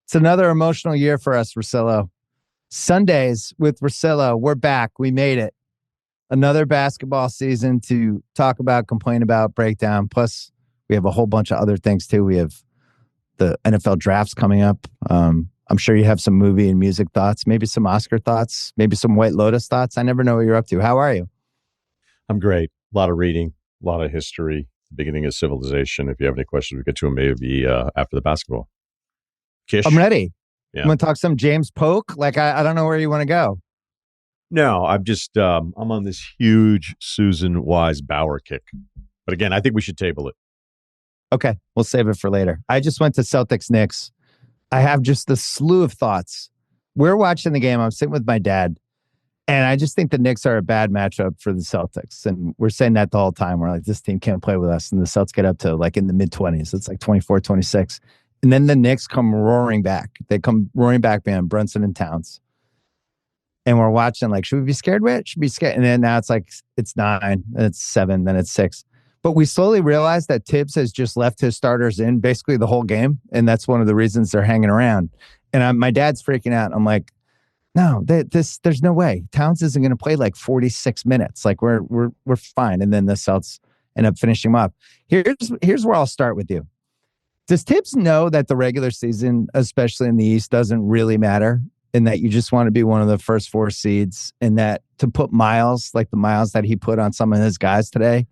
It's another emotional year for us, Russillo. Sundays with Russillo, we're back. We made it. Another basketball season to talk about, complain about, break down. Plus, we have a whole bunch of other things too. We have the NFL drafts coming up. I'm sure you have some movie and music thoughts, maybe some Oscar thoughts, maybe some White Lotus thoughts. I never know what you're up to. How are you? I'm great. A lot of reading, a lot of history, beginning of civilization. If you have any questions, we get to them maybe after the basketball. Kish? I'm ready. Yeah. You want to talk some James Polk? Like, I don't know where you want to go. No, I'm just, I'm on this huge Susan Wise Bauer kick. But again, I think we should table it. Okay, we'll save it for later. I just went to Celtics-Knicks. I have just a slew of thoughts. We're watching the game. I'm sitting with my dad. And I just think the Knicks are a bad matchup for the Celtics. And we're saying that the whole time. We're like, this team can't play with us. And the Celtics get up to like in the mid-20s. It's like 24, 26. And then the Knicks come roaring back. They come roaring back behind Brunson and Towns. And we're watching like, should we be scared with it? Should we be scared? And then now it's like, it's 9, then it's 7, then it's 6. But we slowly realized that Tibbs has just left his starters in basically the whole game. And that's one of the reasons they're hanging around. And my dad's freaking out. I'm like, no, there's no way. Towns isn't going to play like 46 minutes. Like we're fine. And then the Celtics end up finishing him up. Here's where I'll start with you. Does Tibbs know that the regular season, especially in the East, doesn't really matter, and that you just want to be one of the first 4 seeds, and that to put miles, like the miles that he put on some of his guys today,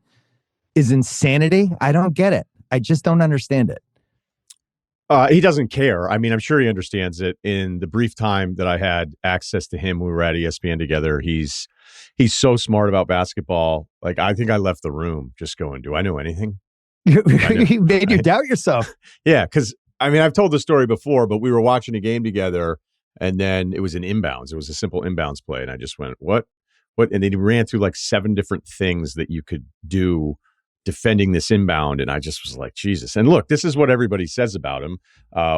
is insanity? I don't get it. I just don't understand it. He doesn't care. I mean, I'm sure he understands it. In the brief time that I had access to him, we were at ESPN together. He's so smart about basketball. Like, I think I left the room just going, do I know anything? He made you doubt yourself. Yeah, because, I mean, I've told the story before, but we were watching a game together, and then it was an inbounds. It was a simple inbounds play, and I just went, what? And then he ran through like 7 different things that you could do defending this inbound, and I just was like, Jesus. And look, this is what everybody says about him.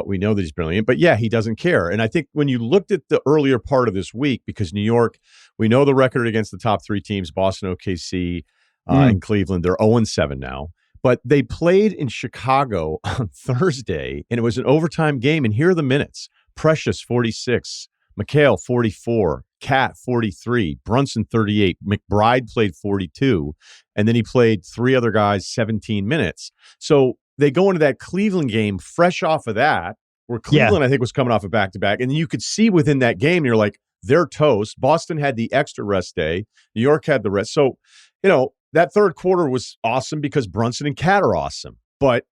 We know that he's brilliant, but yeah, he doesn't care. And I think when you looked at the earlier part of this week, because New York, we know the record against the top 3 teams, Boston, OKC, and Cleveland, they're 0-7 now. But they played in Chicago on Thursday, and it was an overtime game. And here are the minutes. Precious, 46. McHale, 44. Cat, 43. Brunson, 38. McBride played 42. And then he played 3 other guys, 17 minutes. So they go into that Cleveland game fresh off of that, where Cleveland, I think, was coming off a back-to-back. And you could see within that game, you're like, they're toast. Boston had the extra rest day. New York had the rest. So, that third quarter was awesome because Brunson and Cat are awesome. But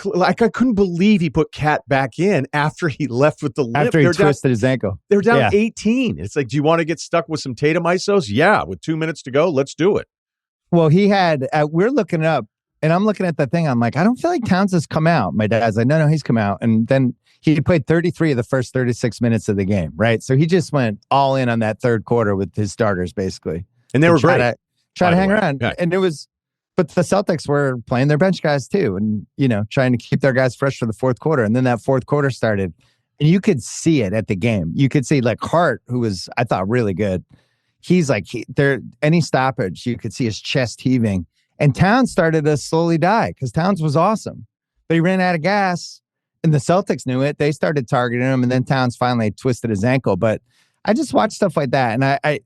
like, I couldn't believe he put Cat back in after he left with the limp. After he twisted his ankle. They're down 18. It's like, do you want to get stuck with some Tatum isos? Yeah, with 2 minutes to go, let's do it. Well, he had, we're looking up, and I'm looking at the thing. I'm like, I don't feel like Towns has come out. My dad's like, no, he's come out. And then he played 33 of the first 36 minutes of the game, right? So he just went all in on that third quarter with his starters, basically. And they were great. Try to hang around. Yeah. And but the Celtics were playing their bench guys too. And, trying to keep their guys fresh for the fourth quarter. And then that fourth quarter started, and you could see it at the game. You could see like Hart, who was, I thought, really good. He's like, any stoppage, you could see his chest heaving. And Towns started to slowly die because Towns was awesome. But he ran out of gas, and the Celtics knew it. They started targeting him, and then Towns finally twisted his ankle. But I just watched stuff like that. And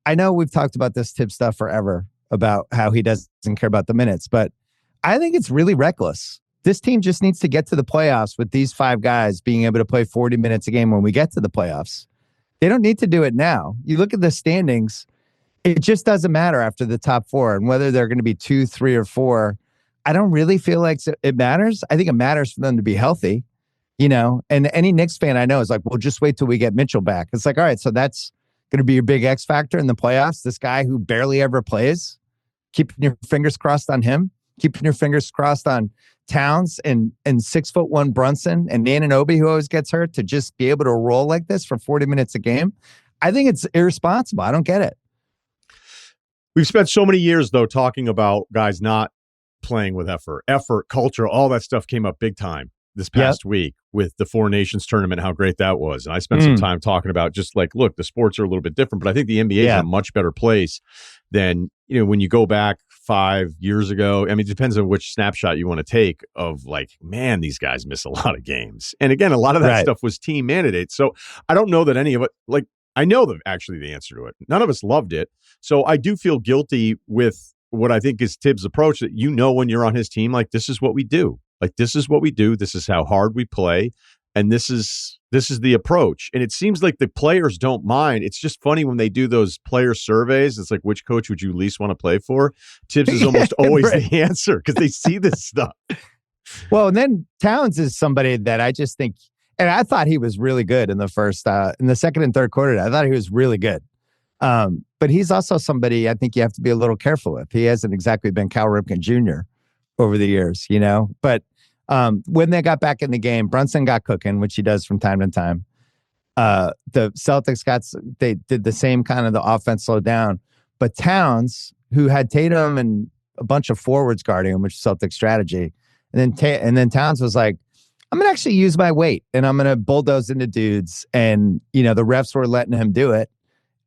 I know we've talked about this Tibbs stuff forever about how he doesn't care about the minutes, but I think it's really reckless. This team just needs to get to the playoffs with these 5 guys being able to play 40 minutes a game when we get to the playoffs. They don't need to do it now. You look at the standings, it just doesn't matter after the top 4, and whether they're going to be 2, 3, or 4. I don't really feel like it matters. I think it matters for them to be healthy, and any Knicks fan I know is like, well, just wait till we get Mitchell back. It's like, all right, so that's going to be your big X factor in the playoffs. This guy who barely ever plays, keeping your fingers crossed on him, keeping your fingers crossed on Towns and 6'1" Brunson and Anunoby, who always gets hurt, to just be able to roll like this for 40 minutes a game. I think it's irresponsible. I don't get it. We've spent so many years, though, talking about guys not playing with effort, culture, all that stuff came up big time this past week with the 4 Nations tournament, how great that was. And I spent some time talking about just like, look, the sports are a little bit different, but I think the NBA is in a much better place than, when you go back 5 years ago. I mean, it depends on which snapshot you want to take of like, man, these guys miss a lot of games. And again, a lot of that stuff was team mandated. So I don't know that any of it, like, I know actually the answer to it. None of us loved it. So I do feel guilty with what I think is Tibbs' approach, that when you're on his team, like, this is what we do. Like, this is what we do. This is how hard we play. And this is the approach. And it seems like the players don't mind. It's just funny when they do those player surveys. It's like, which coach would you least want to play for? Tibbs is almost always the answer because they see this stuff. Well, and then Towns is somebody that I just think, and I thought he was really good in the second and third quarter. I thought he was really good. But he's also somebody I think you have to be a little careful with. He hasn't exactly been Cal Ripken Jr. over the years, But when they got back in the game, Brunson got cooking, which he does from time to time. The Celtics they did the same kind of the offense slowed down. But Towns, who had Tatum and a bunch of forwards guarding him, which is Celtic strategy, and then Towns was like, I'm going to actually use my weight and I'm going to bulldoze into dudes. And, the refs were letting him do it.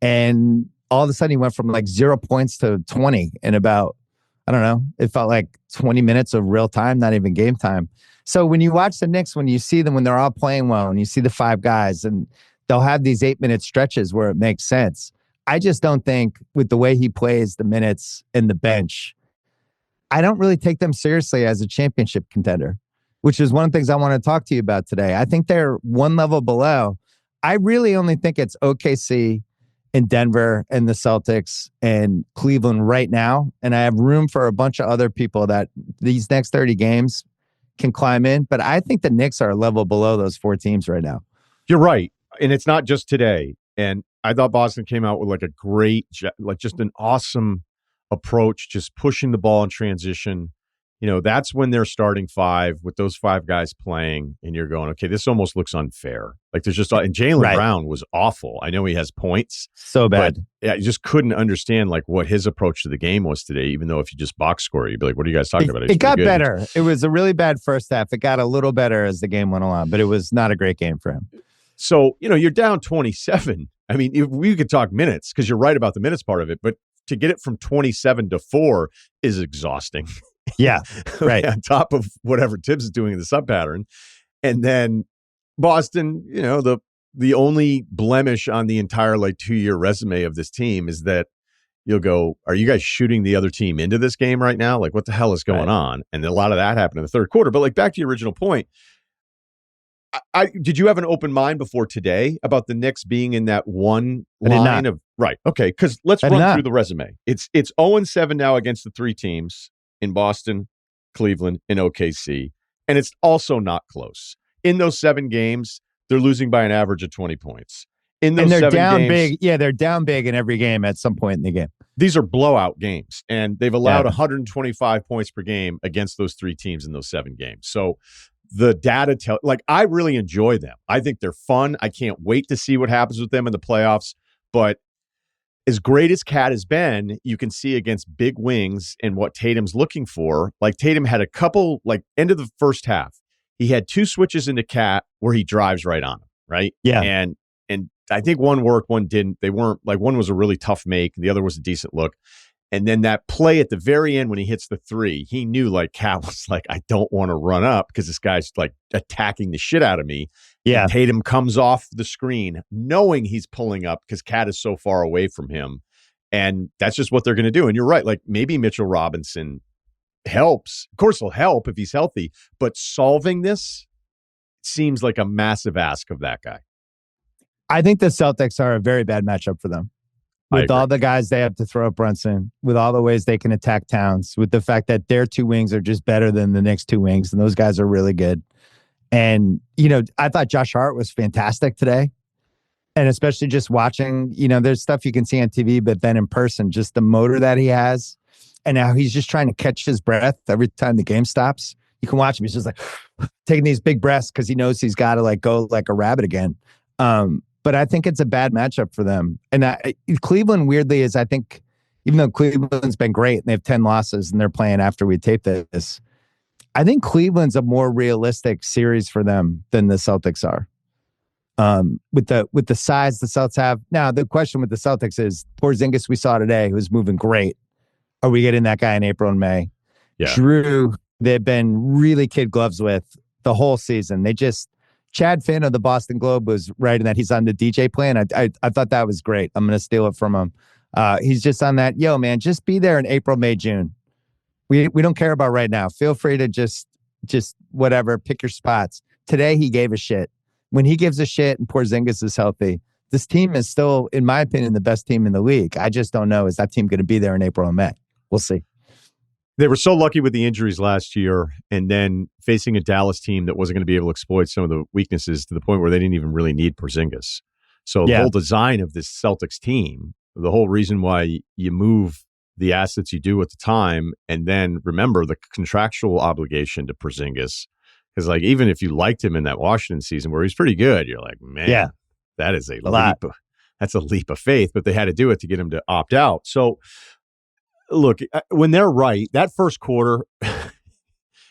And all of a sudden he went from like 0 points to 20 in about, I don't know, it felt like 20 minutes of real time, not even game time. So when you watch the Knicks, when you see them, when they're all playing well and you see the five guys and they'll have these 8-minute stretches where it makes sense. I just don't think with the way he plays the minutes in the bench, I don't really take them seriously as a championship contender, which is one of the things I want to talk to you about today. I think they're one level below. I really only think it's OKC and Denver and the Celtics and Cleveland right now. And I have room for a bunch of other people that these next 30 games can climb in. But I think the Knicks are a level below those four teams right now. You're right. And it's not just today. And I thought Boston came out with like a great, like just an awesome approach, just pushing the ball in transition. That's when they're starting five with those five guys playing, and you're going, okay, this almost looks unfair. Like there's just, and Jaylen Brown was awful. I know he has points. So bad. Yeah, you just couldn't understand like what his approach to the game was today, even though if you just box score, you'd be like, what are you guys talking about? It got better. It was a really bad first half. It got a little better as the game went along, but it was not a great game for him. So, you're down 27. I mean, if we could talk minutes because you're right about the minutes part of it, but to get it from 27 to 4 is exhausting. Yeah, right. On top of whatever Tibbs is doing in the sub pattern. And then Boston, the only blemish on the entire 2-year resume of this team is that you'll go, are you guys shooting the other team into this game right now? Like, what the hell is going on? And a lot of that happened in the third quarter. But back to your original point, did you have an open mind before today about the Knicks being in that one line of right? Okay, because let's run through the resume. It's 0-7 now against the three teams in Boston, Cleveland, and OKC, and it's also not close. In those 7 games, they're losing by an average of 20 points. In those and they're 7 down games, big. Yeah, they're down big in every game at some point in the game. These are blowout games, and they've allowed 125 points per game against those three teams in those 7 games. So the data I really enjoy them. I think they're fun. I can't wait to see what happens with them in the playoffs. But as great as Cat has been, you can see against big wings and what Tatum's looking for. Like Tatum had a couple, end of the first half, he had 2 switches into Cat where he drives right on him, right? Yeah. And I think one worked, one didn't. They weren't one was a really tough make, and the other was a decent look. And then that play at the very end when he hits the 3, he knew Cat was I don't want to run up because this guy's attacking the shit out of me. Yeah. And Tatum comes off the screen knowing he's pulling up because Cat is so far away from him. And that's just what they're going to do. And you're right. Maybe Mitchell Robinson helps. Of course, he'll help if he's healthy. But solving this seems like a massive ask of that guy. I think the Celtics are a very bad matchup for them. With all the guys they have to throw at Brunson, with all the ways they can attack Towns, with the fact that their 2 wings are just better than the Knicks' 2 wings, and those guys are really good. And, I thought Josh Hart was fantastic today. And especially just watching, there's stuff you can see on TV, but then in person, just the motor that he has. And now he's just trying to catch his breath every time the game stops. You can watch him. He's just taking these big breaths because he knows he's got to go like a rabbit again. But I think it's a bad matchup for them. And Cleveland, weirdly, is I think, even though Cleveland's been great and they have 10 losses and they're playing after we tape this, I think Cleveland's a more realistic series for them than the Celtics are. With the size the Celtics have. Now, the question with the Celtics is Porzingis we saw today, who's moving great. Are we getting that guy in April and May? Yeah. Drew, they've been really kid gloves with the whole season. Chad Finn of the Boston Globe was writing that he's on the DJ plan. I thought that was great. I'm going to steal it from him. He's just on that. Yo, man, just be there in April, May, June. We don't care about right now. Feel free to just whatever, pick your spots. Today, he gave a shit. When he gives a shit and Porzingis is healthy, this team is still, in my opinion, the best team in the league. I just don't know. Is that team going to be there in April and May? We'll see. They were so lucky with the injuries last year, and then facing a Dallas team that wasn't going to be able to exploit some of the weaknesses to the point where they didn't even really need Porzingis. So the whole design of this Celtics team, the whole reason why you move the assets you do at the time, and then remember the contractual obligation to Porzingis, because like even if you liked him in that Washington season where he's pretty good, you're like, man, that is a leap. That's a leap of faith, but they had to do it to get him to opt out. So look, when they're right, that first quarter,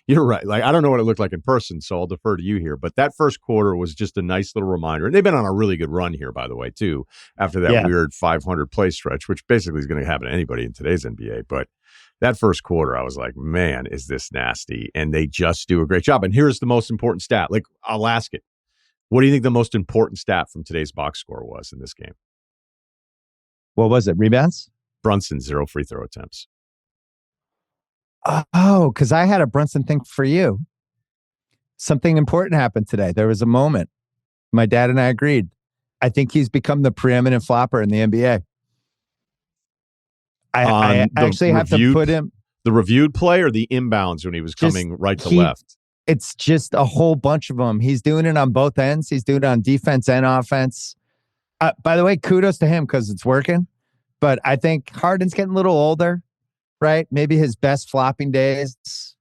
you're right. Like, I don't know what it looked like in person, so I'll defer to you here. But that first quarter was just a nice little reminder. And they've been on a really good run here, by the way, too, after that weird 500 play stretch, which basically is going to happen to anybody in today's NBA. But that first quarter, I was like, man, is this nasty? And they just do a great job. And here's the most important stat. Like, I'll ask it. What do you think the most important stat from today's box score was in this game? What was it? Rebounds? Brunson, 0 free throw attempts. Oh, because I had a Brunson thing for you. Something important happened today. There was a moment. My dad and I agreed. I think he's become the preeminent flopper in the NBA. I actually have to put him... The reviewed play or the inbounds when he was coming right to left? It's just a whole bunch of them. He's doing it on both ends. He's doing it on defense and offense. By the way, kudos to him because it's working. But I think Harden's getting a little older, right? Maybe his best flopping days,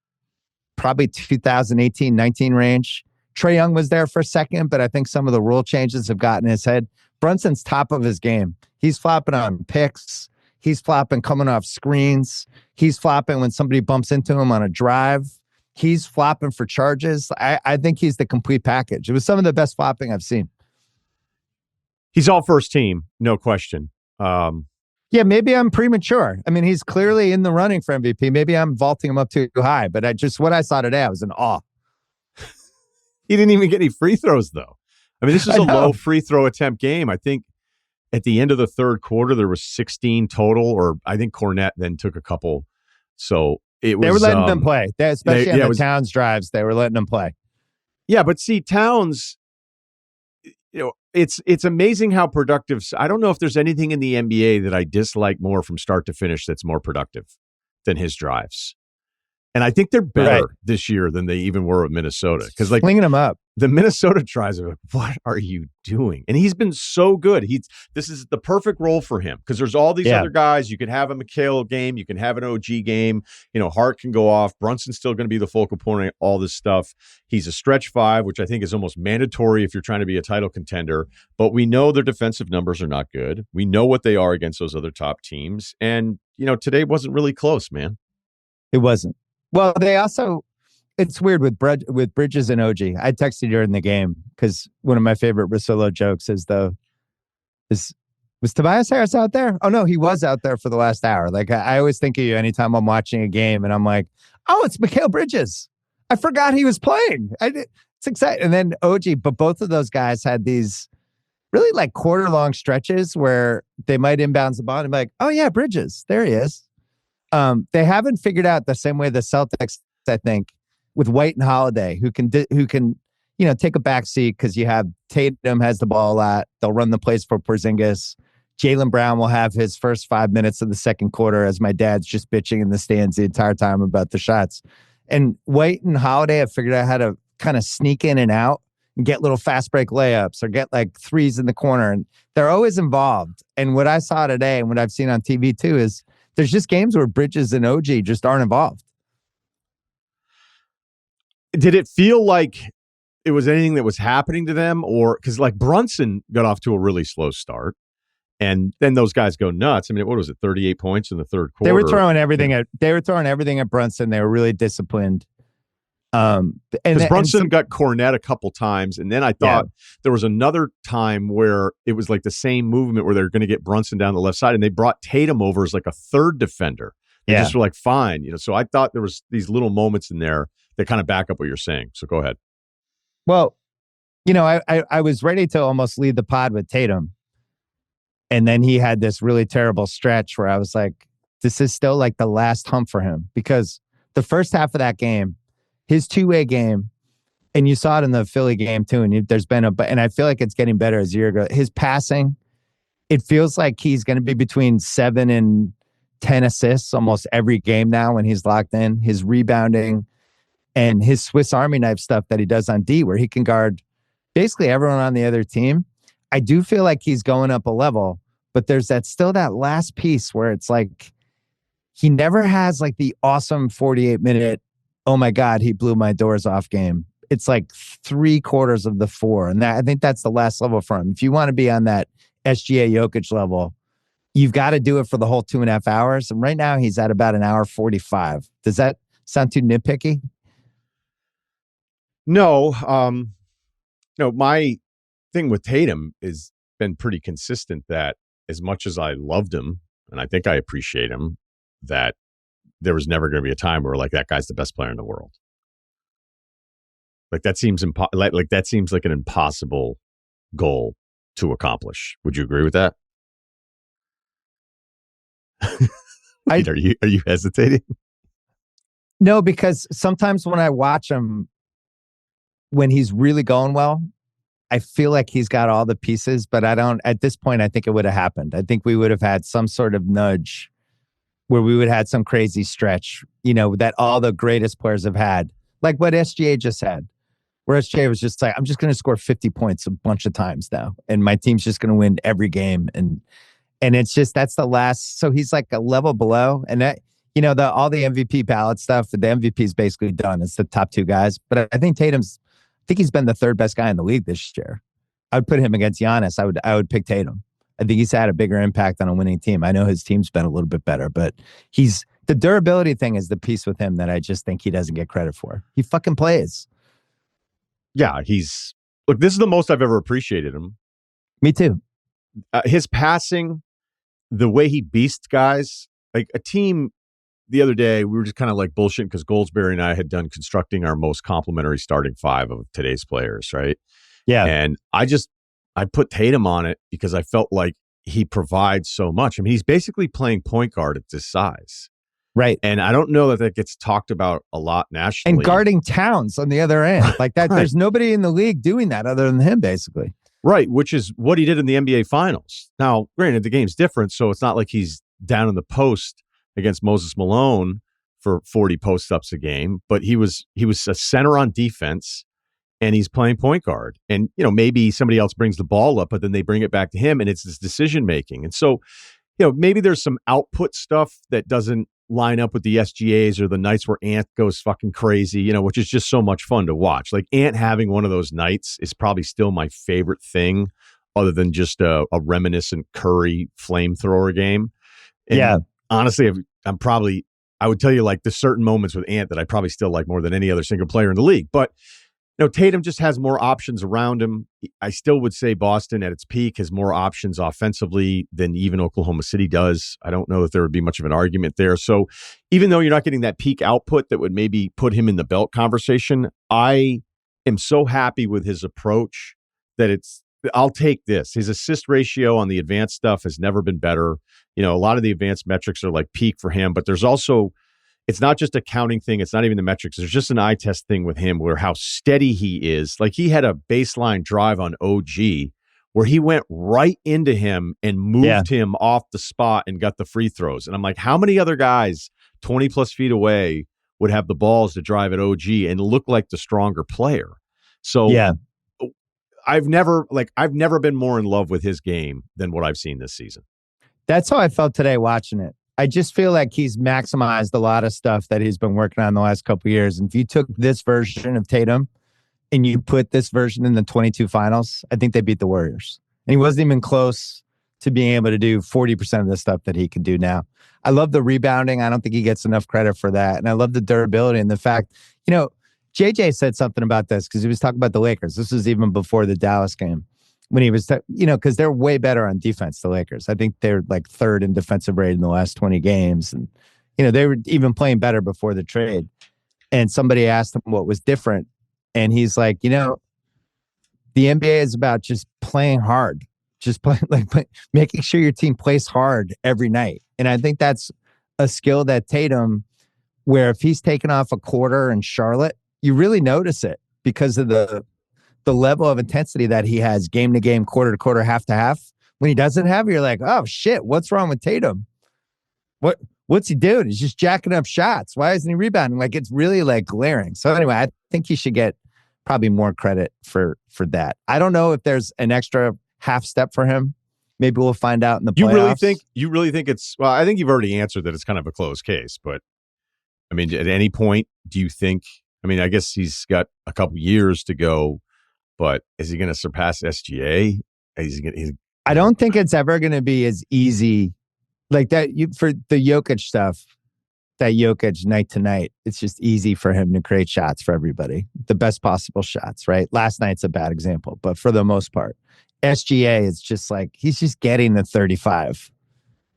probably 2018-19 range. Trae Young was there for a second, but I think some of the rule changes have gotten in his head. Brunson's top of his game. He's flopping on picks. He's flopping coming off screens. He's flopping when somebody bumps into him on a drive. He's flopping for charges. I think he's the complete package. It was some of the best flopping I've seen. He's all first team, no question. Yeah, maybe I'm premature. I mean, he's clearly in the running for MVP. Maybe I'm vaulting him up too high, but what I saw today, I was in awe. He didn't even get any free throws, though. I mean, this is a low free throw attempt game. I think at the end of the third quarter, there was 16 total, or I think Cornette then took a couple. So they were letting them play, especially on the Towns drives. They were letting them play. Yeah, but see, Towns, it's amazing how productive. I don't know if there's anything in the NBA that I dislike more from start to finish that's more productive than his drives. And I think they're better this year than they even were at Minnesota. Because like flinging them up, the Minnesota drives are like, what are you doing? And he's been so good. This is the perfect role for him because there's all these other guys. You can have a McHale game, you can have an OG game. Hart can go off. Brunson's still going to be the focal point of all this stuff. He's a stretch five, which I think is almost mandatory if you're trying to be a title contender. But we know their defensive numbers are not good. We know what they are against those other top teams. And today wasn't really close, man. It wasn't. Well, it's weird with Bridges and OG. I texted you during the game because one of my favorite Russillo jokes was Tobias Harris out there? Oh, no, he was out there for the last hour. Like, I always think of you anytime I'm watching a game and I'm like, oh, it's Mikal Bridges. I forgot he was playing. It's exciting. And then OG, but both of those guys had these really like quarter-long stretches where they might inbounds the ball and be like, oh, yeah, Bridges. There he is. They haven't figured out the same way the Celtics, I think, with White and Holiday, who can take a back seat because you have Tatum has the ball a lot. They'll run the plays for Porzingis. Jaylen Brown will have his first 5 minutes of the second quarter as my dad's just bitching in the stands the entire time about the shots. And White and Holiday have figured out how to kind of sneak in and out and get little fast break layups or get like threes in the corner. And they're always involved. And what I saw today and what I've seen on TV too is there's just games where Bridges and OG just aren't involved. Did it feel like it was anything that was happening to them? Or because like Brunson got off to a really slow start and then those guys go nuts. I mean, what was it? 38 points in the third quarter. They were throwing everything at Brunson. They were really disciplined. Because Brunson got Cornette a couple times, and then I thought there was another time where it was like the same movement where they're going to get Brunson down the left side, and they brought Tatum over as like a third defender. They Yeah. just were like, fine. So I thought there was these little moments in there that kind of back up what you're saying. So go ahead. Well, I was ready to almost lead the pod with Tatum. And then he had this really terrible stretch where I was like, this is still like the last hump for him, because the first half of that game, his two-way game, and you saw it in the Philly game too. And there's been and I feel like it's getting better as the year goes. His passing, it feels like he's going to be between 7 and 10 assists almost every game now when he's locked in. His rebounding and his Swiss Army knife stuff that he does on D, where he can guard basically everyone on the other team. I do feel like he's going up a level, but there's still that last piece where it's like he never has like the awesome 48-minute, oh my God, he blew my doors off game. It's like 3/4 of the 4. And I think that's the last level for him. If you want to be on that SGA Jokic level, you've got to do it for the whole 2.5 hours. And right now he's at about 1:45. Does that sound too nitpicky? No. No, my thing with Tatum has been pretty consistent, that as much as I loved him, and I think I appreciate him, that there was never going to be a time where like that guy's the best player in the world. Like that seems that seems like an impossible goal to accomplish. Would you agree with that? Are you hesitating? No, because sometimes when I watch him, when he's really going well, I feel like he's got all the pieces, but I don't, at this point, I think it would have happened. I think we would have had some sort of nudge where we would have had some crazy stretch, that all the greatest players have had, like what SGA just had, where SGA was just like, I'm just going to score 50 points a bunch of times now, and my team's just going to win every game. And it's just, that's the last, so he's like a level below. And that, all the MVP ballot stuff, the MVP is basically done. It's the top 2 guys. But I think he's been the 3rd best guy in the league this year. I would put him against Giannis. I would pick Tatum. I think he's had a bigger impact on a winning team. I know his team's been a little bit better, but the durability thing is the piece with him that I just think he doesn't get credit for. He fucking plays. Yeah, look, this is the most I've ever appreciated him. Me too. His passing, the way he beasts guys, like a team. The other day, we were just kind of like bullshitting because Goldsberry and I had done constructing our most complimentary starting 5 of today's players, right? Yeah. And I put Tatum on it because I felt like he provides so much. I mean, he's basically playing point guard at this size. Right. And I don't know that gets talked about a lot nationally. And guarding Towns on the other end. Like that, right. There's nobody in the league doing that other than him, basically. Right, which is what he did in the NBA Finals. Now, granted, the game's different, so it's not like he's down in the post against Moses Malone for 40 post-ups a game, but he was a center on defense, and he's playing point guard. And, maybe somebody else brings the ball up, but then they bring it back to him, and it's this decision-making. And so, maybe there's some output stuff that doesn't line up with the SGAs or the nights where Ant goes fucking crazy, which is just so much fun to watch. Like Ant having one of those nights is probably still my favorite thing, other than just a reminiscent Curry flamethrower game. And yeah. Honestly, I would tell you like there's certain moments with Ant that I probably still like more than any other single player in the league. But Tatum just has more options around him. I still would say Boston at its peak has more options offensively than even Oklahoma City does. I don't know that there would be much of an argument there. So even though you're not getting that peak output that would maybe put him in the belt conversation, I am so happy with his approach that I'll take this. His assist ratio on the advanced stuff has never been better. A lot of the advanced metrics are like peak for him, but there's also, it's not just a counting thing. It's not even the metrics. There's just an eye test thing with him where how steady he is. Like he had a baseline drive on OG where he went right into him and moved him off the spot and got the free throws. And I'm like, how many other guys 20 plus feet away would have the balls to drive at OG and look like the stronger player? So I've never been more in love with his game than what I've seen this season. That's how I felt today watching it. I just feel like he's maximized a lot of stuff that he's been working on the last couple of years. And if you took this version of Tatum and you put this version in the 22 finals, I think they beat the Warriors. And he wasn't even close to being able to do 40% of the stuff that he can do now. I love the rebounding. I don't think he gets enough credit for that. And I love the durability and the fact, JJ said something about this because he was talking about the Lakers. This was even before the Dallas game. When he was, because they're way better on defense, the Lakers. I think they're like 3rd in defensive rating in the last 20 games. And, they were even playing better before the trade. And somebody asked him what was different. And he's like, the NBA is about just playing hard, just making sure your team plays hard every night. And I think that's a skill that Tatum, where if he's taken off a quarter in Charlotte, you really notice it because of the level of intensity that he has game to game, quarter to quarter, half to half. When he doesn't have it, you're like, oh shit, what's wrong with Tatum? What's he doing? He's just jacking up shots. Why isn't he rebounding? Like, it's really like glaring. So anyway, I think he should get probably more credit for that. I don't know if there's an extra half step for him. Maybe we'll find out in the playoffs. You really think it's, well, I think you've already answered that it's kind of a closed case, but I mean, at any point, do you think, I mean, I guess he's got a couple years to go, but is he going to surpass SGA? I don't think it's ever going to be as easy like that. For the Jokic stuff, that Jokic night to night, it's just easy for him to create shots for everybody. The best possible shots, right? Last night's a bad example, but for the most part, SGA is just like, he's just getting the 35.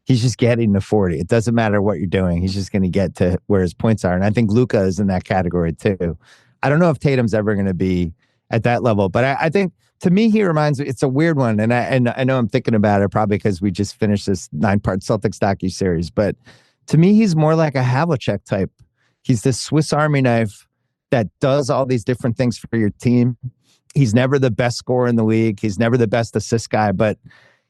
He's just getting to 40. It doesn't matter what you're doing. He's just going to get to where his points are. And I think Luka is in that category too. I don't know if Tatum's ever going to be at that level, but I think to me, he reminds me, it's a weird one. And I know I'm thinking about it probably because we just finished this 9-part Celtics docuseries, but to me, he's more like a Havlicek type. He's this Swiss Army knife that does all these different things for your team. He's never the best scorer in the league. He's never the best assist guy, but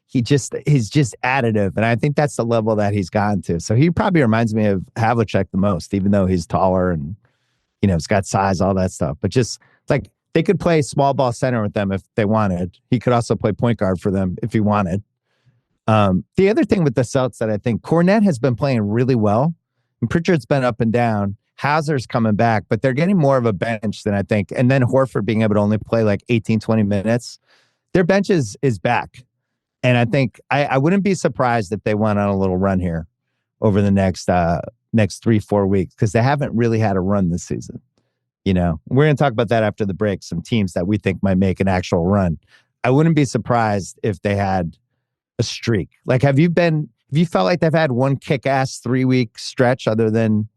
he's just additive. And I think that's the level that he's gotten to. So he probably reminds me of Havlicek the most, even though he's taller and, he's got size, all that stuff. But just like they could play small ball center with them if they wanted. He could also play point guard for them if he wanted. The other thing with the Celtics that I think Cornette has been playing really well, and Pritchard's been up and down. Hauser's coming back, but they're getting more of a bench than I think. And then Horford being able to only play like 18, 20 minutes. Their bench is back. And I think I wouldn't be surprised if they went on a little run here over the next 3-4 weeks, because they haven't really had a run this season. We're going to talk about that after the break, some teams that we think might make an actual run. I wouldn't be surprised if they had a streak. Like, have you felt like they've had one kick-ass 3-week stretch other than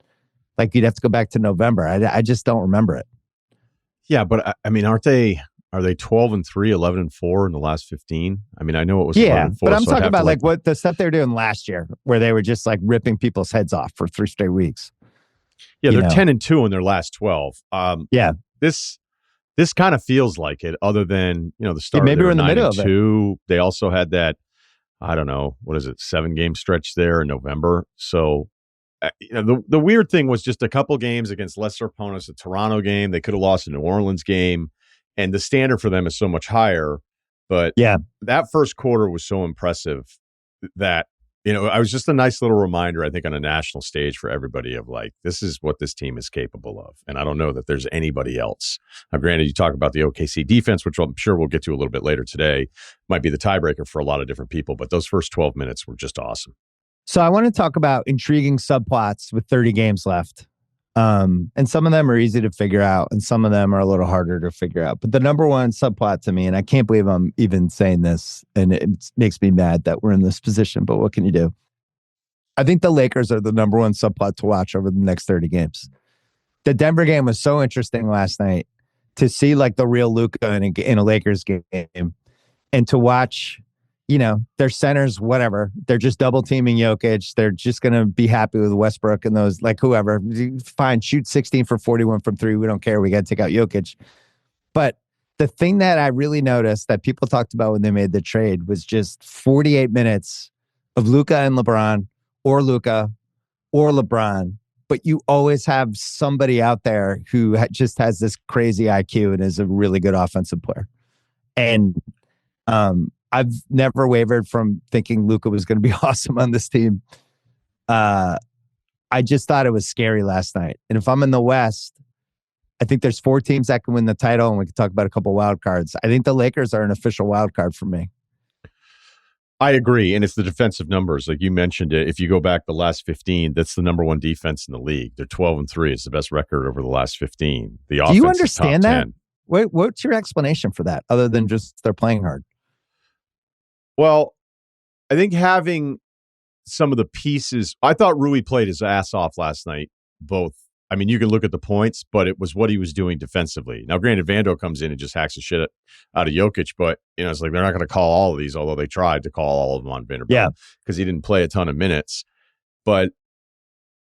like you'd have to go back to November? I just don't remember it. Yeah, but I mean, are they 12-3, 11-4 in the last 15? I mean, I know it was 11-4, but I'm talking about like what the stuff they were doing last year, where they were just like ripping people's heads off for 3 straight weeks. Yeah, they're 10-2 in their last 12. This kind of feels like it, other than the start. Maybe we're in the middle of it. They also had that, I don't know, what is it, 7-game stretch there in November. So, the weird thing was just a couple games against lesser opponents. The Toronto game, they could have lost the New Orleans game, and the standard for them is so much higher. But that first quarter was so impressive that, I was just a nice little reminder, I think, on a national stage for everybody of like, this is what this team is capable of. And I don't know that there's anybody else. Now, granted, you talk about the OKC defense, which I'm sure we'll get to a little bit later today, might be the tiebreaker for a lot of different people, but those first 12 minutes were just awesome. So I want to talk about intriguing subplots with 30 games left. And some of them are easy to figure out, and some of them are a little harder to figure out. But the number one subplot to me, and I can't believe I'm even saying this, and it makes me mad that we're in this position, but what can you do? I think the Lakers are the number one subplot to watch over the next 30 games. The Denver game was so interesting last night to see like the real Luka in a Lakers game, and to watch, their centers, whatever. They're just double teaming Jokic. They're just going to be happy with Westbrook and those, like whoever. Fine, shoot 16 for 41 from 3. We don't care. We got to take out Jokic. But the thing that I really noticed that people talked about when they made the trade was just 48 minutes of Luka and LeBron, or Luka or LeBron. But you always have somebody out there who just has this crazy IQ and is a really good offensive player. And I've never wavered from thinking Luka was going to be awesome on this team. I just thought it was scary last night. And if I'm in the West, I think there's 4 teams that can win the title, and we can talk about a couple wild cards. I think the Lakers are an official wild card for me. I agree, and it's the defensive numbers. Like you mentioned it, if you go back the last 15, that's the number one defense in the league. They're 12-3. It's the best record over the last 15. The offense, do you understand that? Wait, what's your explanation for that, other than just they're playing hard? Well, I think having some of the pieces. I thought Rui played his ass off last night, both. I mean, you can look at the points, but it was what he was doing defensively. Now, granted, Vando comes in and just hacks the shit out of Jokic, but it's like they're not going to call all of these, although they tried to call all of them on Vanderbilt because he didn't play a ton of minutes. But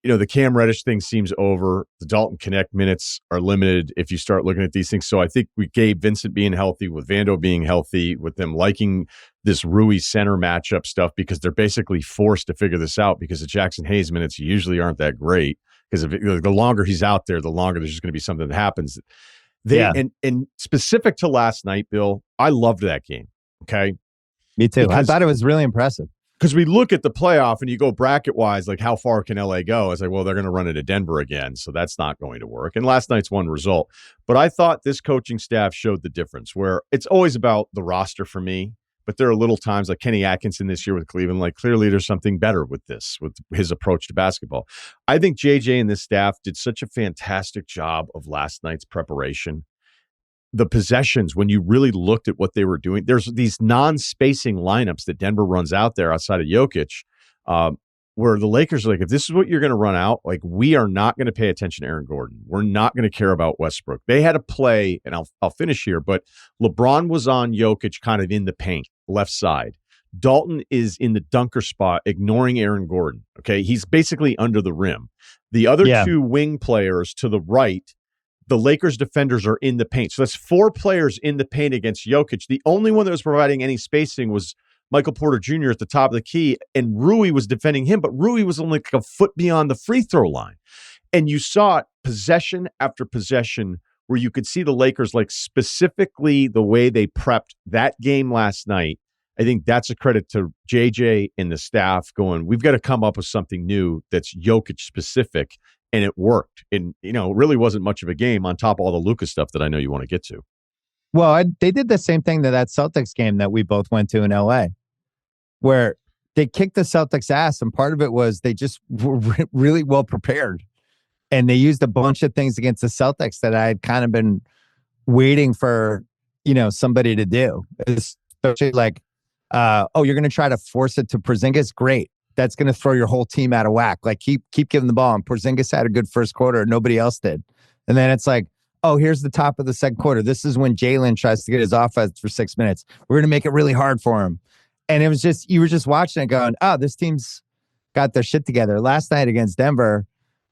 the Cam Reddish thing seems over. The Dalton Connect minutes are limited if you start looking at these things. So I think we gave Vincent being healthy, with Vando being healthy, with them liking this Rui center matchup stuff, because they're basically forced to figure this out because the Jackson Hayes minutes usually aren't that great. Because the longer he's out there, the longer there's just going to be something that happens. And specific to last night, Bill, I loved that game. Okay. Me too. I thought it was really impressive. Because we look at the playoff and you go bracket wise, like how far can LA go? It's like, well, they're going to run into Denver again. So that's not going to work. And last night's one result. But I thought this coaching staff showed the difference, where it's always about the roster for me. But there are little times like Kenny Atkinson this year with Cleveland, like clearly there's something better with his approach to basketball. I think JJ and this staff did such a fantastic job of last night's preparation. The possessions, when you really looked at what they were doing, there's these non-spacing lineups that Denver runs out there outside of Jokic, where the Lakers are like, if this is what you're going to run out, like, we are not going to pay attention to Aaron Gordon. We're not going to care about Westbrook. They had a play, and I'll finish here, but LeBron was on Jokic kind of in the paint, left side. Dalton is in the dunker spot, ignoring Aaron Gordon. Okay, he's basically under the rim. The other two wing players to the right, the Lakers defenders are in the paint. So that's 4 players in the paint against Jokic. The only one that was providing any spacing was Michael Porter Jr. at the top of the key, and Rui was defending him, but Rui was only like a foot beyond the free throw line. And you saw it possession after possession where you could see the Lakers, like specifically the way they prepped that game last night. I think that's a credit to JJ and the staff going, we've got to come up with something new that's Jokic specific. And it worked. And, it really wasn't much of a game on top of all the Luka stuff that I know you want to get to. Well, they did the same thing to that Celtics game that we both went to in LA, where they kicked the Celtics ass. And part of it was they just were really well prepared. And they used a bunch of things against the Celtics that I had kind of been waiting for, somebody to do. Especially like, you're going to try to force it to Porzingis? Great. That's going to throw your whole team out of whack. Like, keep giving the ball. And Porzingis had a good first quarter. Nobody else did. And then it's like, here's the top of the second quarter. This is when Jalen tries to get his offense for 6 minutes. We're going to make it really hard for him. And it was just, you were just watching it going, this team's got their shit together. Last night against Denver,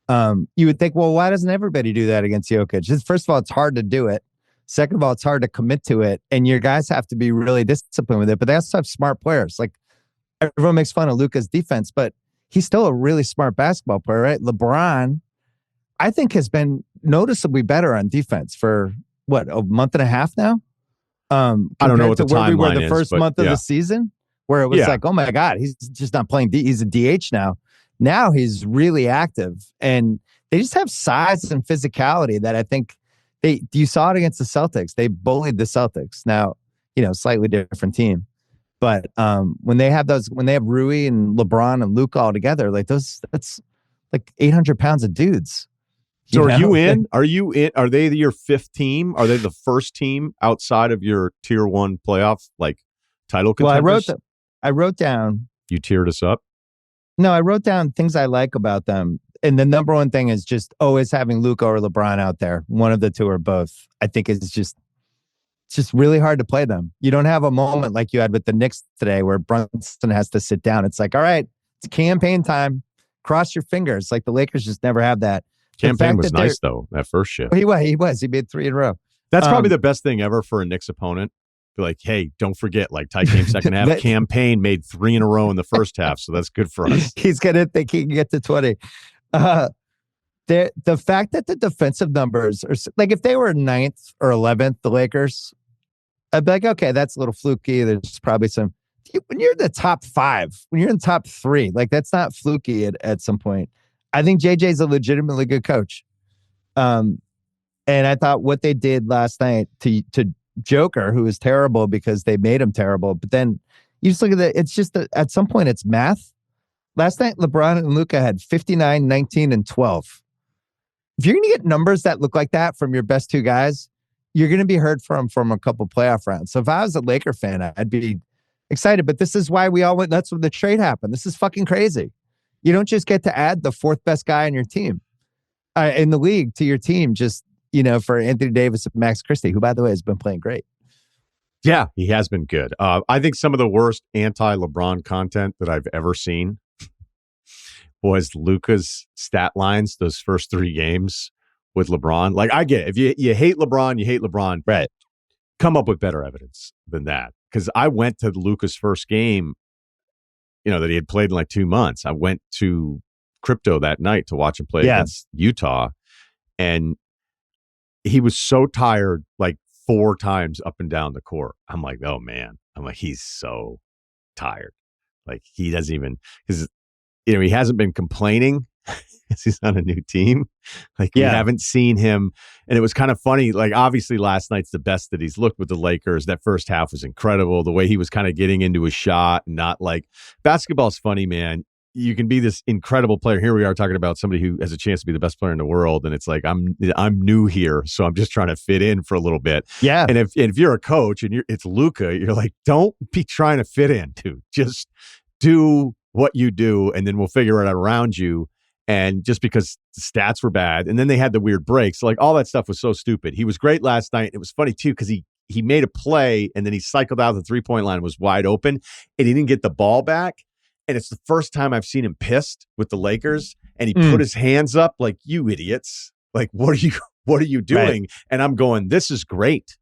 you would think, well, why doesn't everybody do that against Jokic? First of all, it's hard to do it. Second of all, it's hard to commit to it. And your guys have to be really disciplined with it. But they also have smart players. Like, everyone makes fun of Luka's defense, but he's still a really smart basketball player, right? LeBron, I think, has been noticeably better on defense for a month and a half now. I don't know what the timeline is, we were the first month of the season, where it was like, oh my God, he's just not playing. He's a DH now. Now he's really active, and they just have size and physicality that I think you saw it against the Celtics. They bullied the Celtics. Now, slightly different team. But when they have Rui and LeBron and Luka all together, like that's like 800 pounds of dudes. So are you in? Are you in? Are they your 5th team? Are they the first team outside of your tier 1 playoff, like, title contenders? Well, I wrote down. You tiered us up? No, I wrote down things I like about them. And the number one thing is just always having Luka or LeBron out there. One of the two or both. I think it's just really hard to play them. You don't have a moment like you had with the Knicks today where Brunson has to sit down. It's like, all right, it's campaign time. Cross your fingers. Like, the Lakers just never have that. Campaign was nice, though, that first shift. He was. He made 3 in a row. That's probably the best thing ever for a Knicks opponent. Be like, hey, don't forget, like, tight game second half. Campaign made 3 in a row in the first half, so that's good for us. He's going to think he can get to 20. The fact that the defensive numbers are, like, if they were 9th or 11th, the Lakers, I'd be like, okay, that's a little fluky. There's probably some. When you're in the top 5, when you're in the top 3, like, that's not fluky at some point. I think JJ's a legitimately good coach. And I thought what they did last night to Joker, who was terrible because they made him terrible. But then you just look at it, it's just at some point it's math. Last night, LeBron and Luka had 59, 19, and 12. If you're going to get numbers that look like that from your best 2 guys, you're going to be heard from a couple playoff rounds. So if I was a Laker fan, I'd be excited. But this is why we all went nuts when the trade happened. This is fucking crazy. You don't just get to add the fourth best guy in your team, in the league, to your team, just, for Anthony Davis and Max Christie, who, by the way, has been playing great. Yeah, he has been good. I think some of the worst anti-LeBron content that I've ever seen was Luka's stat lines those first 3 games with LeBron. Like, I get it. If you hate LeBron, you hate LeBron. Right. Come up with better evidence than that. Because I went to Luka's first game, that he had played in like 2 months. I went to Crypto that night to watch him play against Utah. And he was so tired, like 4 times up and down the court. I'm like, oh man. I'm like, he's so tired. Like, he doesn't even, because, he hasn't been complaining because he's on a new team. Like, we haven't seen him. And it was kind of funny. Like, obviously last night's the best that he's looked with the Lakers. That first half was incredible. The way he was kind of getting into a shot, and not like, basketball's funny, man. You can be this incredible player. Here we are talking about somebody who has a chance to be the best player in the world. And it's like, I'm new here, so I'm just trying to fit in for a little bit. Yeah. And if you're a coach and it's Luka, you're like, don't be trying to fit in, dude. Just do what you do, and then we'll figure it out around you. And just because the stats were bad, and then they had the weird breaks, so like all that stuff was so stupid. He was great last night. It was funny too, because he made a play and then he cycled out the 3-point line, was wide open, and he didn't get the ball back. And it's the first time I've seen him pissed with the Lakers, and he put his hands up like, you idiots. Like, what are you doing? Right. And I'm going, this is great.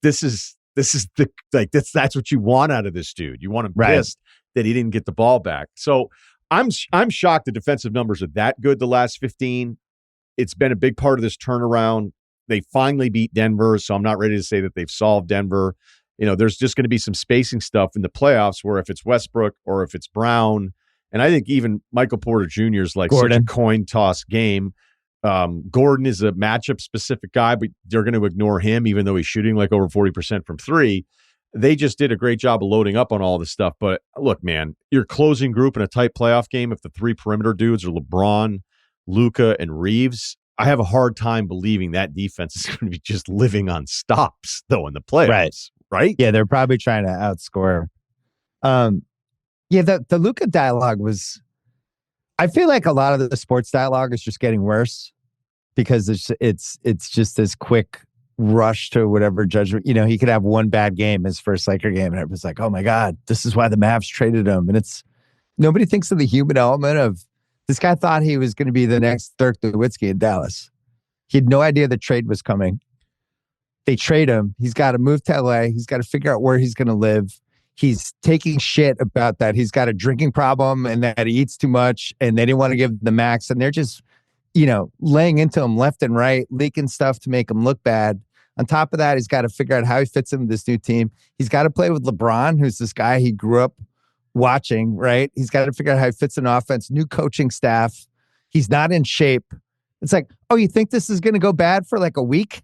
This is that's what you want out of this dude. You want him pissed that he didn't get the ball back. So I'm shocked the defensive numbers are that good the last 15. It's been a big part of this turnaround. They finally beat Denver, so I'm not ready to say that they've solved Denver. There's just going to be some spacing stuff in the playoffs where if it's Westbrook or if it's Brown, and I think even Michael Porter Jr. is like such a coin toss game. Gordon is a matchup specific guy, but they're going to ignore him even though he's shooting like over 40% from 3. They just did a great job of loading up on all this stuff. But look, man, your closing group in a tight playoff game, if the 3 perimeter dudes are LeBron, Luka, and Reeves, I have a hard time believing that defense is going to be just living on stops, though, in the playoffs. Right? Yeah, they're probably trying to outscore. The Luka dialogue was, I feel like a lot of the sports dialogue is just getting worse because it's just this quick rush to whatever judgment. He could have one bad game, his first Laker game, and everyone's like, oh my God, this is why the Mavs traded him. And nobody thinks of the human element of this guy thought he was going to be the next Dirk Nowitzki in Dallas. He had no idea the trade was coming. They trade him. He's got to move to LA. He's got to figure out where he's going to live. He's taking shit about that. He's got a drinking problem and that he eats too much, and they didn't want to give the max. And they're just, laying into him left and right, leaking stuff to make him look bad. On top of that, he's got to figure out how he fits in with this new team. He's got to play with LeBron, who's this guy he grew up watching, right? He's got to figure out how he fits in offense, new coaching staff. He's not in shape. It's like, oh, you think this is going to go bad for like a week?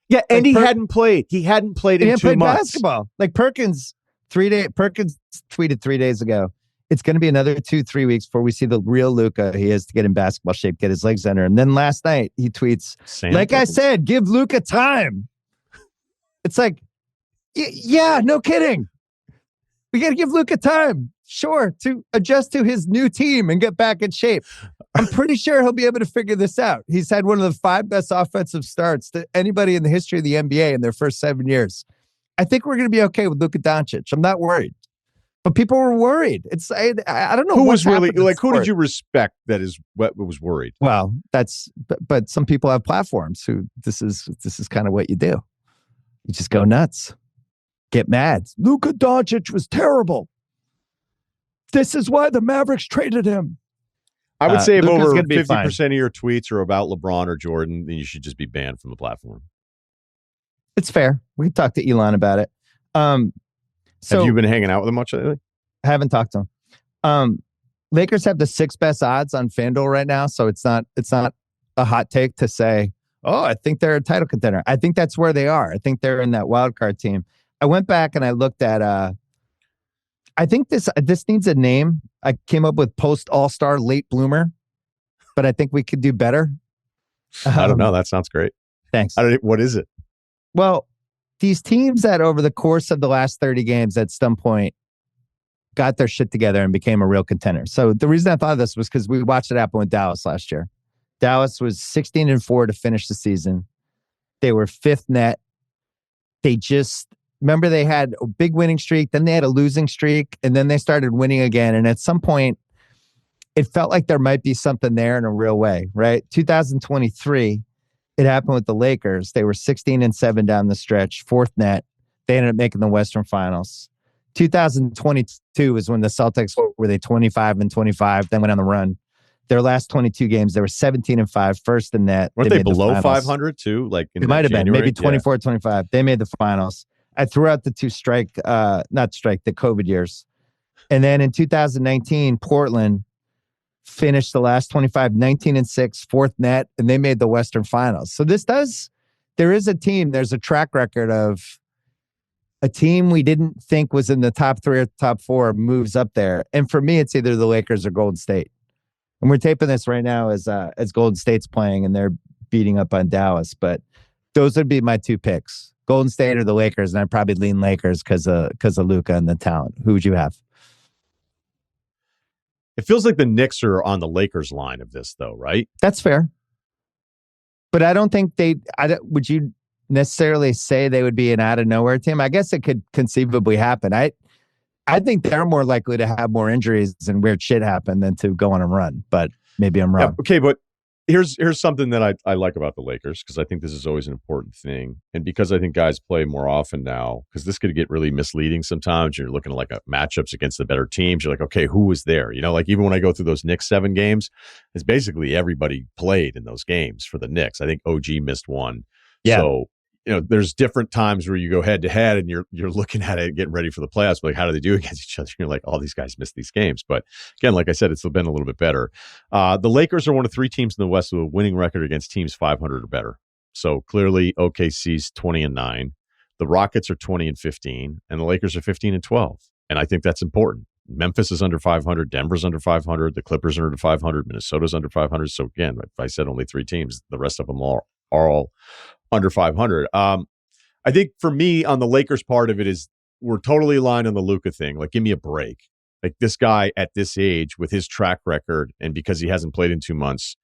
Yeah, and he hadn't played. He hadn't played in 2 months. Basketball. Like Perkins tweeted 3 days ago, it's going to be another 2-3 weeks before we see the real Luka he is to get in basketball shape, get his legs under. And then last night he tweets, I said, give Luka time. It's like, yeah, no kidding. We got to give Luka time, sure, to adjust to his new team and get back in shape. I'm pretty sure he'll be able to figure this out. He's had one of the 5 best offensive starts to anybody in the history of the NBA in their first 7 years. I think we're going to be okay with Luka Doncic. I'm not worried. But people were worried. I don't know who was really like. Who did you respect that is what was worried? Well, but some people have platforms who this is kind of what you do. You just go nuts, get mad. Luka Doncic was terrible. This is why the Mavericks traded him. I would say if over 50% of your tweets are about LeBron or Jordan, then you should just be banned from the platform. It's fair. We talked to Elon about it. Have you been hanging out with him much lately? I haven't talked to him. Lakers have the 6th best odds on FanDuel right now, so it's not a hot take to say, oh, I think they're a title contender. I think that's where they are. I think they're in that wild card team. I went back and I looked at. I think this needs a name. I came up with post All-Star late bloomer, but I think we could do better. I don't know. That sounds great. Thanks. What is it? Well, these teams that over the course of the last 30 games at some point got their shit together and became a real contender. So the reason I thought of this was because we watched it happen with Dallas last year. Dallas was 16-4 to finish the season. They were fifth net. They just, remember, they had a big winning streak, then they had a losing streak, and then they started winning again. And at some point, it felt like there might be something there in a real way, right? 2023, it happened with the Lakers. They were 16-7 down the stretch, fourth net. They ended up making the Western Finals. 2022 is when the Celtics were they 25-25, then went on the run. Their last 22 games, they were 17-5, first in net. Weren't they below 500 too? Like it might have been maybe 24-25. They made the finals. I threw out the two the COVID years. And then in 2019, Portland finished the last 25, 19-6, fourth net, and they made the Western Finals. So there is a team, there's a track record of a team we didn't think was in the top 3 or top 4 moves up there. And for me, it's either the Lakers or Golden State. And we're taping this right now as Golden State's playing and they're beating up on Dallas. But those would be my two picks: Golden State or the Lakers. And I'd probably lean Lakers because of Luka and the talent. Who would you have? It feels like the Knicks are on the Lakers line of this, though, right? That's fair. But I don't think would you necessarily say they would be an out of nowhere team? I guess it could conceivably happen. I think they're more likely to have more injuries and weird shit happen than to go on a run, but maybe I'm wrong. Yeah, okay, but here's something that I like about the Lakers, because I think this is always an important thing. And because I think guys play more often now, because this could get really misleading sometimes. You're looking at like matchups against the better teams. You're like, okay, who was there? You know, like even when I go through those Knicks 7 games, it's basically everybody played in those games for the Knicks. I think OG missed one. Yeah. So, you know, there's different times where you go head to head and you're looking at it, getting ready for the playoffs. But like, how do they do against each other? You're like, all these guys missed these games. But again, like I said, it's been a little bit better. The Lakers are one of 3 teams in the West with a winning record against teams 500 or better. So clearly, OKC's 20-9. The Rockets are 20-15, and the Lakers are 15-12. And I think that's important. Memphis is under 500. Denver's under 500. The Clippers are under 500. Minnesota's under 500. So again, if I said only 3 teams, the rest of them are all under 500. I think for me on the Lakers part of it is we're totally aligned on the Luka thing. Like, give me a break. Like, this guy at this age with his track record, and because he hasn't played in 2 months.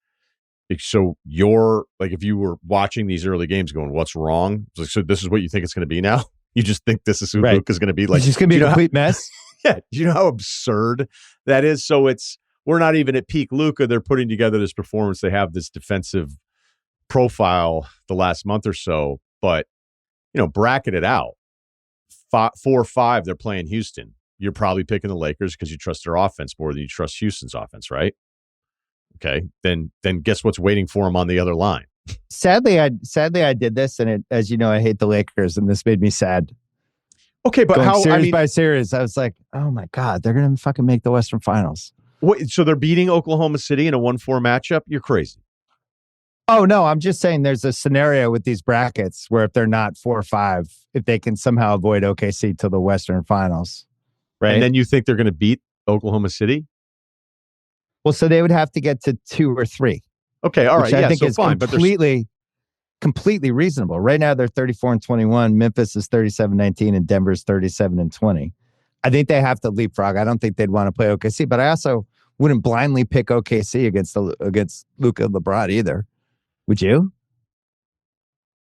So you're like, if you were watching these early games going, what's wrong? So this is what you think it's going to be now? You just think this is who Luka's going to be? Like, it's just going to be a complete mess. Yeah. Do you know how absurd that is? So we're not even at peak Luka. They're putting together this performance. They have this defensive profile the last month or so, but bracket it out. 4-5, they're playing Houston. You're probably picking the Lakers because you trust their offense more than you trust Houston's offense, right? Okay, then guess what's waiting for them on the other line? Sadly, I did this, and as you know, I hate the Lakers, and this made me sad. Okay, but going how series by series, I was like, oh my god, they're gonna fucking make the Western Finals. Wait, so they're beating Oklahoma City in a 1-4 matchup? You're crazy. Oh, no, I'm just saying there's a scenario with these brackets where if they're not 4-5, if they can somehow avoid OKC to the Western Finals, right? And then you think they're going to beat Oklahoma City? Well, so they would have to get to 2 or 3. Okay, all right. I think so is fine, completely reasonable. Right now, they're 34-21. Memphis is 37-19, and Denver's 37-20. I think they have to leapfrog. I don't think they'd want to play OKC, but I also wouldn't blindly pick OKC against Luka and LeBron either. Would you?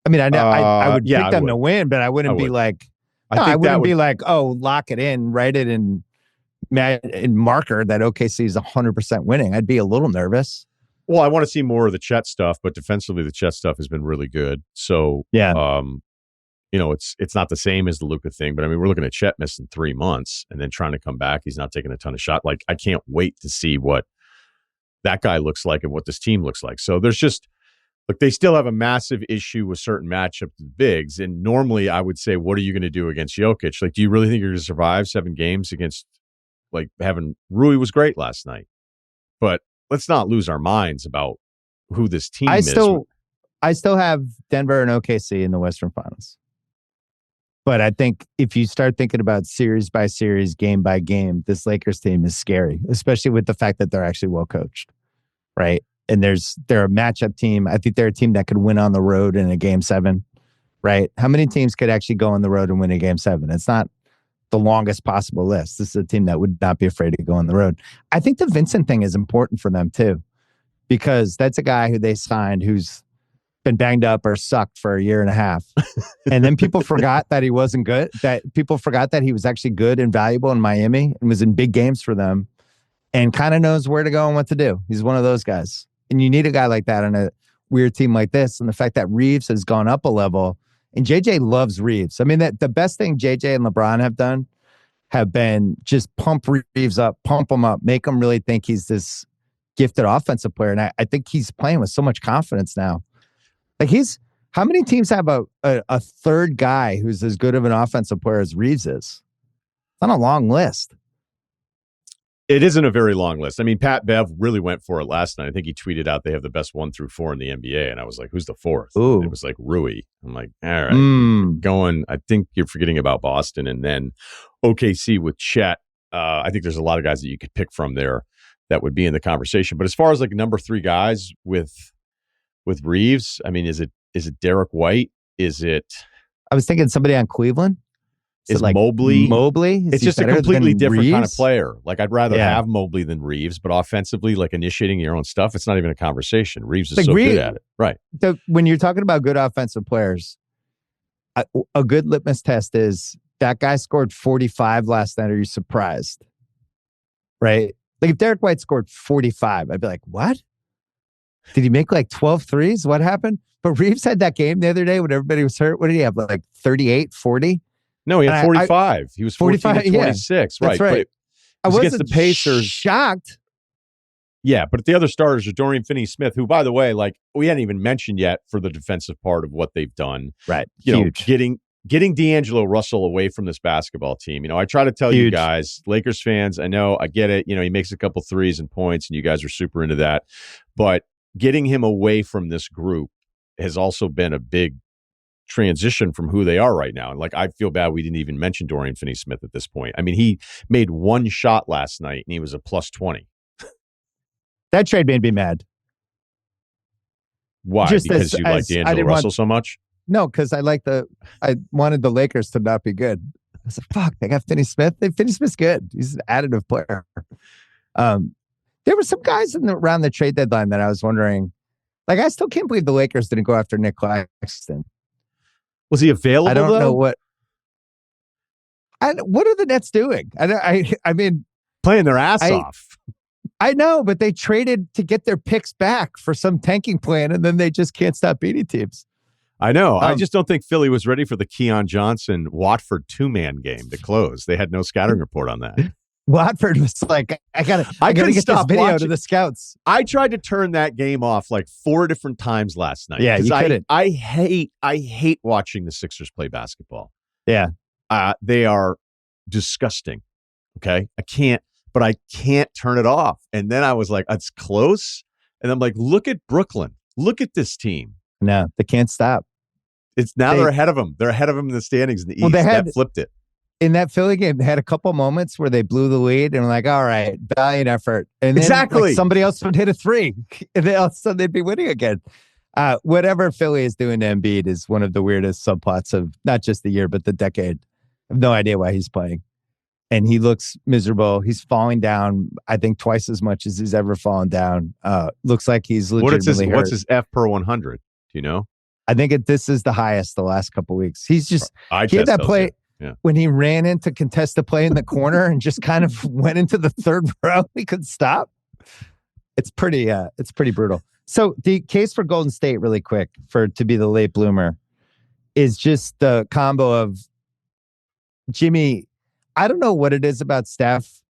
I mean, I would pick them to win, but I wouldn't be like, I wouldn't be like, oh, lock it in, write it in marker that OKC is 100% winning. I'd be a little nervous. Well, I want to see more of the Chet stuff, but defensively, the Chet stuff has been really good. So, yeah, it's not the same as the Luka thing, but I mean, we're looking at Chet missing 3 months and then trying to come back. He's not taking a ton of shots. Like, I can't wait to see what that guy looks like and what this team looks like. So there's just, look, they still have a massive issue with certain matchups with bigs. And normally I would say, what are you going to do against Jokic? Like, do you really think you're going to survive 7 games against, like, Rui was great last night, but let's not lose our minds about who this team is. I still have Denver and OKC in the Western Finals. But I think if you start thinking about series by series, game by game, this Lakers team is scary, especially with the fact that they're actually well coached, right? And they're a matchup team. I think they're a team that could win on the road in a game 7, right? How many teams could actually go on the road and win a game 7? It's not the longest possible list. This is a team that would not be afraid to go on the road. I think the Vincent thing is important for them too, because that's a guy who they signed who's been banged up or sucked for a year and a half. And then people forgot that he wasn't good, that people forgot that he was actually good and valuable in Miami and was in big games for them and kind of knows where to go and what to do. He's one of those guys. And you need a guy like that on a weird team like this. And the fact that Reeves has gone up a level, and JJ loves Reeves. I mean, that the best thing JJ and LeBron have been just pump Reeves up, pump him up, make him really think he's this gifted offensive player. And I think he's playing with so much confidence now. Like how many teams have a third guy who's as good of an offensive player as Reeves is? It's on a long list. It isn't a very long list. I mean, Pat Bev really went for it last night. I think he tweeted out they have the best 1 through 4 in the NBA. And I was like, who's the fourth? It was like Rui. I'm like, all right, going. I think you're forgetting about Boston. And then OKC with Chet. I think there's a lot of guys that you could pick from there that would be in the conversation. But as far as like number 3 guys with Reeves, I mean, is it Derek White? Is it? I was thinking somebody on Cleveland. Is like Mobley? It's just a completely different kind of player. Like I'd rather have Mobley than Reeves, but offensively, like initiating your own stuff, it's not even a conversation. Reeves is like so good at it. Right. So when you're talking about good offensive players, a good litmus test is that guy scored 45 last night. Are you surprised? Right. Like if Derek White scored 45, I'd be like, what? Did he make like 12 threes? What happened? But Reeves had that game the other day when everybody was hurt. What did he have? Like 38, 40? No, he had 45. He was 45, 26. Yeah, right. But I wasn't the Pacers. Shocked. Yeah, but the other starters are Dorian Finney-Smith, who, by the way, like we hadn't even mentioned yet for the defensive part of what they've done. Right. Huge. Getting D'Angelo Russell away from this basketball team. I try to tell you guys, Lakers fans, I know, I get it. He makes a couple threes and points, and you guys are super into that. But getting him away from this group has also been a big transition from who they are right now. And like, I feel bad we didn't even mention Dorian Finney-Smith at this point. I mean, he made one shot last night and he was a plus 20. That trade made me mad. Why? Because you like D'Angelo Russell so much? No, because I wanted the Lakers to not be good. I was like, fuck, they got Finney-Smith. Finney-Smith's good. He's an additive player. There were some guys around the trade deadline that I was wondering, like, I still can't believe the Lakers didn't go after Nick Claxton. Was he available? I don't know what are the Nets doing? I mean, playing their ass off. I know, but they traded to get their picks back for some tanking plan, and then they just can't stop beating teams. I know. I just don't think Philly was ready for the Keon Johnson Watford 2-man game to close. They had no scouting report on that. Watford was like, I gotta get this video to the scouts. I tried to turn that game off like 4 different times last night. Yeah, you couldn't. I hate watching the Sixers play basketball. Yeah. They are disgusting. Okay. I can't turn it off. And then I was like, it's close. And I'm like, look at Brooklyn. Look at this team. No, they can't stop. They're ahead of them. They're ahead of them in the standings in the East. That flipped it. In that Philly game, they had a couple moments where they blew the lead and were like, all right, valiant effort. And then like, somebody else would hit a 3 and then all of a sudden they'd be winning again. Whatever Philly is doing to Embiid is one of the weirdest subplots of not just the year, but the decade. I have no idea why he's playing. And he looks miserable. He's falling down, I think, twice as much as he's ever fallen down. Looks like he's legitimately hurt. What's his F per 100? Do you know? I think this is the highest the last couple of weeks. He's just, he had that play. Yeah. When he ran in to contest the play in the corner and just kind of went into the third row, he couldn't stop. It's pretty brutal. So the case for Golden State, really quick, to be the late bloomer, is just the combo of Jimmy. I don't know what it is about Steph.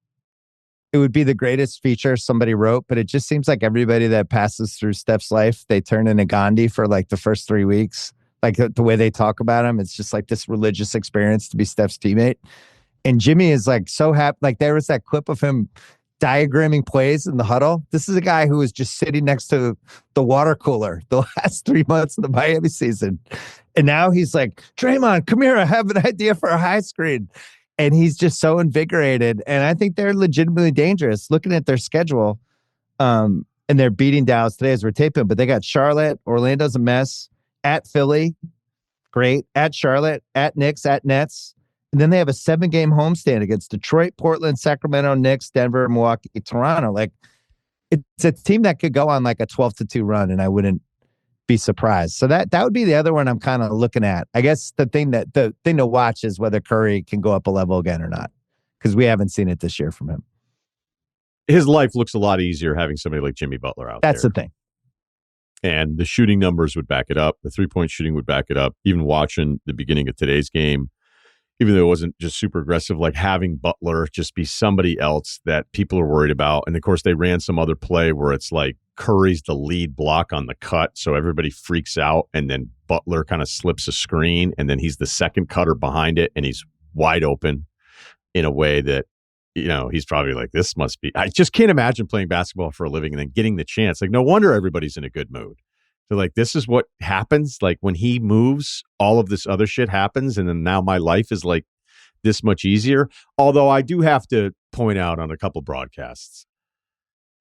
It would be the greatest feature somebody wrote, but it just seems like everybody that passes through Steph's life, they turn into Gandhi for like the first 3 weeks. Like the way they talk about him, it's just like this religious experience to be Steph's teammate. And Jimmy is like so happy. Like there was that clip of him diagramming plays in the huddle. This is a guy who was just sitting next to the water cooler the last 3 months of the Miami season. And now he's like, Draymond, come here. I have an idea for a high screen. And he's just so invigorated. And I think they're legitimately dangerous looking at their schedule. And they're beating Dallas today as we're taping, but they got Charlotte. Orlando's a mess. At Philly, great. At Charlotte, at Knicks, at Nets. And then they have a 7-game homestand against Detroit, Portland, Sacramento, Knicks, Denver, Milwaukee, Toronto. Like, it's a team that could go on like a 12-2 run, and I wouldn't be surprised. So that would be the other one I'm kind of looking at. I guess the thing to watch is whether Curry can go up a level again or not, because we haven't seen it this year from him. His life looks a lot easier having somebody like Jimmy Butler out there. That's the thing. And the shooting numbers would back it up. The 3-point shooting would back it up. Even watching the beginning of today's game, even though it wasn't just super aggressive, like having Butler just be somebody else that people are worried about. And of course, they ran some other play where it's like Curry's the lead block on the cut, so everybody freaks out, and then Butler kind of slips a screen, and then he's the second cutter behind it, and he's wide open in a way that, you know, he's probably like, this must be, I just can't imagine playing basketball for a living and then getting the chance. Like, no wonder everybody's in a good mood. So like, this is what happens. Like when he moves, all of this other shit happens. And then now my life is like this much easier. Although I do have to point out on a couple broadcasts,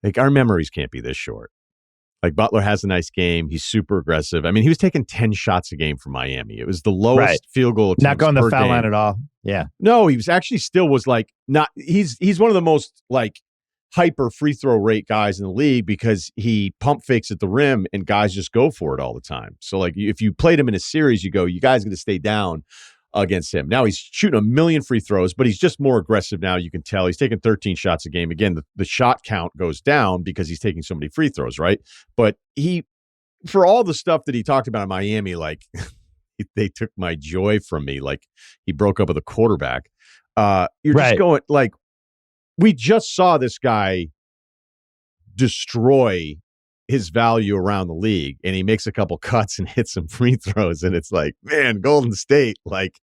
like our memories can't be this short. Like Butler has a nice game. He's super aggressive. I mean, he was taking 10 shots a game for Miami. It was the lowest field goal attempts not going per the foul game. line at all. Yeah. No, he was actually still was like not. He's one of the most like hyper free throw rate guys in the league because he pump fakes at the rim and guys just go for it all the time. So like if you played him in a series, you go, you guys got to stay down against him. Now he's shooting a million free throws, but he's just more aggressive now. You can tell he's taking 13 shots a game. Again, the shot count goes down because he's taking so many free throws, right? But he, for all the stuff that he talked about in Miami, like they took my joy from me. Like he broke up with a quarterback. You're just going like, we just saw this guy destroy his value around the league, and he makes a couple cuts and hits some free throws, and it's like, man, Golden State, like,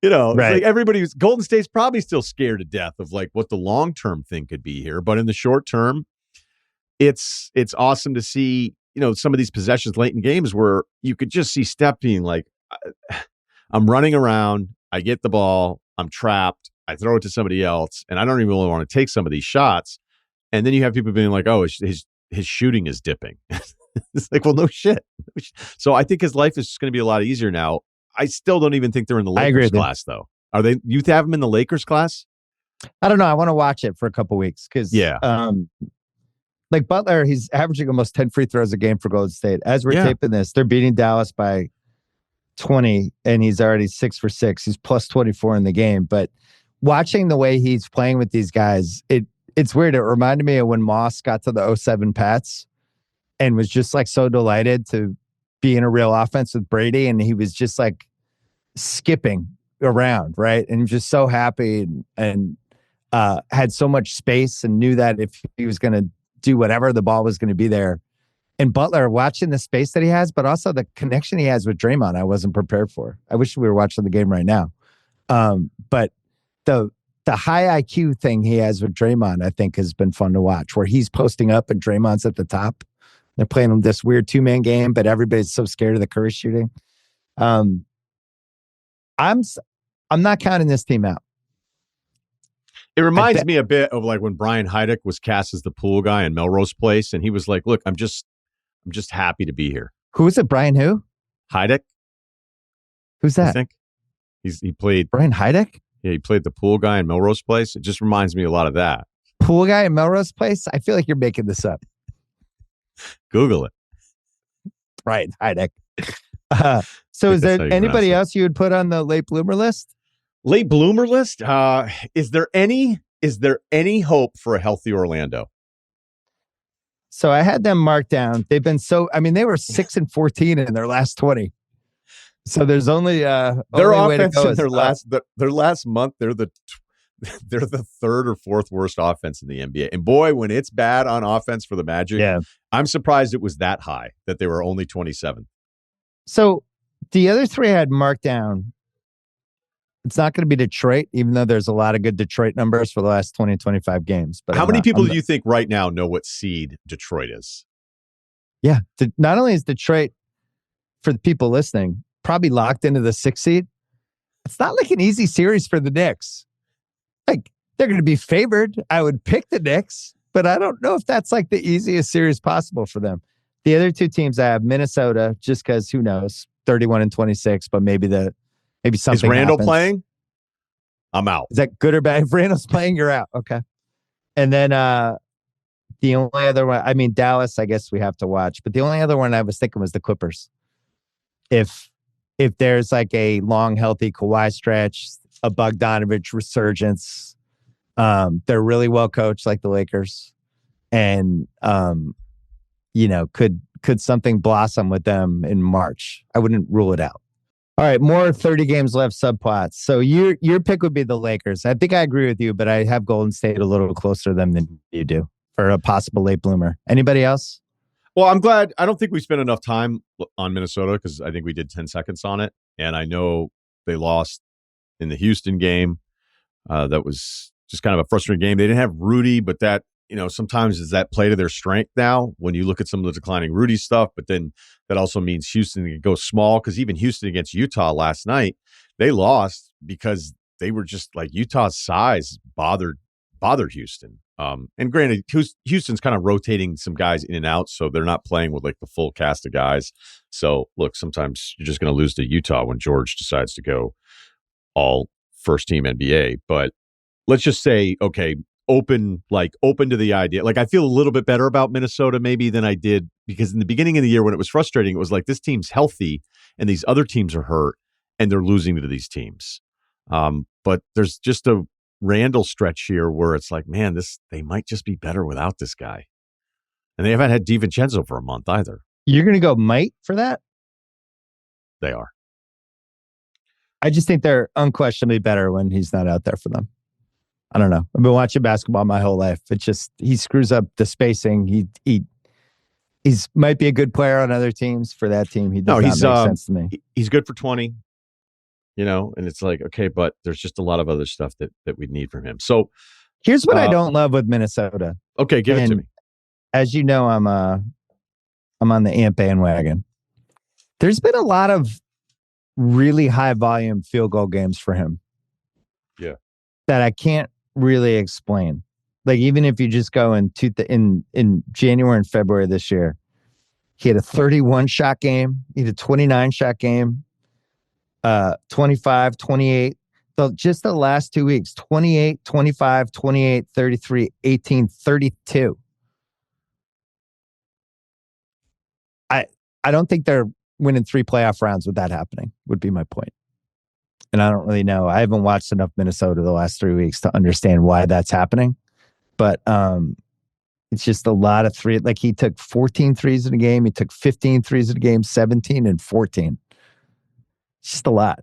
you know, it's like everybody's Golden State's probably still scared to death of like what the long-term thing could be here, but in the short term, it's awesome to see, you know, some of these possessions late in games where you could just see Steph being like, I'm running around, I get the ball, I'm trapped, I throw it to somebody else, and I don't even really want to take some of these shots. And then you have people being like, oh, his shooting is dipping. It's like, well, no shit. So I think his life is just going to be a lot easier now. I still don't even think they're in the Lakers class, though. Are they? You have them in the Lakers class? I don't know. I want to watch it for a couple weeks because, like Butler, he's averaging almost 10 free throws a game for Golden State. As we're taping this, they're beating Dallas by 20, and he's already 6 for 6. He's plus 24 in the game. But watching the way he's playing with these guys, it's weird. It reminded me of when Moss got to the 2007 Pats and was just like so delighted to be in a real offense with Brady. And he was just like skipping around, right? And just so happy and had so much space and knew that if he was going to do whatever, the ball was going to be there. And Butler, watching the space that he has, but also the connection he has with Draymond, I wasn't prepared for. I wish we were watching the game right now. But the high IQ thing he has with Draymond, I think, has been fun to watch, where he's posting up and Draymond's at the top. They're playing this weird 2-man game, but everybody's so scared of the Curry shooting. I'm not counting this team out. It reminds me a bit of like when Brian Heidick was cast as the pool guy in Melrose Place, and he was like, "Look, I'm just happy to be here." Who is it? Brian who? Heidick. Who's that? I think he played Brian Heidick. Yeah, he played the pool guy in Melrose Place. It just reminds me a lot of that. Pool guy in Melrose Place? I feel like you're making this up. Google it. Right, Heidick. So is there anybody else you would put on the late bloomer list? Late bloomer list? Is there any hope for a healthy Orlando? So I had them marked down. They've been they were 6-14 in their last 20. So there's only their only offense way to go in their last month. They're the third or fourth worst offense in the NBA. And boy, when it's bad on offense for the Magic, I'm surprised it was that high that they were only 27. So the other three I had marked down. It's not going to be Detroit, even though there's a lot of good Detroit numbers for the last 20, 25 games. But how many people do you think right now know what seed Detroit is? Yeah. Not only is Detroit, for the people listening, probably locked into the 6th seed, it's not like an easy series for the Knicks. Like, they're going to be favored. I would pick the Knicks, but I don't know if that's like the easiest series possible for them. The other two teams I have, Minnesota, just because who knows, 31-26, but maybe something. Is Randall happens. playing? I'm out. Is that good or bad? If Randall's playing, you're out. Okay. And then the only other one, I mean, Dallas, I guess we have to watch. But the only other one I was thinking was the Clippers. If there's like a long, healthy Kawhi stretch, a Bogdanovich resurgence, they're really well coached like the Lakers. And, could something blossom with them in March? I wouldn't rule it out. All right, more 30 games left subplots. So your pick would be the Lakers. I think I agree with you, but I have Golden State a little closer to them than you do for a possible late bloomer. Anybody else? Well, I'm glad. I don't think we spent enough time on Minnesota because I think we did 10 seconds on it. And I know they lost in the Houston game. That was just kind of a frustrating game. They didn't have Rudy, but that, sometimes does that play to their strength now when you look at some of the declining Rudy stuff, but then that also means Houston can go small because even Houston against Utah last night, they lost because they were just like Utah's size bothered Houston. And granted, Houston's kind of rotating some guys in and out, so they're not playing with like the full cast of guys. So look, sometimes you're just going to lose to Utah when George decides to go all first team NBA. But let's just say, okay, open to the idea. Like I feel a little bit better about Minnesota maybe than I did because in the beginning of the year when it was frustrating, it was like this team's healthy and these other teams are hurt and they're losing to these teams. But there's just a Randall stretch here where it's like, man, they might just be better without this guy. And they haven't had DiVincenzo for a month either. You're going to go might for that? They are. I just think they're unquestionably better when he's not out there for them. I don't know. I've been watching basketball my whole life. It's just he screws up the spacing. He's might be a good player on other teams. For that team, he does not make sense to me. He's good for 20, and it's like, okay, but there's just a lot of other stuff that we need from him. So here's what I don't love with Minnesota. Okay, give it to me. As you know, I'm on the Ant bandwagon. There's been a lot of really high volume field goal games for him. Yeah. That I can't really explain. Like even if you just go in January and February this year, he had a 31 shot game, he had a 29 shot game, 25, 28. So just the last 2 weeks, 28, 25, 28, 33, 18, 32. I don't think they're winning 3 playoff rounds with that happening, would be my point. And I don't really know. I haven't watched enough Minnesota the last 3 weeks to understand why that's happening. But it's just a lot of three. Like he took 14 threes in a game. He took 15 threes in a game, 17 and 14. It's just a lot.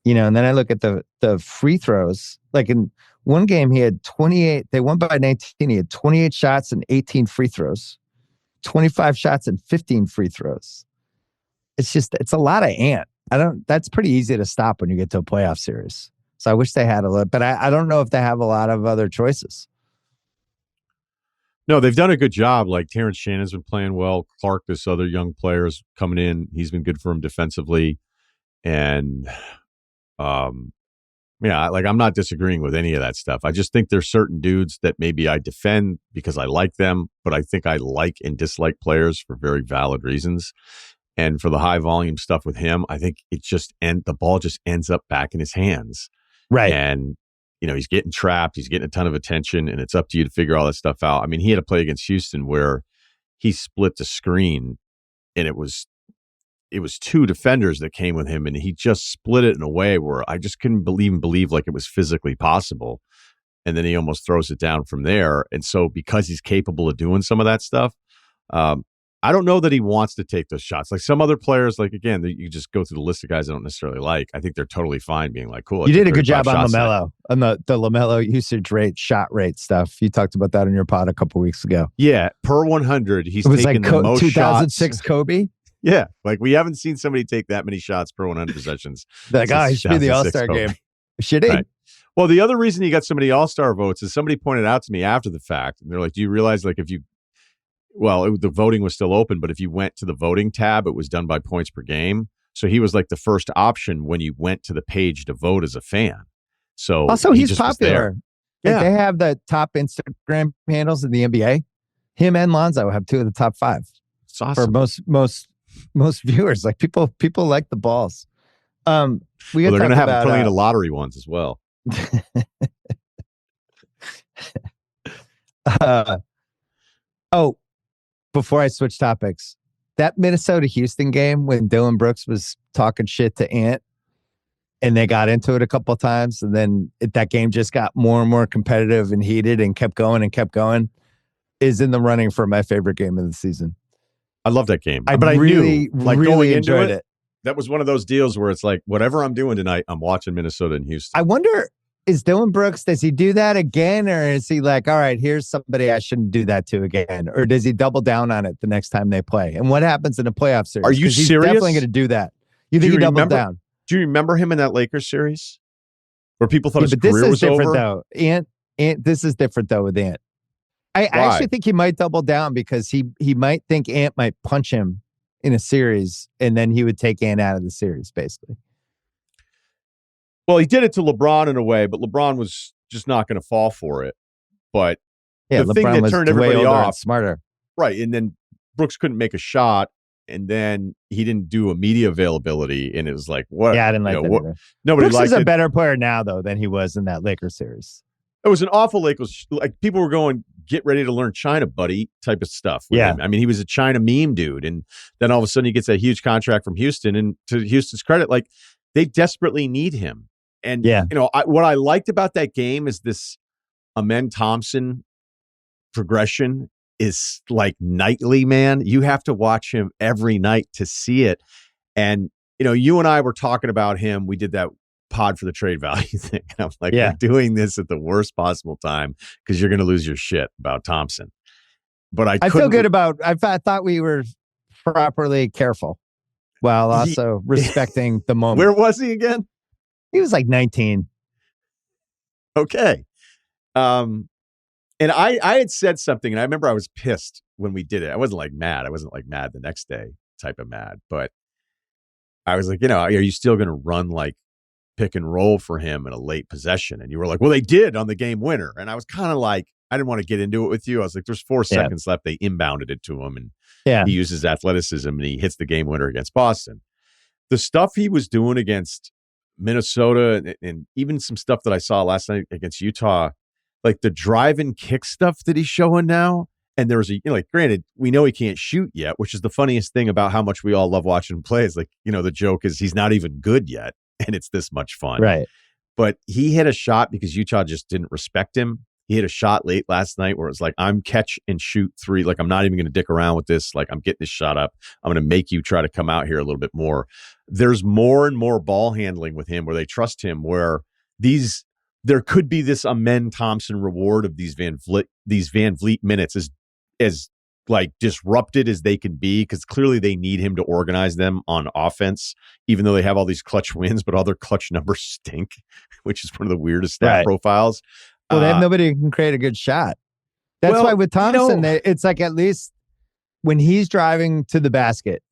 And then I look at the free throws. Like in one game, he had 28. They won by 19. He had 28 shots and 18 free throws, 25 shots and 15 free throws. It's a lot of Ant. That's pretty easy to stop when you get to a playoff series. So I wish they had a little, but I don't know if they have a lot of other choices. No, they've done a good job. Like Terrence Shannon's been playing well. Clark, this other young player, is coming in. He's been good for him defensively. And, I'm not disagreeing with any of that stuff. I just think there's certain dudes that maybe I defend because I like them, but I think I like and dislike players for very valid reasons. And for the high volume stuff with him, I think the ball just ends up back in his hands. Right. And, he's getting trapped. He's getting a ton of attention, and it's up to you to figure all that stuff out. I mean, he had a play against Houston where he split the screen, and it was 2 defenders that came with him, and he just split it in a way where I just couldn't believe like it was physically possible. And then he almost throws it down from there. And so because he's capable of doing some of that stuff, I don't know that he wants to take those shots. Like some other players, like again, you just go through the list of guys I don't necessarily like. I think they're totally fine being like, cool. You did a good job on LaMelo, on the LaMelo usage rate, shot rate stuff. You talked about that in your pod a couple weeks ago. Yeah, per 100, he's taken the most 2006 shots. Kobe. Yeah, like we haven't seen somebody take that many shots per 100 possessions. That guy, he should be the All-Star game. Should he? Right. Well, the other reason he got so many All-Star votes is somebody pointed out to me after the fact, and they're like, do you realize like the voting was still open, but if you went to the voting tab, it was done by points per game. So he was like the first option when you went to the page to vote as a fan. So also he's popular. Yeah. They have the top Instagram handles in the NBA. Him and Lonzo have 2 of the top 5. It's awesome. For most viewers. Like people like the balls. They're going to have plenty of lottery ones as well. uh, oh, before I switch topics, that Minnesota Houston game when Dylan Brooks was talking shit to Ant and they got into it a couple of times, and then that game just got more and more competitive and heated and kept going, is in the running for my favorite game of the season. I love that game. I but I really, knew, like, really going into enjoyed it. That was one of those deals where it's like, whatever I'm doing tonight, I'm watching Minnesota and Houston. I wonder, is Dylan Brooks, does he do that again? Or is he like, all right, here's somebody I shouldn't do that to again? Or does he double down on it the next time they play? And what happens in a playoff series? Are you serious? He's definitely going to do that. You think he doubled down? Do you remember him in that Lakers series where people thought his career was different, over? Though. Ant, this is different, though, with Ant. I actually think he might double down because he might think Ant might punch him in a series, and then he would take Ant out of the series, basically. Well, he did it to LeBron in a way, but LeBron was just not going to fall for it. But yeah, the LeBron thing that turned everybody off, smarter, right? And then Brooks couldn't make a shot, and then he didn't do a media availability, and it was like, what? Yeah, I didn't like that either. Nobody Brooks liked is a it. better player now, though, than he was in that Lakers series. It was an awful Lakers. Like, people were going, get ready to learn China, buddy, type of stuff. With him. I mean, he was a China meme dude. And then all of a sudden he gets a huge contract from Houston. And to Houston's credit, like, they desperately need him. And, what I liked about that game is this Amen Thompson progression is like nightly, man. You have to watch him every night to see it. And, you and I were talking about him. We did that pod for the trade value thing. I'm like, we're doing this at the worst possible time because you're going to lose your shit about Thompson. But I feel good about, I thought we were properly careful while also respecting the moment. Where was he again? He was like 19. Okay. And I had said something, and I remember I was pissed when we did it. I wasn't like mad. I wasn't like mad the next day type of mad, but I was like, are you still going to run like pick and roll for him in a late possession? And you were like, well, they did on the game winner. And I was kind of like, I didn't want to get into it with you. I was like, there's 4 seconds left. They inbounded it to him, and he uses athleticism and he hits the game winner against Boston. The stuff he was doing against Minnesota and even some stuff that I saw last night against Utah, like the drive and kick stuff that he's showing now. And there was granted, we know he can't shoot yet, which is the funniest thing about how much we all love watching him play. Is like, the joke is he's not even good yet. And it's this much fun. Right. But he hit a shot because Utah just didn't respect him. He hit a shot late last night where it was like, I'm catch and shoot 3. Like, I'm not even going to dick around with this. Like, I'm getting this shot up. I'm going to make you try to come out here a little bit more. There's more and more ball handling with him where they trust him, where there could be this Amen Thompson reward of these Van Vliet minutes as like disrupted as they can be, because clearly they need him to organize them on offense, even though they have all these clutch wins, but all their clutch numbers stink, which is one of the weirdest stat profiles. Well, they have nobody who can create a good shot. That's why with Thompson, it's like at least when he's driving to the basket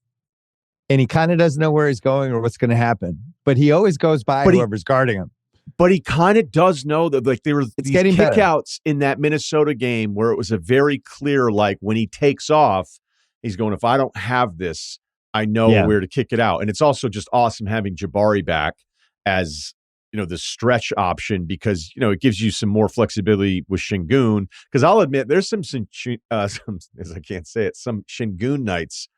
and he kind of doesn't know where he's going or what's going to happen, but he always goes by whoever's guarding him. But he kind of does know that, like, there were these kickouts in that Minnesota game where it was a very clear, like, when he takes off, he's going, if I don't have this, I know where to kick it out. And it's also just awesome having Jabari back as, the stretch option, because, it gives you some more flexibility with Şengün. Because I'll admit, there's some, as I can't say it, some Şengün nights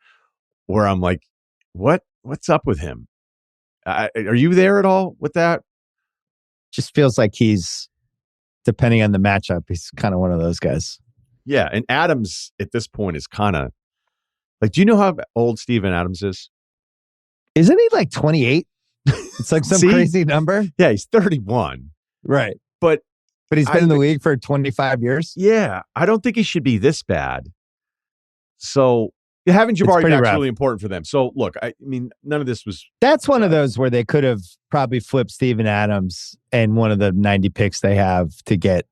where I'm like, what's up with him? Are you there at all with that? Just feels like he's, depending on the matchup, he's kind of one of those guys. Yeah, and Adams at this point is kind of like, do you know how old Steven Adams is? Isn't he like 28? It's like some crazy number. Yeah, he's 31. Right. But he's been in the league for 25 years. Yeah, I don't think he should be this bad. So having Jabari back is really important for them. So look, I mean, none of this was. That's one of those where they could have probably flipped Steven Adams and one of the 90 picks they have to get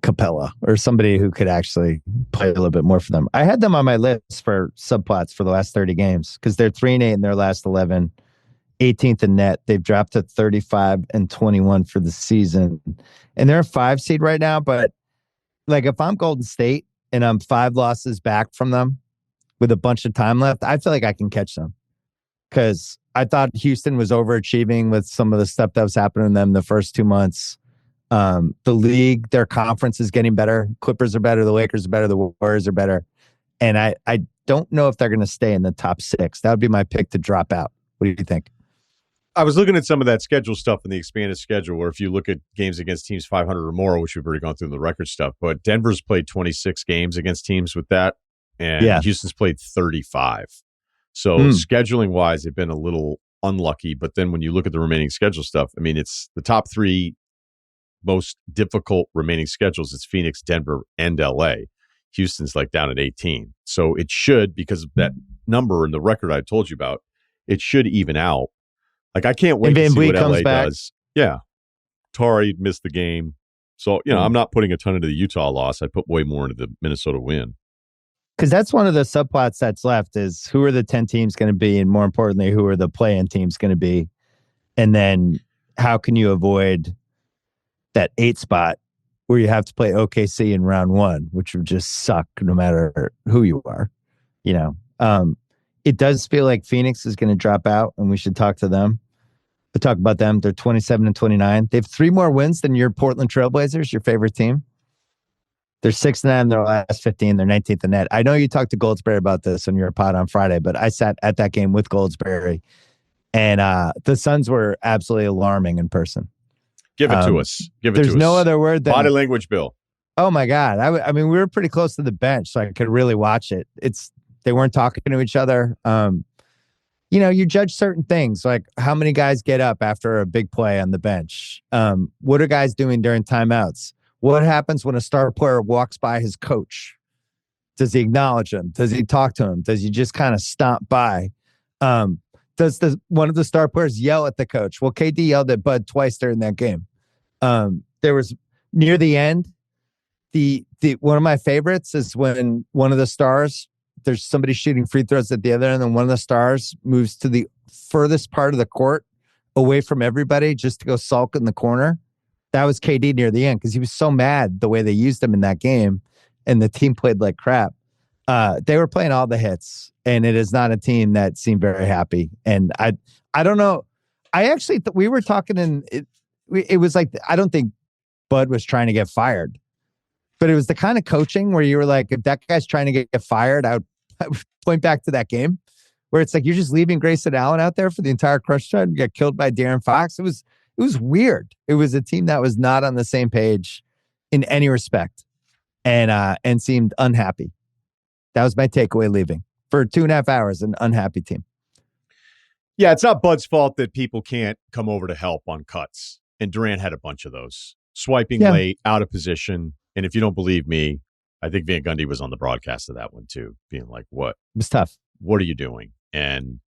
Capella or somebody who could actually play a little bit more for them. I had them on my list for subplots for the last 30 games because they're 3-8 in their last 11, 18th in net. They've dropped to 35 and 21 for the season, and they're a 5 seed right now. But like, if I'm Golden State and I'm 5 losses back from them with a bunch of time left, I feel like I can catch them, because I thought Houston was overachieving with some of the stuff that was happening to them the first 2 months. The league, their conference is getting better. Clippers are better. The Lakers are better. The Warriors are better. And I don't know if they're going to stay in the top 6. That would be my pick to drop out. What do you think? I was looking at some of that schedule stuff in the expanded schedule, where if you look at games against teams 500 or more, which we've already gone through in the record stuff, but Denver's played 26 games against teams with that, and Houston's played 35. So scheduling-wise, they've been a little unlucky. But then when you look at the remaining schedule stuff, I mean, it's the top 3 most difficult remaining schedules. It's Phoenix, Denver, and LA. Houston's like down at 18. So it should, because of that number and the record I told you about, it should even out. Like, I can't wait to see what LA does. Yeah. Tari missed the game. So, I'm not putting a ton into the Utah loss. I put way more into the Minnesota win. Because that's one of the subplots that's left, is who are the 10 teams going to be? And more importantly, who are the play-in teams going to be? And then how can you avoid that 8 spot where you have to play OKC in round 1, which would just suck no matter who you are? It does feel like Phoenix is going to drop out, and we should talk to them. We'll talk about them. They're 27-29. They have 3 more wins than your Portland Trailblazers, your favorite team. They're 6-9 in their last 15. They're 19th in net. I know you talked to Goldsberry about this on your pod on Friday, but I sat at that game with Goldsberry, and the Suns were absolutely alarming in person. Give it to us. There's no other word than body language, Bill. Oh my God. I mean, we were pretty close to the bench, so I could really watch it. They weren't talking to each other. You judge certain things, like how many guys get up after a big play on the bench. What are guys doing during timeouts? What happens when a star player walks by his coach? Does he acknowledge him? Does he talk to him? Does he just kind of stomp by? Does one of the star players yell at the coach? Well, KD yelled at Bud twice during that game. There was near the end, the one of my favorites is when one of the stars, there's somebody shooting free throws at the other end, and one of the stars moves to the furthest part of the court away from everybody just to go sulk in the corner. That was KD near the end because he was so mad the way they used him in that game, and the team played like crap. They were playing all the hits, and it is not a team that seemed very happy. And I don't know. I actually we were talking, and it was like, I don't think Bud was trying to get fired, but it was the kind of coaching where you were like, if that guy's trying to get fired, I would point back to that game where it's like, you're just leaving Grayson Allen out there for the entire crunch time and get killed by De'Aaron Fox. It was weird. It was a team that was not on the same page in any respect, and seemed unhappy. That was my takeaway leaving. For 2.5 hours, an unhappy team. Yeah, it's not Bud's fault that people can't come over to help on cuts. And Durant had a bunch of those. Swiping late, out of position. And if you don't believe me, I think Van Gundy was on the broadcast of that one too, being like, what? It was tough. What are you doing? And,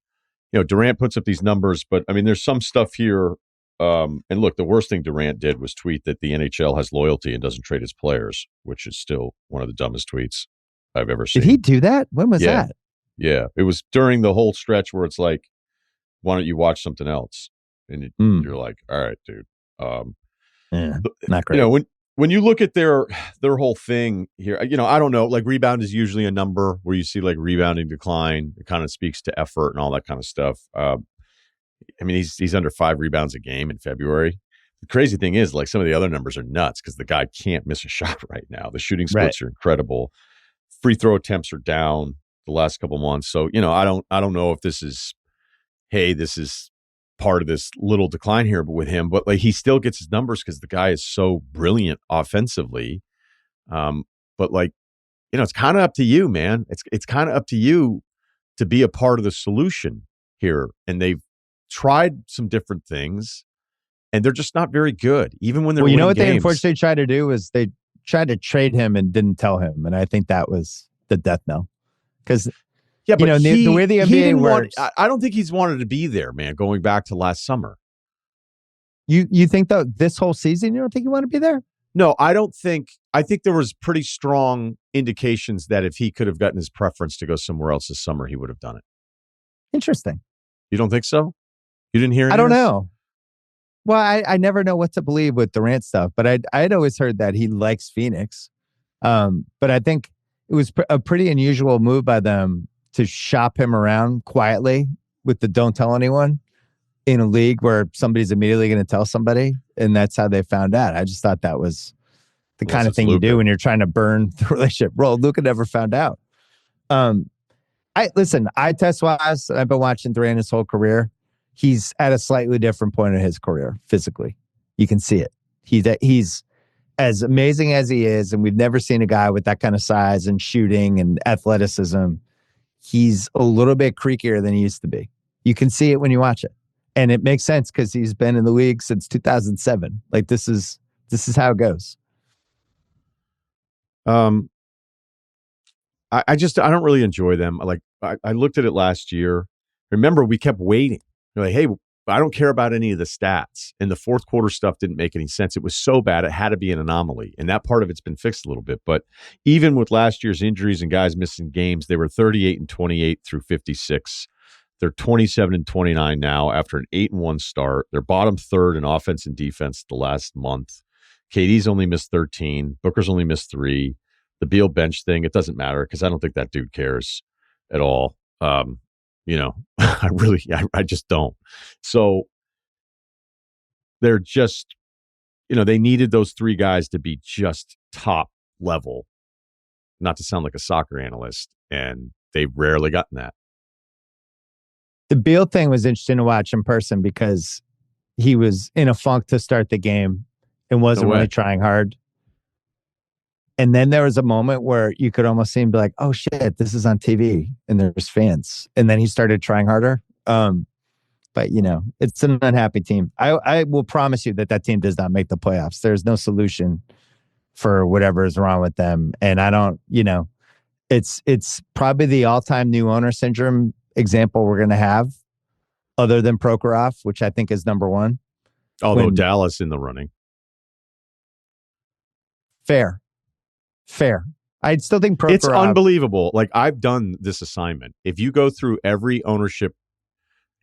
Durant puts up these numbers, but I mean, there's some stuff here. And look, the worst thing Durant did was tweet that the NHL has loyalty and doesn't trade its players, which is still one of the dumbest tweets I've ever seen. Did he do that? When was that? Yeah. It was during the whole stretch where it's like, why don't you watch something else? And you're like, all right, dude. Not great. When you look at their whole thing here, I don't know, like rebound is usually a number where you see like rebounding decline. It kind of speaks to effort and all that kind of stuff. I mean, he's under 5 rebounds a game in February. The crazy thing is, like, some of the other numbers are nuts because the guy can't miss a shot right now. The shooting splits are incredible. Free throw attempts are down the last couple months. So, I don't know if this is part of this little decline here with him, but like he still gets his numbers because the guy is so brilliant offensively. But like, it's kind of up to you, man. It's kind of up to you to be a part of the solution here. And they've tried some different things, and they're just not very good, even when they're winning what games. They unfortunately tried to do was they tried to trade him and didn't tell him, and I think that was the death knell. Because but the way the NBA works, I don't think he's wanted to be there, man. Going back to last summer, you think though this whole season you don't think you want to be there? No, I don't think. I think there was pretty strong indications that if he could have gotten his preference to go somewhere else this summer, he would have done it. Interesting. You don't think so? You didn't hear? I don't know. Well, I never know what to believe with Durant stuff, but I'd always heard that he likes Phoenix. But I think it was a pretty unusual move by them to shop him around quietly with the don't tell anyone. in a league where somebody's immediately going to tell somebody, and that's how they found out. I just thought that was the kind of thing you do when you're trying to burn the relationship. Well, Luka never found out. Eye test wise, I've been watching Durant his whole career. He's at a slightly different point in his career physically. You can see it. He's as amazing as he is, and we've never seen a guy with that kind of size and shooting and athleticism. He's a little bit creakier than he used to be. You can see it when you watch it. And it makes sense because he's been in the league since 2007. Like this is how it goes. I don't really enjoy them. Like I looked at it last year. Remember, we kept waiting. We're like, hey, I don't care about any of the stats. And the fourth quarter stuff didn't make any sense. It was so bad, it had to be an anomaly. And that part of it's been fixed a little bit. But even with last year's injuries and guys missing games, they were 38-28 through 56. They're 27-29 now after an 8-1 start. They're bottom third in offense and defense the last month. KD's only missed 13. Booker's only missed 3. The Beal bench thing, it doesn't matter because I don't think that dude cares at all. I just don't. So they're just, they needed those 3 guys to be just top level, not to sound like a soccer analyst, and they've rarely gotten that. The Beal thing was interesting to watch in person because he was in a funk to start the game and wasn't really trying hard. And then there was a moment where you could almost see him be like, oh shit, this is on TV and there's fans. And then he started trying harder. But it's an unhappy team. I will promise you that team does not make the playoffs. There's no solution for whatever is wrong with them. And I don't, it's probably the all-time new owner syndrome example we're going to have other than Prokhorov, which I think is number 1. Although Dallas in the running. Fair. I still think Prokhorov. It's unbelievable. Like, I've done this assignment. If you go through every ownership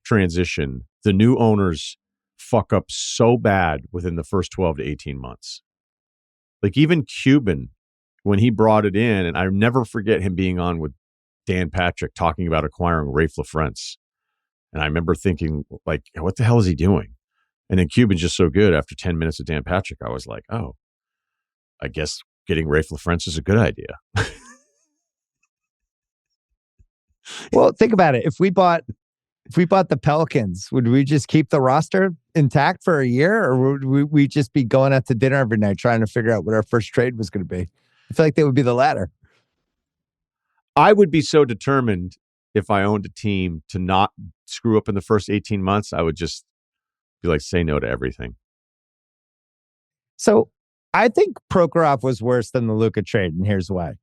transition, the new owners fuck up so bad within the first 12 to 18 months. Like, even Cuban, when he brought it in, and I never forget him being on with Dan Patrick talking about acquiring Rafe LaFrentz. And I remember thinking, like, what the hell is he doing? And then Cuban's just so good. After 10 minutes with Dan Patrick, I was like, oh, I guess getting Rafe LaFrentz is a good idea. Well, think about it. If we bought the Pelicans, would we just keep the roster intact for a year, or would we just be going out to dinner every night trying to figure out what our first trade was going to be? I feel like they would be the latter. I would be so determined if I owned a team to not screw up in the first 18 months. I would just be like, say no to everything. So I think Prokhorov was worse than the Luka trade, and here's why.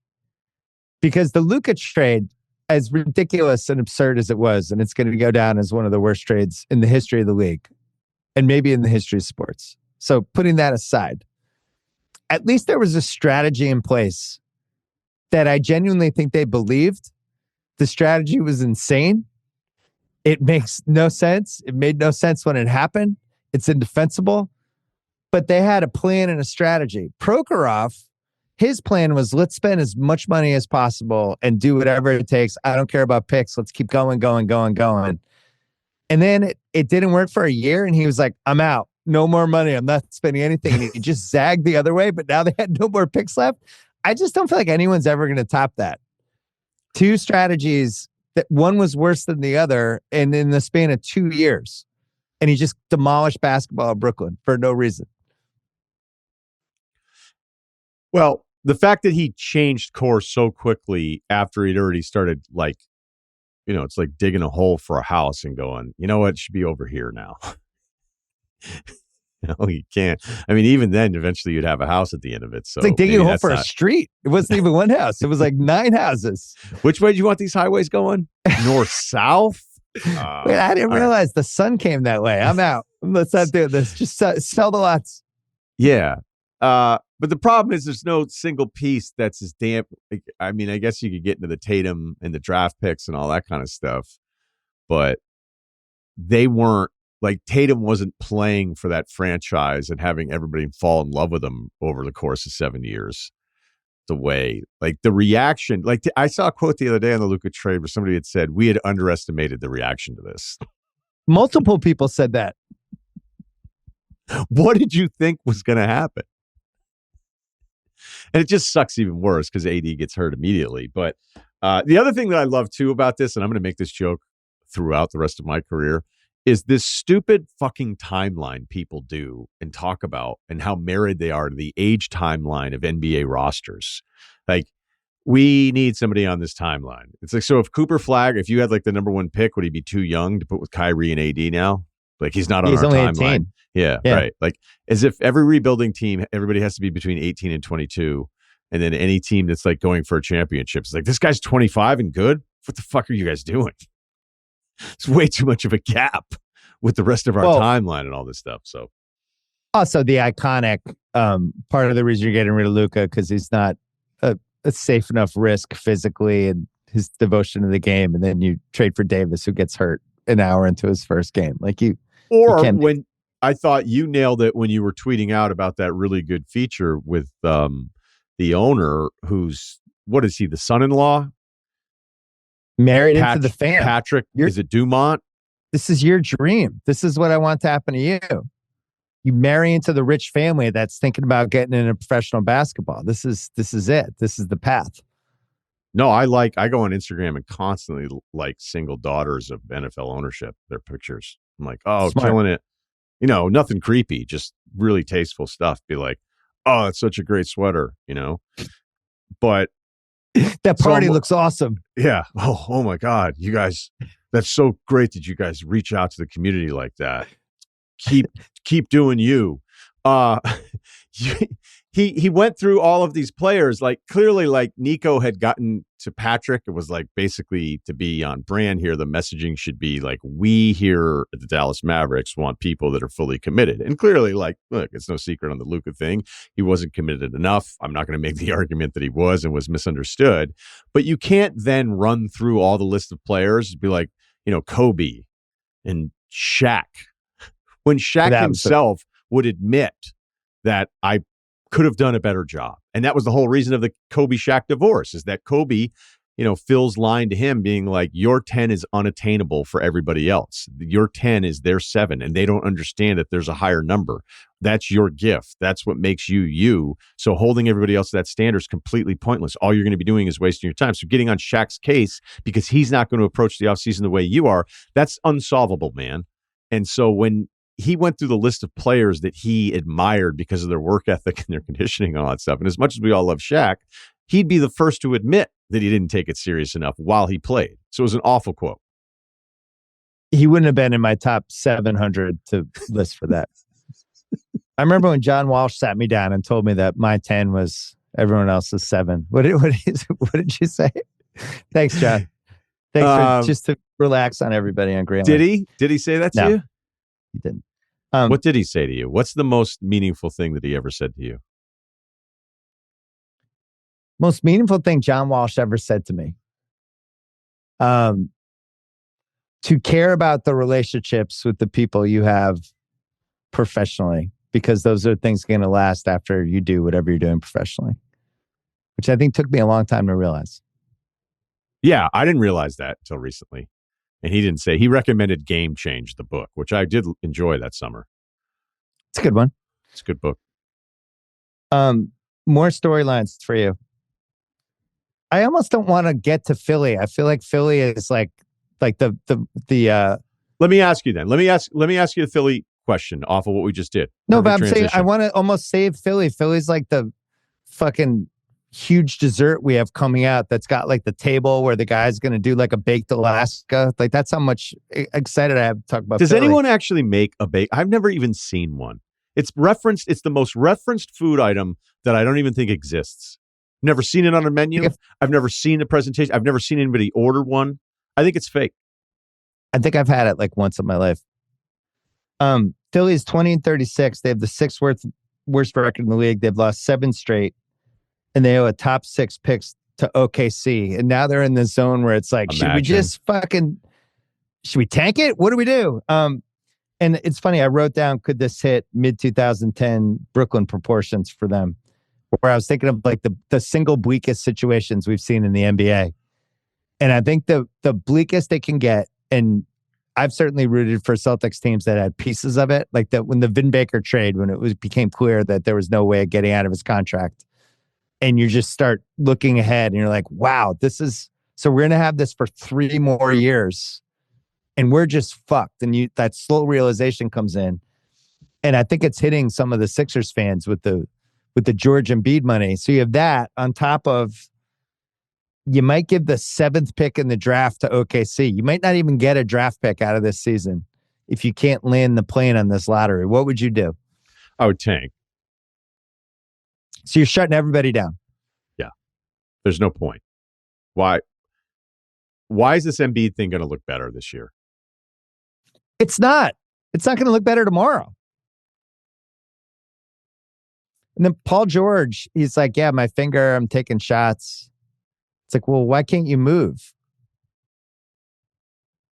Because the Luka trade, as ridiculous and absurd as it was, and it's going to go down as one of the worst trades in the history of the league, and maybe in the history of sports. So putting that aside, at least there was a strategy in place that I genuinely think they believed. The strategy was insane. It makes no sense. It made no sense when it happened. It's indefensible. But they had a plan and a strategy. Prokhorov, his plan was, let's spend as much money as possible and do whatever it takes. I don't care about picks. Let's keep going. And then it didn't work for a year, and he was like, I'm out. No more money. I'm not spending anything. And he just zagged the other way, but now they had no more picks left. I just don't feel like anyone's ever going to top that. 2 strategies that one was worse than the other, and in the span of 2 years. And he just demolished basketball in Brooklyn for no reason. Well, the fact that he changed course so quickly after he'd already started, like, it's like digging a hole for a house and going, you know what, it should be over here now. You can't. I mean, even then, eventually you'd have a house at the end of it. So it's like digging a hole for a street. It wasn't even one house. It was like 9 houses. Which way do you want these highways going? North, south? Wait, I didn't realize the sun came that way. I'm out. Let's not do this. Just sell the lots. Yeah. But the problem is there's no single piece that's as damp. I mean, I guess you could get into the Tatum and the draft picks and all that kind of stuff, but they weren't, like, Tatum wasn't playing for that franchise and having everybody fall in love with him over the course of 7 years. The way, like, the reaction, like, I saw a quote the other day on the Luka trade where somebody had said, we had underestimated the reaction to this. Multiple people said that. What did you think was going to happen? And it just sucks even worse because AD gets hurt immediately. But the other thing that I love too about this, and I'm going to make this joke throughout the rest of my career, is this stupid fucking timeline people do and talk about and how married they are to the age timeline of NBA rosters. Like, we need somebody on this timeline. It's like, so if Cooper Flagg, if you had like the number one pick, would he be too young to put with Kyrie and AD now? Like, he's not on our only timeline. 18. Yeah, right. Like, as if every rebuilding team, everybody has to be between 18 and 22. And then any team that's like going for a championship is like, this guy's 25 and good? What the fuck are you guys doing? It's way too much of a gap with the rest of our timeline and all this stuff. So, also the iconic part of the reason you're getting rid of Luka, because he's not a safe enough risk physically and his devotion to the game, and then you trade for Davis, who gets hurt an hour into his first game. Like when I thought you nailed it when you were tweeting out about that really good feature with the owner, who's, what is he, the son-in-law? Married into the fan. Patrick, is it Dumont? This is your dream. This is what I want to happen to you. You marry into the rich family that's thinking about getting into professional basketball. This is it. This is the path. No, I go on Instagram and constantly like single daughters of NFL ownership, their pictures. I'm like, oh, Smart. killing it. You know, nothing creepy, just really tasteful stuff. Be like, oh, it's such a great sweater, you know? But that party looks awesome. Yeah. Oh my God. You guys, that's so great that you guys reach out to the community like that. Keep doing you. He went through all of these players, like clearly like Nico had gotten to Patrick. It was like, basically, to be on brand here, the messaging should be like, we here at the Dallas Mavericks want people that are fully committed. And clearly, like, look, it's no secret on the Luka thing, he wasn't committed enough. I'm not going to make the argument that he was and was misunderstood, but you can't then run through all the list of players and be like, you know, Kobe and Shaq, when Shaq himself would admit that I could have done a better job. And that was the whole reason of the Kobe Shaq divorce, is that Kobe, you know, Phil's line to him being like, your 10 is unattainable for everybody else. Your 10 is their 7, and they don't understand that there's a higher number. That's your gift. That's what makes you you. So holding everybody else to that standard is completely pointless. All you're going to be doing is wasting your time. So getting on Shaq's case because he's not going to approach the offseason the way you are, that's unsolvable, man. And so when he went through the list of players that he admired because of their work ethic and their conditioning and all that stuff, and as much as we all love Shaq, he'd be the first to admit that he didn't take it serious enough while he played. So it was an awful quote. He wouldn't have been in my top 700 to list for that. I remember when John Walsh sat me down and told me that my 10 was everyone else's 7. What did you say? Thanks, John. Thanks for just to relax on everybody on Greenland. Did he say that to you? He didn't. What did he say to you? What's the most meaningful thing that he ever said to you? Most meaningful thing John Walsh ever said to me. To care about the relationships with the people you have professionally, because those are things going to last after you do whatever you're doing professionally, which I think took me a long time to realize. Yeah, I didn't realize that until recently. And he didn't say, he recommended Game Change, the book, which I did enjoy that summer. It's a good one. It's a good book. More storylines for you. I almost don't want to get to Philly. I feel like Philly is like the Let me ask you then. Let me ask you the Philly question off of what we just did. No, but I'm saying I want to almost save Philly. Philly's like the fucking huge dessert we have coming out that's got like the table where the guy's going to do like a baked Alaska. Like, that's how much excited I have to talk about. Does Philly. anyone actually make a bake? I've never even seen one. It's referenced. It's the most referenced food item that I don't even think exists. Never seen it on a menu. I've never seen the presentation. I've never seen anybody order one. I think it's fake. I think I've had it like once in my life. Philly's 20-36. They have the 6th worst record in the league. They've lost 7 straight. And they owe a top 6 picks to OKC. And now they're in the zone where it's like, should we tank it? What do we do? And it's funny, I wrote down, could this hit mid-2010 Brooklyn proportions for them? Where I was thinking of like the single bleakest situations we've seen in the NBA. And I think the bleakest it can get, and I've certainly rooted for Celtics teams that had pieces of it, like that when the Vin Baker trade, when became clear that there was no way of getting out of his contract, and you just start looking ahead, and you're like, wow, so we're gonna have this for 3 more years, and we're just fucked. And that slow realization comes in, and I think it's hitting some of the Sixers fans with the George Embiid money. So you have that on top of. You might give the 7th pick in the draft to OKC. You might not even get a draft pick out of this season if you can't land the plane on this lottery. What would you do? I would tank. So you're shutting everybody down. Yeah. There's no point. Why is this Embiid thing going to look better this year? It's not. It's not going to look better tomorrow. And then Paul George, he's like, yeah, my finger, I'm taking shots. It's like, well, why can't you move?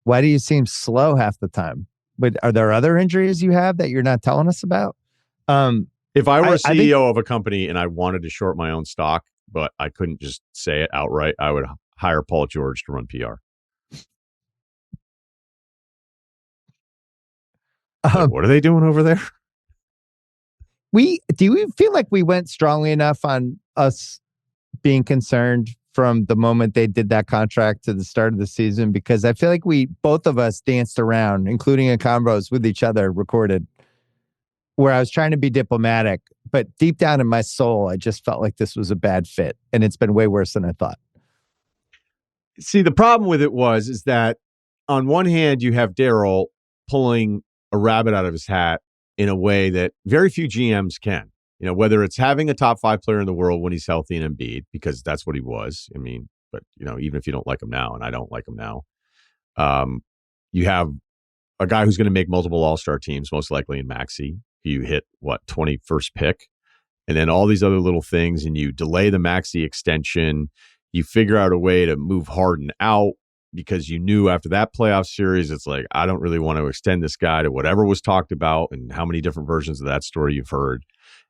Why do you seem slow half the time? But are there other injuries you have that you're not telling us about? If I were a CEO of a company and I wanted to short my own stock, but I couldn't just say it outright, I would hire Paul George to run PR. What are they doing over there? Do we feel like we went strongly enough on us being concerned from the moment they did that contract to the start of the season? Because I feel like both of us danced around, including in combos with each other, recorded, where I was trying to be diplomatic, but deep down in my soul, I just felt like this was a bad fit, and it's been way worse than I thought. See, the problem with it is that on one hand, you have Daryl pulling a rabbit out of his hat in a way that very few GMs can. You know, whether it's having a top 5 player in the world when he's healthy and Embiid, because that's what he was. I mean, but, you know, even if you don't like him now, and I don't like him now, you have a guy who's going to make multiple all-star teams, most likely in Maxey. You hit, 21st pick? And then all these other little things, and you delay the Maxey extension. You figure out a way to move Harden out because you knew after that playoff series, it's like, I don't really want to extend this guy to whatever was talked about, and how many different versions of that story you've heard.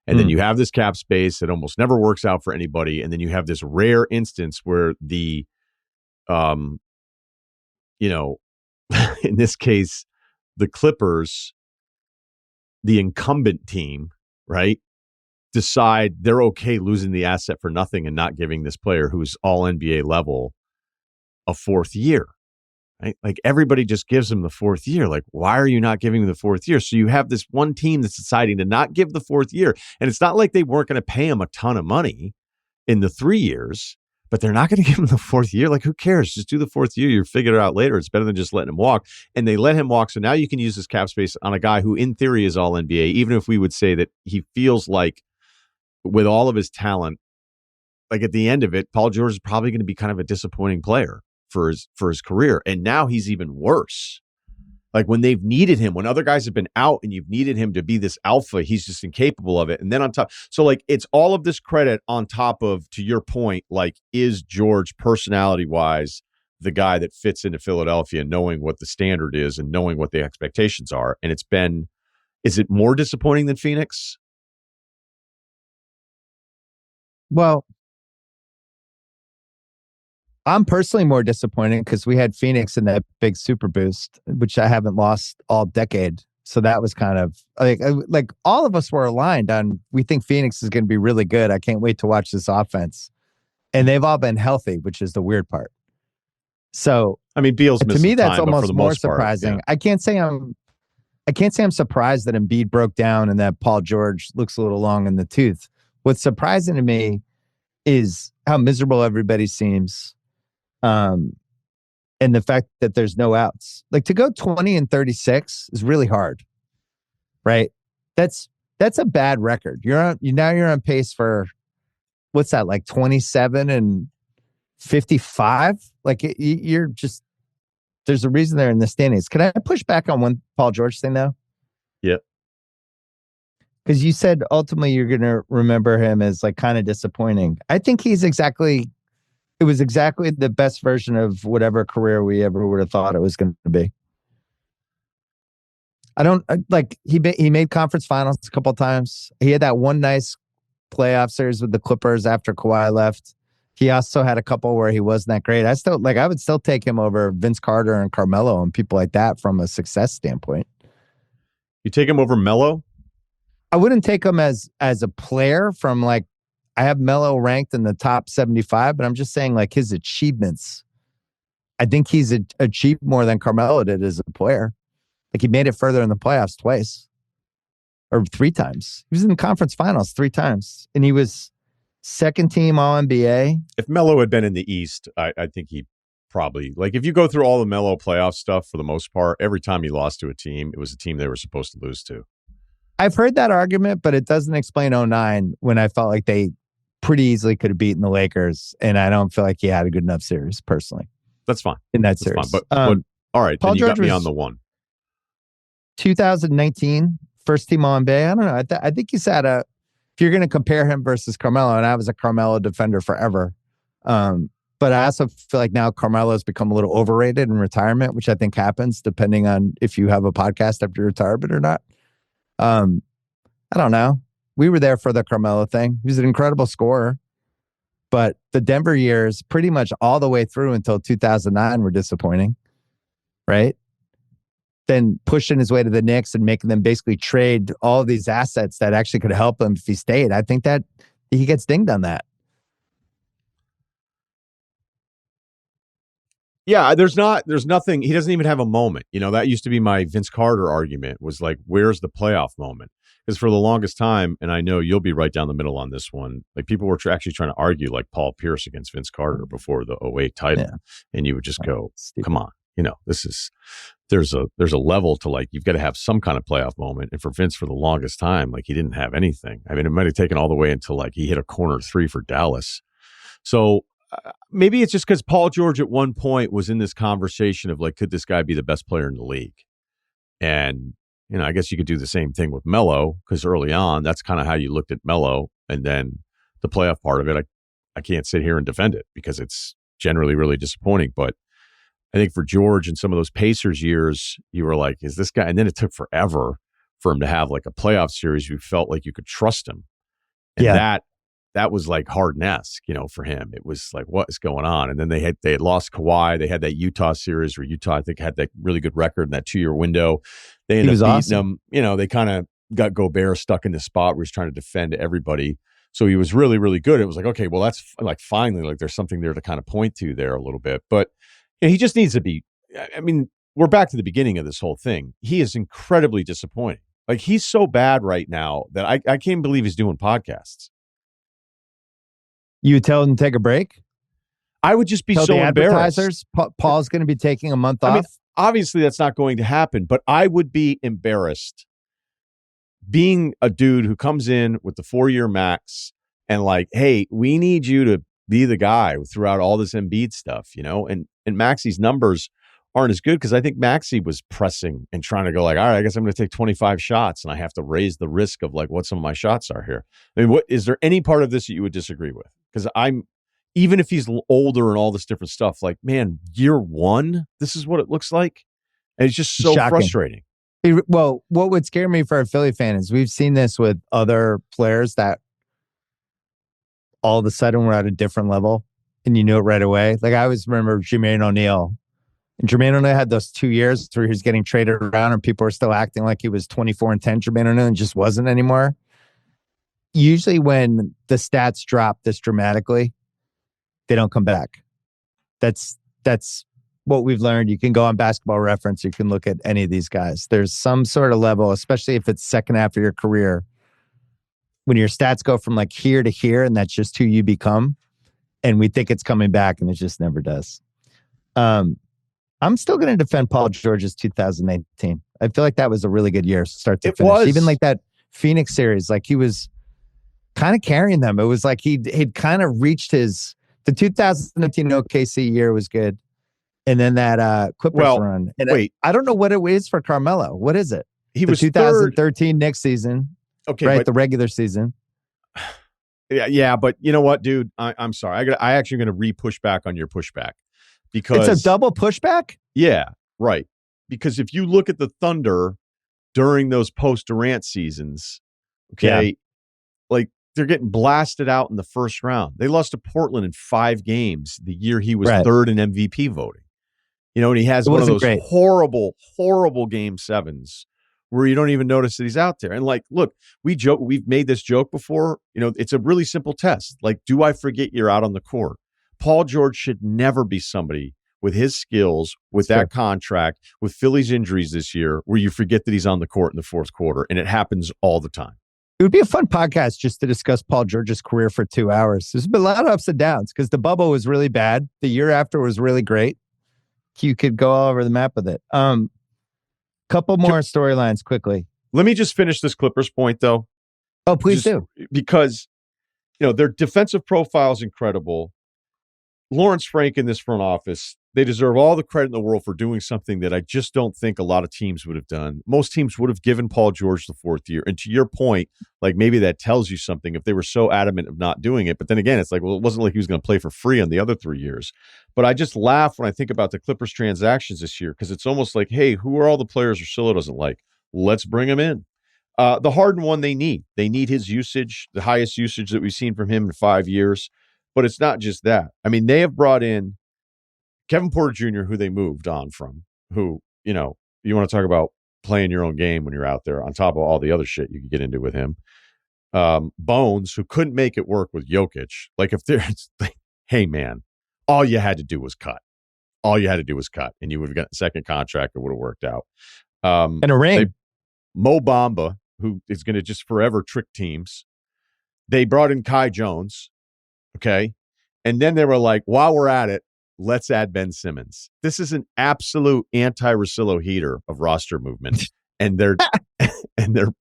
And then you have this cap space that almost never works out for anybody. And then you have this rare instance where the, in this case, the Clippers, the incumbent team, right, decide they're okay losing the asset for nothing and not giving this player who's all NBA level a 4th year. Right? Like everybody just gives him the 4th year. Like, why are you not giving him the 4th year? So you have this one team that's deciding to not give the 4th year. And it's not like they weren't going to pay him a ton of money in the 3 years, but they're not going to give him the 4th year. Like, who cares? Just do the 4th year. You'll figure it out later. It's better than just letting him walk. And they let him walk. So now you can use this cap space on a guy who in theory is all NBA, even if we would say that he feels like with all of his talent, like at the end of it, Paul George is probably going to be kind of a disappointing player for his career. And now he's even worse. Like when they've needed him, when other guys have been out and you've needed him to be this alpha, he's just incapable of it. And then on top, so like it's all of this credit on top of, to your point, like is George personality wise the guy that fits into Philadelphia, knowing what the standard is and knowing what the expectations are? And is it more disappointing than Phoenix? Well, I'm personally more disappointed because we had Phoenix in that big super boost, which I haven't lost all decade. So that was kind of like all of us were aligned on, we think Phoenix is going to be really good. I can't wait to watch this offense. And they've all been healthy, which is the weird part. So, I mean, Beal's missed to me, some that's time, almost more part, surprising. yeah. I can't say I'm surprised that Embiid broke down and that Paul George looks a little long in the tooth. What's surprising to me is how miserable everybody seems. And the fact that there's no outs. Like to go 20-36 is really hard, right? That's a bad record. You're on pace for what's that, like 27-55? Like you're just, there's a reason they're in the standings. Can I push back on one Paul George thing though? Yeah. Because you said ultimately you're going to remember him as like kind of disappointing. I think it was exactly the best version of whatever career we ever would have thought it was going to be. He made conference finals a couple of times. He had that one nice playoff series with the Clippers after Kawhi left. He also had a couple where he wasn't that great. I would still take him over Vince Carter and Carmelo and people like that from a success standpoint. You take him over Melo? I wouldn't take him as a player from like, I have Melo ranked in the top 75, but I'm just saying like his achievements. I think he's achieved more than Carmelo did as a player. Like he made it further in the playoffs twice or 3 times. He was in the conference finals 3 times and he was second team All NBA. If Melo had been in the East, I think he probably, like if you go through all the Melo playoff stuff for the most part, every time he lost to a team, it was a team they were supposed to lose to. I've heard that argument, but it doesn't explain 2009 when I felt like they pretty easily could have beaten the Lakers. And I don't feel like he had a good enough series personally. That's fine. In that series. Fine. But all right, Paul then you George got me on the one. 2019, first team All NBA. I don't know. I think he's had if you're going to compare him versus Carmelo, and I was a Carmelo defender forever. But I also feel like now Carmelo's become a little overrated in retirement, which I think happens depending on if you have a podcast after retirement or not. I don't know. We were there for the Carmelo thing. He was an incredible scorer. But the Denver years, pretty much all the way through until 2009, were disappointing, right? Then pushing his way to the Knicks and making them basically trade all of these assets that actually could help him if he stayed. I think that he gets dinged on that. Yeah, there's nothing. He doesn't even have a moment. You know, that used to be my Vince Carter argument, was like, where's the playoff moment? Because for the longest time, and I know you'll be right down the middle on this one, like people were actually trying to argue like Paul Pierce against Vince Carter before the 2008 title. Yeah. And you would just go, come on, you know, there's a level to like, you've got to have some kind of playoff moment. And for Vince, for the longest time, like he didn't have anything. I mean, it might have taken all the way until like he hit a corner 3 for Dallas. So maybe it's just because Paul George at one point was in this conversation of like, could this guy be the best player in the league? And, you know, I guess you could do the same thing with Melo, because early on, that's kind of how you looked at Melo. And then the playoff part of it, I can't sit here and defend it because it's generally really disappointing. But I think for George and some of those Pacers years, you were like, is this guy? And then it took forever for him to have like a playoff series. You felt like you could trust him. And that was like Harden-esque, you know, for him. It was like, what is going on? And then they had lost Kawhi. They had that Utah series where Utah, I think, had that really good record in that 2-year window. They ended up beating them. You know, they kind of got Gobert stuck in this spot where he's trying to defend everybody. So he was really, really good. It was like, okay, well, that's like finally, like there's something there to kind of point to there a little bit. But you know, he just needs to be, I mean, we're back to the beginning of this whole thing. He is incredibly disappointing. Like he's so bad right now that I can't believe he's doing podcasts. You would tell him to take a break? I would just be so embarrassed. Paul's going to be taking a month off? I mean, obviously, that's not going to happen, but I would be embarrassed being a dude who comes in with the 4-year max and like, hey, we need you to be the guy throughout all this Embiid stuff, you know? And Maxi's numbers aren't as good because I think Maxi was pressing and trying to go like, all right, I guess I'm going to take 25 shots and I have to raise the risk of like what some of my shots are here. I mean, is there any part of this that you would disagree with? Because even if he's older and all this different stuff, like, man, year 1, this is what it looks like. And it's just so frustrating. Well, what would scare me for a Philly fan is we've seen this with other players that all of a sudden were at a different level and you knew it right away. Like I always remember Jermaine O'Neal. And Jermaine O'Neal had those 2 years where he was getting traded around and people were still acting like he was 24-10 Jermaine O'Neal and just wasn't anymore. Usually when the stats drop this dramatically, they don't come back. That's what we've learned. You can go on Basketball Reference. You can look at any of these guys. There's some sort of level, especially if it's second half of your career, when your stats go from like here to here and that's just who you become. And we think it's coming back and it just never does. I'm still going to defend Paul George's 2019. I feel like that was a really good year, start to finish. Even like that Phoenix series, like he was kind of carrying them. It was like he'd kind of reached the 2019 OKC year was good. And then that Clippers run. And wait, I don't know what it is for Carmelo. What is it? He was 2013 Knicks season. Okay. Right. The regular season. Yeah. But you know what, dude? I'm sorry. I actually going to re-push back on your pushback. Because it's a double pushback? Yeah, right. Because if you look at the Thunder during those post-Durant seasons, okay, like they're getting blasted out in the first round. They lost to Portland in 5 games the year he was Right. third in MVP voting. And he has It one of wasn't those great. horrible game 7s where you don't even notice that he's out there. And look, we've made this joke before. It's a really simple test. Do I forget you're out on the court? Paul George should never be somebody with his skills, with that contract, with Philly's injuries this year, where you forget that he's on the court in the fourth quarter, and it happens all the time. It would be a fun podcast just to discuss Paul George's career for 2 hours. There's been a lot of ups and downs because the bubble was really bad. The year after was really great. You could go all over the map with it. Couple more storylines quickly. Let me just finish this Clippers point, though. Oh, please do. Because, their defensive profile is incredible. Lawrence Frank in this front office, they deserve all the credit in the world for doing something that I just don't think a lot of teams would have done. Most teams would have given Paul George the 4th year. And to your point, maybe that tells you something if they were so adamant of not doing it. But then again, it's it wasn't like he was going to play for free on the other 3 years. But I just laugh when I think about the Clippers transactions this year because it's almost like, hey, who are all the players Russillo doesn't like? Let's bring them in. The Harden one they need. They need his usage, the highest usage that we've seen from him in 5 years. But it's not just that. I mean, they have brought in Kevin Porter Jr., who they moved on from, who, you want to talk about playing your own game when you're out there on top of all the other shit you could get into with him. Bones, who couldn't make it work with Jokic. If there's, hey, man, all you had to do was cut. All you had to do was cut, and you would have got a second contract. It would have worked out. And a ring. Mo Bamba, who is going to just forever trick teams. They brought in Kai Jones. Okay. And then they were like, while we're at it, let's add Ben Simmons. This is an absolute anti-Russillo heater of roster movement. And they're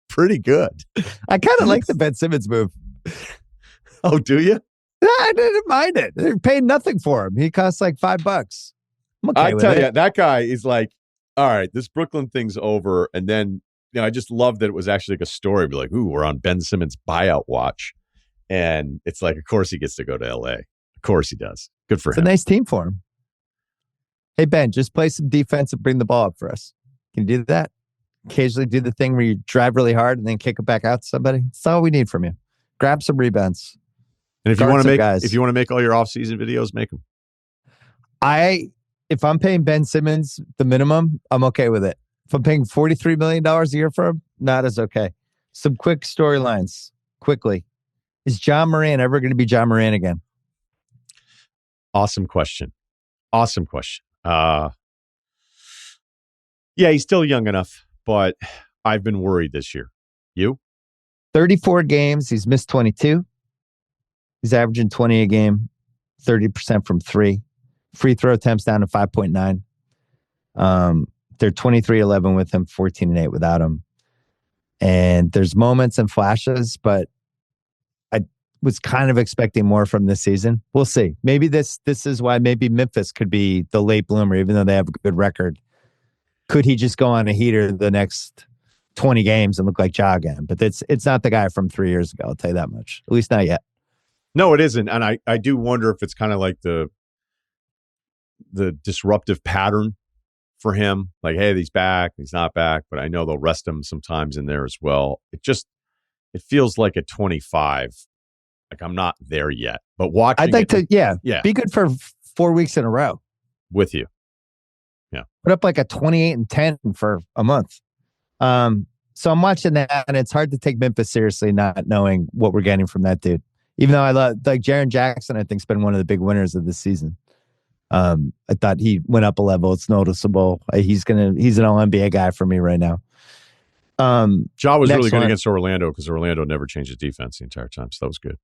pretty good. I kind of like the Ben Simmons move. Oh, do you? I didn't mind it. They're paying nothing for him. He costs $5. I'm okay with it. I tell you, that guy is all right, this Brooklyn thing's over. And then, I just love that it was actually a story. Be like, ooh, we're on Ben Simmons' buyout watch. And it's of course he gets to go to LA. Of course he does. Good for him. It's a nice team for him. Hey, Ben, just play some defense and bring the ball up for us. Can you do that? Occasionally do the thing where you drive really hard and then kick it back out to somebody. That's all we need from you. Grab some rebounds. And if you want to make all your off-season videos, make them. If I'm paying Ben Simmons the minimum, I'm okay with it. If I'm paying $43 million a year for him, not as okay. Some quick storylines, quickly. Is John Moran ever going to be John Moran again? Awesome question. Yeah, he's still young enough, but I've been worried this year. You? 34 games. He's missed 22. He's averaging 20 a game, 30% from 3. Free throw attempts down to 5.9. They're 23-11 with him, 14-8 without him. And there's moments and flashes, but was kind of expecting more from this season. We'll see. Maybe this is why maybe Memphis could be the late bloomer, even though they have a good record. Could he just go on a heater the next 20 games and look like Ja again? But it's not the guy from 3 years ago, I'll tell you that much. At least not yet. No, it isn't. And I do wonder if it's kind of like the disruptive pattern for him. Hey, he's back, he's not back, but I know they'll rest him sometimes in there as well. It feels like at 25, I'm not there yet, but watching. I'd like to, be good for 4 weeks in a row. With you. Yeah. Put up a 28-10 for a month. So I'm watching that, and it's hard to take Memphis seriously, not knowing what we're getting from that dude. Even though I love, Jaren Jackson, I think, has been one of the big winners of this season. I thought he went up a level. It's noticeable. He's an All-NBA guy for me right now. Ja was really good against Orlando because Orlando never changed his defense the entire time, so that was good.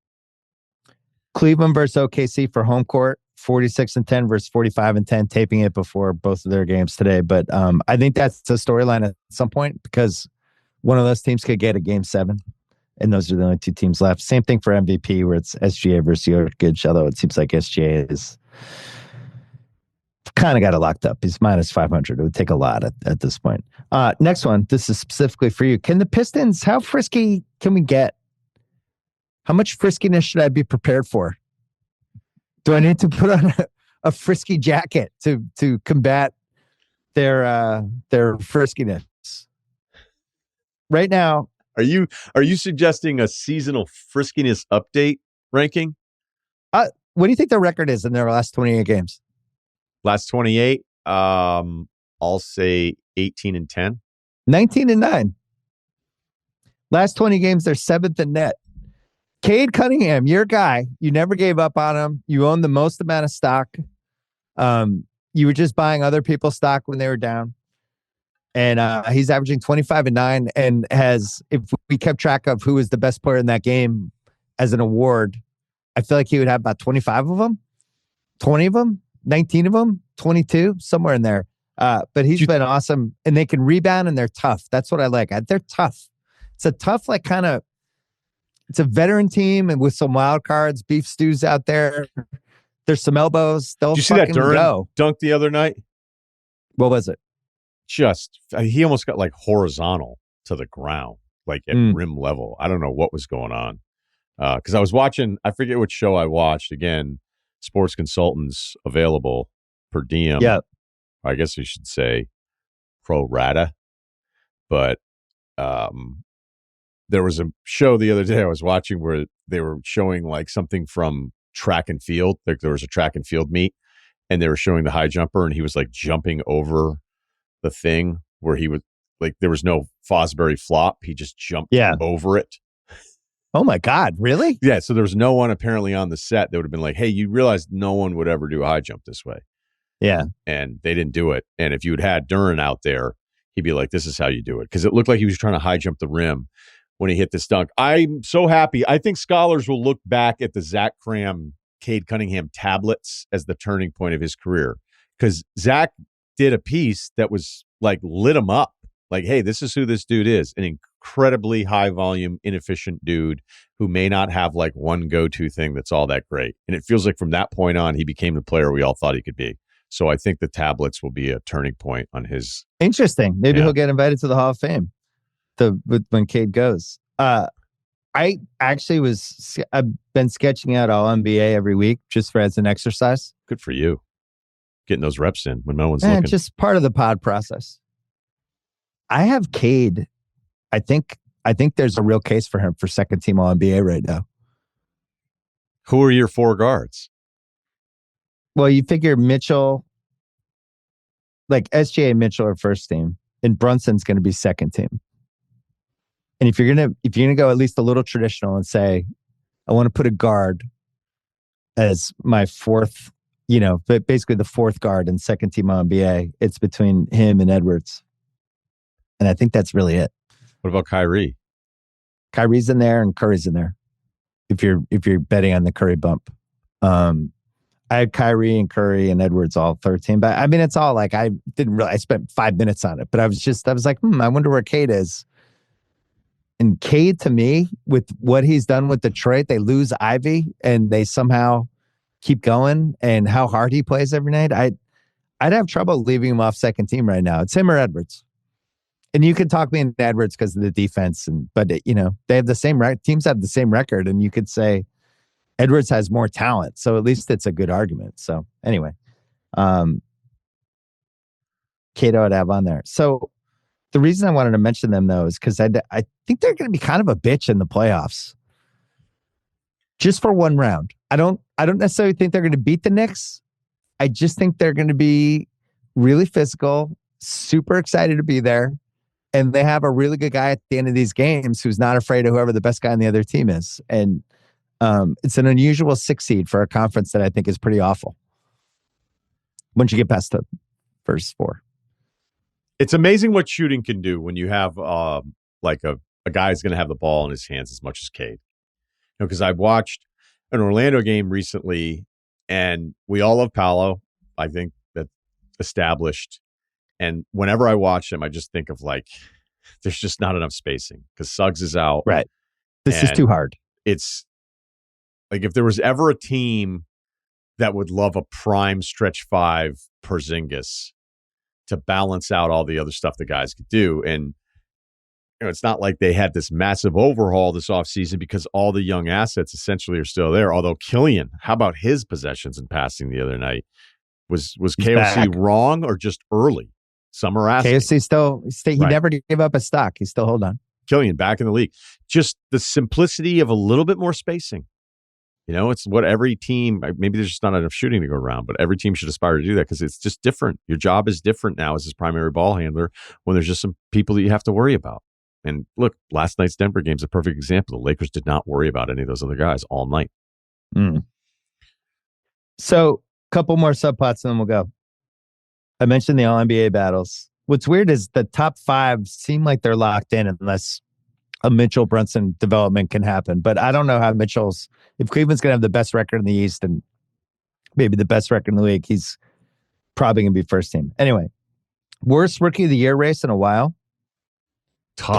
Cleveland versus OKC for home court, 46-10 versus 45-10, taping it before both of their games today. But I think that's a storyline at some point because one of those teams could get a game 7, and those are the only 2 teams left. Same thing for MVP, where it's SGA versus Jokic, although it seems like SGA is kind of got it locked up. He's minus 500. It would take a lot at this point. Next one, this is specifically for you. Can the Pistons, how frisky can we get? How much friskiness should I be prepared for? Do I need to put on a frisky jacket to combat their friskiness? Right now, Are you suggesting a seasonal friskiness update ranking? What do you think their record is in their last 28 games? Last 28, I'll say 18-10. 19-9. Last 20 games, they're 7th in net. Cade Cunningham, your guy. You never gave up on him. You owned the most amount of stock. You were just buying other people's stock when they were down. And he's averaging 25-9 and if we kept track of who was the best player in that game as an award, I feel like he would have about 25 of them, 20 of them, 19 of them, 22, somewhere in there. But he's been awesome, and they can rebound, and they're tough. That's what I like. They're tough. It's a tough, it's a veteran team and with some wild cards, beef stews out there. There's some elbows. They'll Did you see that Duran go. dunk the other night? What was it? He almost got horizontal to the ground, at rim level. I don't know what was going on. Because I was watching, I forget which show I watched. Again, sports consultants available per diem. Yeah. I guess we should say pro rata. But there was a show the other day I was watching where they were showing something from track and field. There was a track and field meet, and they were showing the high jumper, and he was jumping over the thing where he would there was no Fosbury flop. He just jumped over it. Oh my God, really? Yeah. So there was no one apparently on the set that would have been like, hey, you realize no one would ever do a high jump this way. Yeah. And they didn't do it. And if you had Duran out there, he'd be like, this is how you do it. Because it looked like he was trying to high jump the rim when he hit this dunk. I'm so happy. I think scholars will look back at the Zach Cram, Cade Cunningham tablets as the turning point of his career. Because Zach did a piece that was lit him up. Hey, this is who this dude is. An incredibly high volume, inefficient dude who may not have one go-to thing that's all that great. And it feels like from that point on, he became the player we all thought he could be. So I think the tablets will be a turning point on his. Interesting. Maybe he'll get invited to the Hall of Fame when Cade goes. I actually I've been sketching out all NBA every week just as an exercise. Good for you. Getting those reps in when no one's looking. Just part of the pod process. I have Cade. I think there's a real case for him for second team All NBA right now. Who are your four guards? Well, you figure Mitchell, SGA Mitchell are first team, and Brunson's going to be second team. And if you're gonna go at least a little traditional and say, I want to put a guard as my fourth, but basically the fourth guard and second team All NBA, it's between him and Edwards. And I think that's really it. What about Kyrie? Kyrie's in there and Curry's in there. If you're betting on the Curry bump. I had Kyrie and Curry and Edwards all 13, but I mean, it's all I spent 5 minutes on it, but I was like, I wonder where Cade is. And Cade, to me, with what he's done with Detroit, they lose Ivy and they somehow keep going, and how hard he plays every night. I'd have trouble leaving him off second team right now. It's him or Edwards. And you could talk me into Edwards because of the defense, but they have the same teams have the same record, and you could say Edwards has more talent. So at least it's a good argument. So anyway, Cato I'd have on there. So the reason I wanted to mention them though is because I think they're going to be kind of a bitch in the playoffs, just for one round. I don't necessarily think they're going to beat the Knicks. I just think they're going to be really physical, super excited to be there. And they have a really good guy at the end of these games who's not afraid of whoever the best guy on the other team is. And it's an unusual 6 seed for a conference that I think is pretty awful once you get past the first four. It's amazing what shooting can do when you have a guy who's going to have the ball in his hands as much as Cade. Because I've watched an Orlando game recently, and we all love Paolo. I think that's established. And whenever I watch them, I just think of there's just not enough spacing because Suggs is out. Right. This is too hard. It's if there was ever a team that would love a prime stretch five Porzingis to balance out all the other stuff the guys could do. And it's not like they had this massive overhaul this offseason because all the young assets essentially are still there. Although Killian, how about his possessions and passing the other night? Was KOC back. Wrong or just early? Some are asking. KOC he never gave up a stock. He's still holding on. Killian back in the league. Just the simplicity of a little bit more spacing. It's what every team, maybe there's just not enough shooting to go around, but every team should aspire to do that because it's just different. Your job is different now as his primary ball handler when there's just some people that you have to worry about. And look, last night's Denver game is a perfect example. The Lakers did not worry about any of those other guys all night. So, a couple more subplots and then we'll go. I mentioned the All-NBA battles. What's weird is the top 5 seem like they're locked in unless a Mitchell Brunson development can happen. But I don't know how if Cleveland's going to have the best record in the East and maybe the best record in the league, he's probably going to be first team. Anyway, worst rookie of the year race in a while. Tough.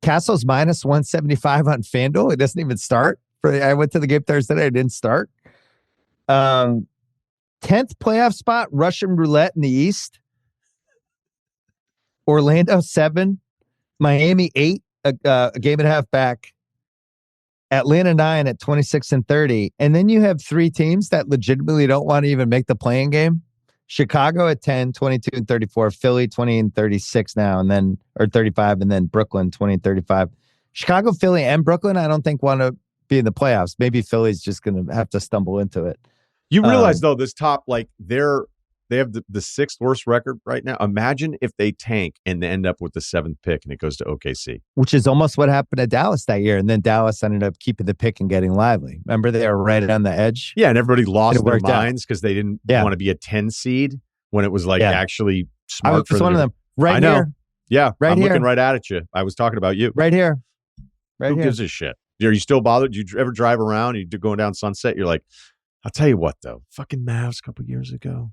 Castle's minus 175 on FanDuel. It doesn't even start. I went to the game Thursday night. It didn't start. 10th playoff spot, Russian roulette in the East. Orlando 7, Miami 8, a game and a half back. Atlanta 9 at 26-30. And then you have 3 teams that legitimately don't want to even make the play-in game. Chicago at 10, 22-34. Philly 20-36 now, and then, or 35, and then Brooklyn 20-35. Chicago, Philly, and Brooklyn, I don't think want to be in the playoffs. Maybe Philly's just going to have to stumble into it. You realize, though, this top, they have the 6th worst record right now. Imagine if they tank and they end up with the 7th pick and it goes to OKC. Which is almost what happened to Dallas that year. And then Dallas ended up keeping the pick and getting lively. Remember, they were right on the edge. Yeah, and everybody lost their minds because they didn't want to be a 10 seed when it was actually smart. I was one of them. Right here. Yeah, right I'm here. Looking right at you. I was talking about you. Right here. Who gives a shit? Are you still bothered? Do you ever drive around? You're going down Sunset. You're like, I'll tell you what, though. Fucking Mavs a couple years ago.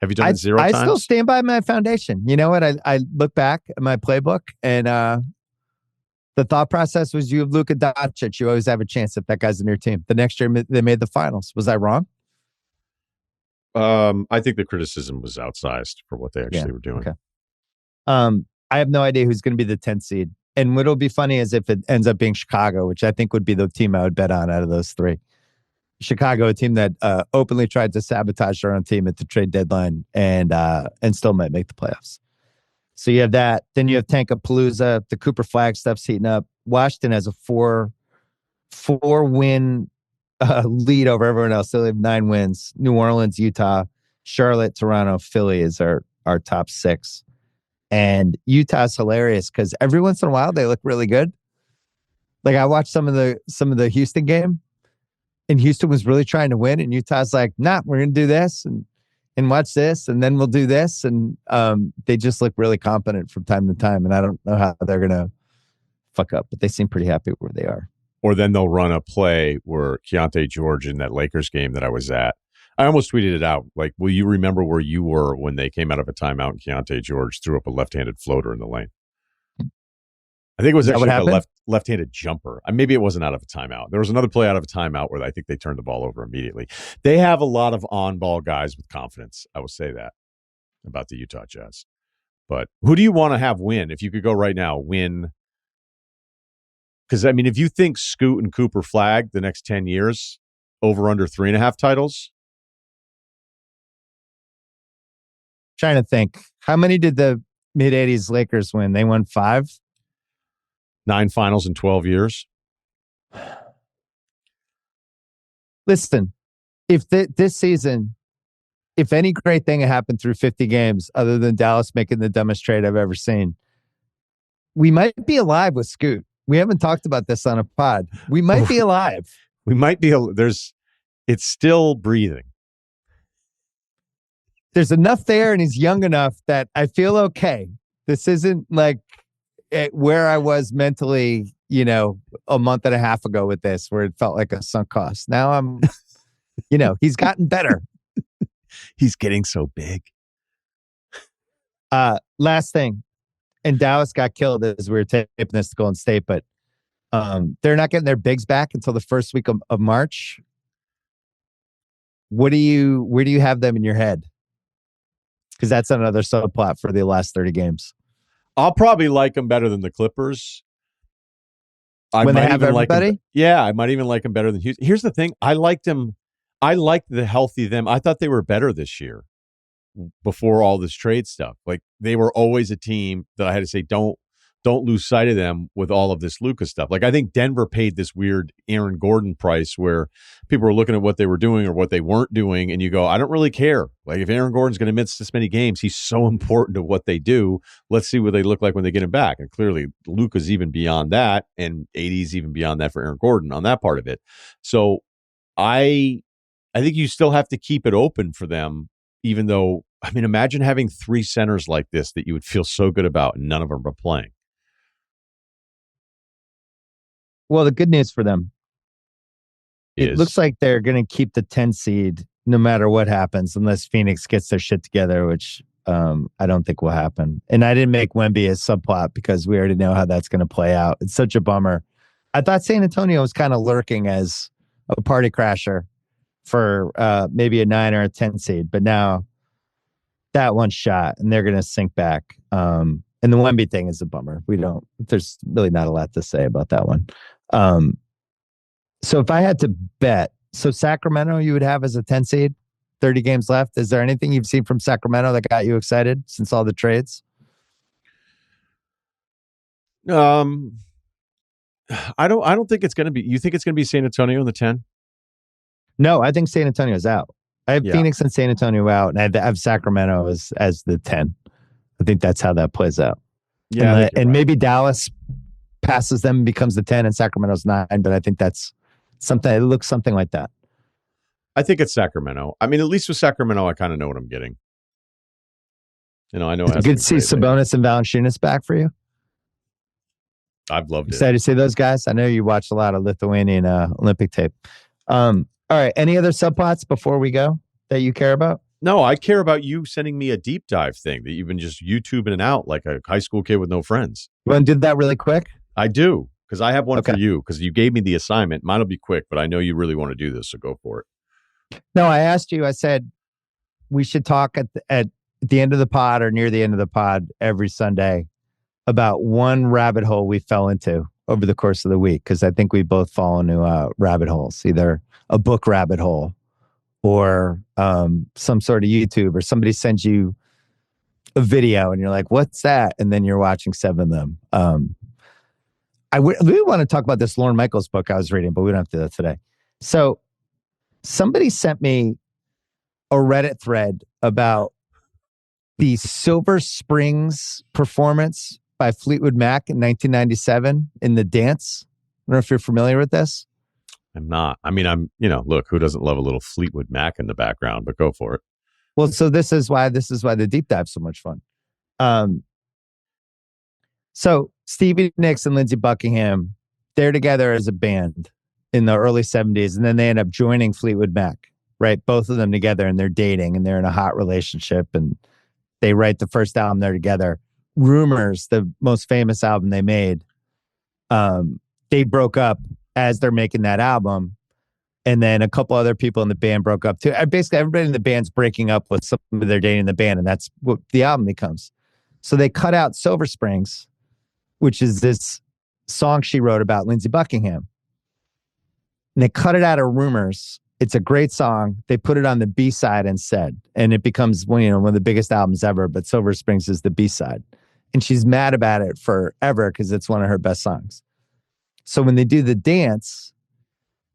Have you done it 0 times? I still stand by my foundation. You know what? I look back at my playbook, and the thought process was you have Luka Doncic. You always have a chance if that guy's in your team. The next year, they made the finals. Was I wrong? I think the criticism was outsized for what they actually were doing. Okay. I have no idea who's going to be the 10th seed. And what'll be funny is if it ends up being Chicago, which I think would be the team I would bet on out of those 3. Chicago, a team that openly tried to sabotage their own team at the trade deadline and still might make the playoffs. So you have that. Then you have Tankapalooza. The Cooper Flag stuff's heating up. Washington has a 4-win lead over everyone else. So they have 9 wins. New Orleans, Utah, Charlotte, Toronto, Philly is our top 6. And Utah's hilarious because every once in a while they look really good. Like I watched some of the Houston game, and Houston was really trying to win, and Utah's like, nah, we're gonna do this and watch this, and then we'll do this. And they just look really competent from time to time. And I don't know how they're gonna fuck up, but they seem pretty happy where they are. Or then they'll run a play where Keontae George in that Lakers game that I was at, I almost tweeted it out. Like, will you remember where you were when they came out of a timeout and Keontae George threw up a left-handed floater in the lane? I think it was actually a left-handed jumper. Maybe it wasn't out of a timeout. There was another play out of a timeout where I think they turned the ball over immediately. They have a lot of on-ball guys with confidence. I will say that about the Utah Jazz. But who do you want to have win? If you could go right now, win. Because, if you think Scoot and Cooper Flag the next 10 years, over under 3.5 titles. Trying to think. How many did the mid-'80s Lakers win? They won 5? 9 finals in 12 years. Listen, if this season, if any great thing happened through 50 games other than Dallas making the dumbest trade I've ever seen, we might be alive with Scoot. We haven't talked about this on a pod. We might be alive. We might be. It's still breathing. There's enough there, and he's young enough that I feel okay. This isn't like where I was mentally, a month and a half ago with this, where it felt like a sunk cost. Now I'm, he's gotten better. He's getting so big. Last thing, and Dallas got killed as we were taping this to Golden State, but they're not getting their bigs back until the first week of March. Where do you have them in your head? Because that's another subplot for the last 30 games. I'll probably like them better than the Clippers. When they have everybody? I might even like them better than Houston. Here's the thing. I liked them. I liked the healthy them. I thought they were better this year before all this trade stuff. Like, they were always a team that I had to say, don't don't lose sight of them with all of this Luka stuff. Like I think Denver paid this weird Aaron Gordon price where people were looking at what they were doing or what they weren't doing, and you go, I don't really care. Like if Aaron Gordon's going to miss this many games, he's so important to what they do. Let's see what they look like when they get him back. And clearly, Luka's even beyond that, and AD's even beyond that for Aaron Gordon on that part of it. So I think you still have to keep it open for them, even though, I mean, imagine having 3 centers like this that you would feel so good about, and none of them are playing. Well, the good news for them, it looks like they're going to keep the 10 seed no matter what happens, unless Phoenix gets their shit together, which I don't think will happen. And I didn't make Wemby a subplot because we already know how that's going to play out. It's such a bummer. I thought San Antonio was kind of lurking as a party crasher for maybe a 9 or a 10 seed, but now that one's shot and they're going to sink back. And the Wemby thing is a bummer. There's really not a lot to say about that one. So if I had to bet, so Sacramento you would have as a 10 seed, 30 games left. Is there anything you've seen from Sacramento that got you excited since all the trades? I don't think it's going to be. You think it's going to be San Antonio in the 10? No, I think San Antonio's out. I have Phoenix and San Antonio out, and I have Sacramento as the 10. I think that's how that plays out. Yeah, and maybe Dallas passes them and becomes the 10 and Sacramento's 9, but I think that's something. It looks something like that. I think it's Sacramento. I mean, at least with Sacramento, I kind of know what I'm getting. I know. It's good to see Sabonis and Valanciunas back for you. I've loved it. Excited to see those guys. I know you watched a lot of Lithuanian Olympic tape. All right. Any other subplots before we go that you care about? No, I care about you sending me a deep dive thing that you've been just YouTubing it out like a high school kid with no friends. You want to do that really quick? I do, because I have one for you, because you gave me the assignment. Mine will be quick, but I know you really want to do this, so go for it. No, I asked you, I said, we should talk at the end of the pod or near the end of the pod every Sunday about one rabbit hole we fell into over the course of the week, because I think we both fall into rabbit holes, either a book rabbit hole or some sort of YouTube, or somebody sends you a video and you're like, what's that? And then you're watching 7 of them. We want to talk about this Lorne Michaels book I was reading, but we don't have to do that today. So somebody sent me a Reddit thread about the Silver Springs performance by Fleetwood Mac in 1997 in the dance. I don't know if you're familiar with this. I'm not. I mean, look, who doesn't love a little Fleetwood Mac in the background, but go for it. Well, so this is why the deep dive's so much fun. So Stevie Nicks and Lindsey Buckingham, they're together as a band in the early 70s, and then they end up joining Fleetwood Mac, right? Both of them together, and they're dating, and they're in a hot relationship, and they write the first album they're together. Rumors, the most famous album they made, they broke up as they're making that album. And then a couple other people in the band broke up too. Basically, everybody in the band's breaking up with somebody they're dating in the band, and that's what the album becomes. So they cut out Silver Springs, which is this song she wrote about Lindsey Buckingham. And they cut it out of Rumors. It's a great song. They put it on the B-side instead, and it becomes one of the biggest albums ever, but Silver Springs is the B-side. And she's mad about it forever because it's one of her best songs. So when they do the dance,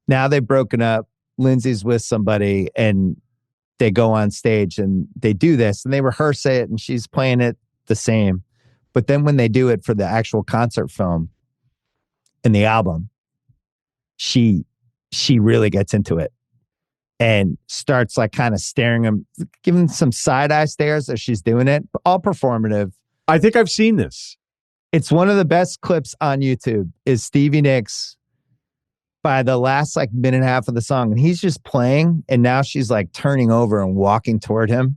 now they've broken up, Lindsay's with somebody, and they go on stage and they do this, and they rehearse it, and she's playing it the same. But then when they do it for the actual concert film and the album, she really gets into it and starts like kind of staring him, giving some side eye stares as she's doing it, all performative. I think I've seen this. It's one of the best clips on YouTube is Stevie Nicks by the last like minute and a half of the song. And he's just playing. And now she's like turning over and walking toward him.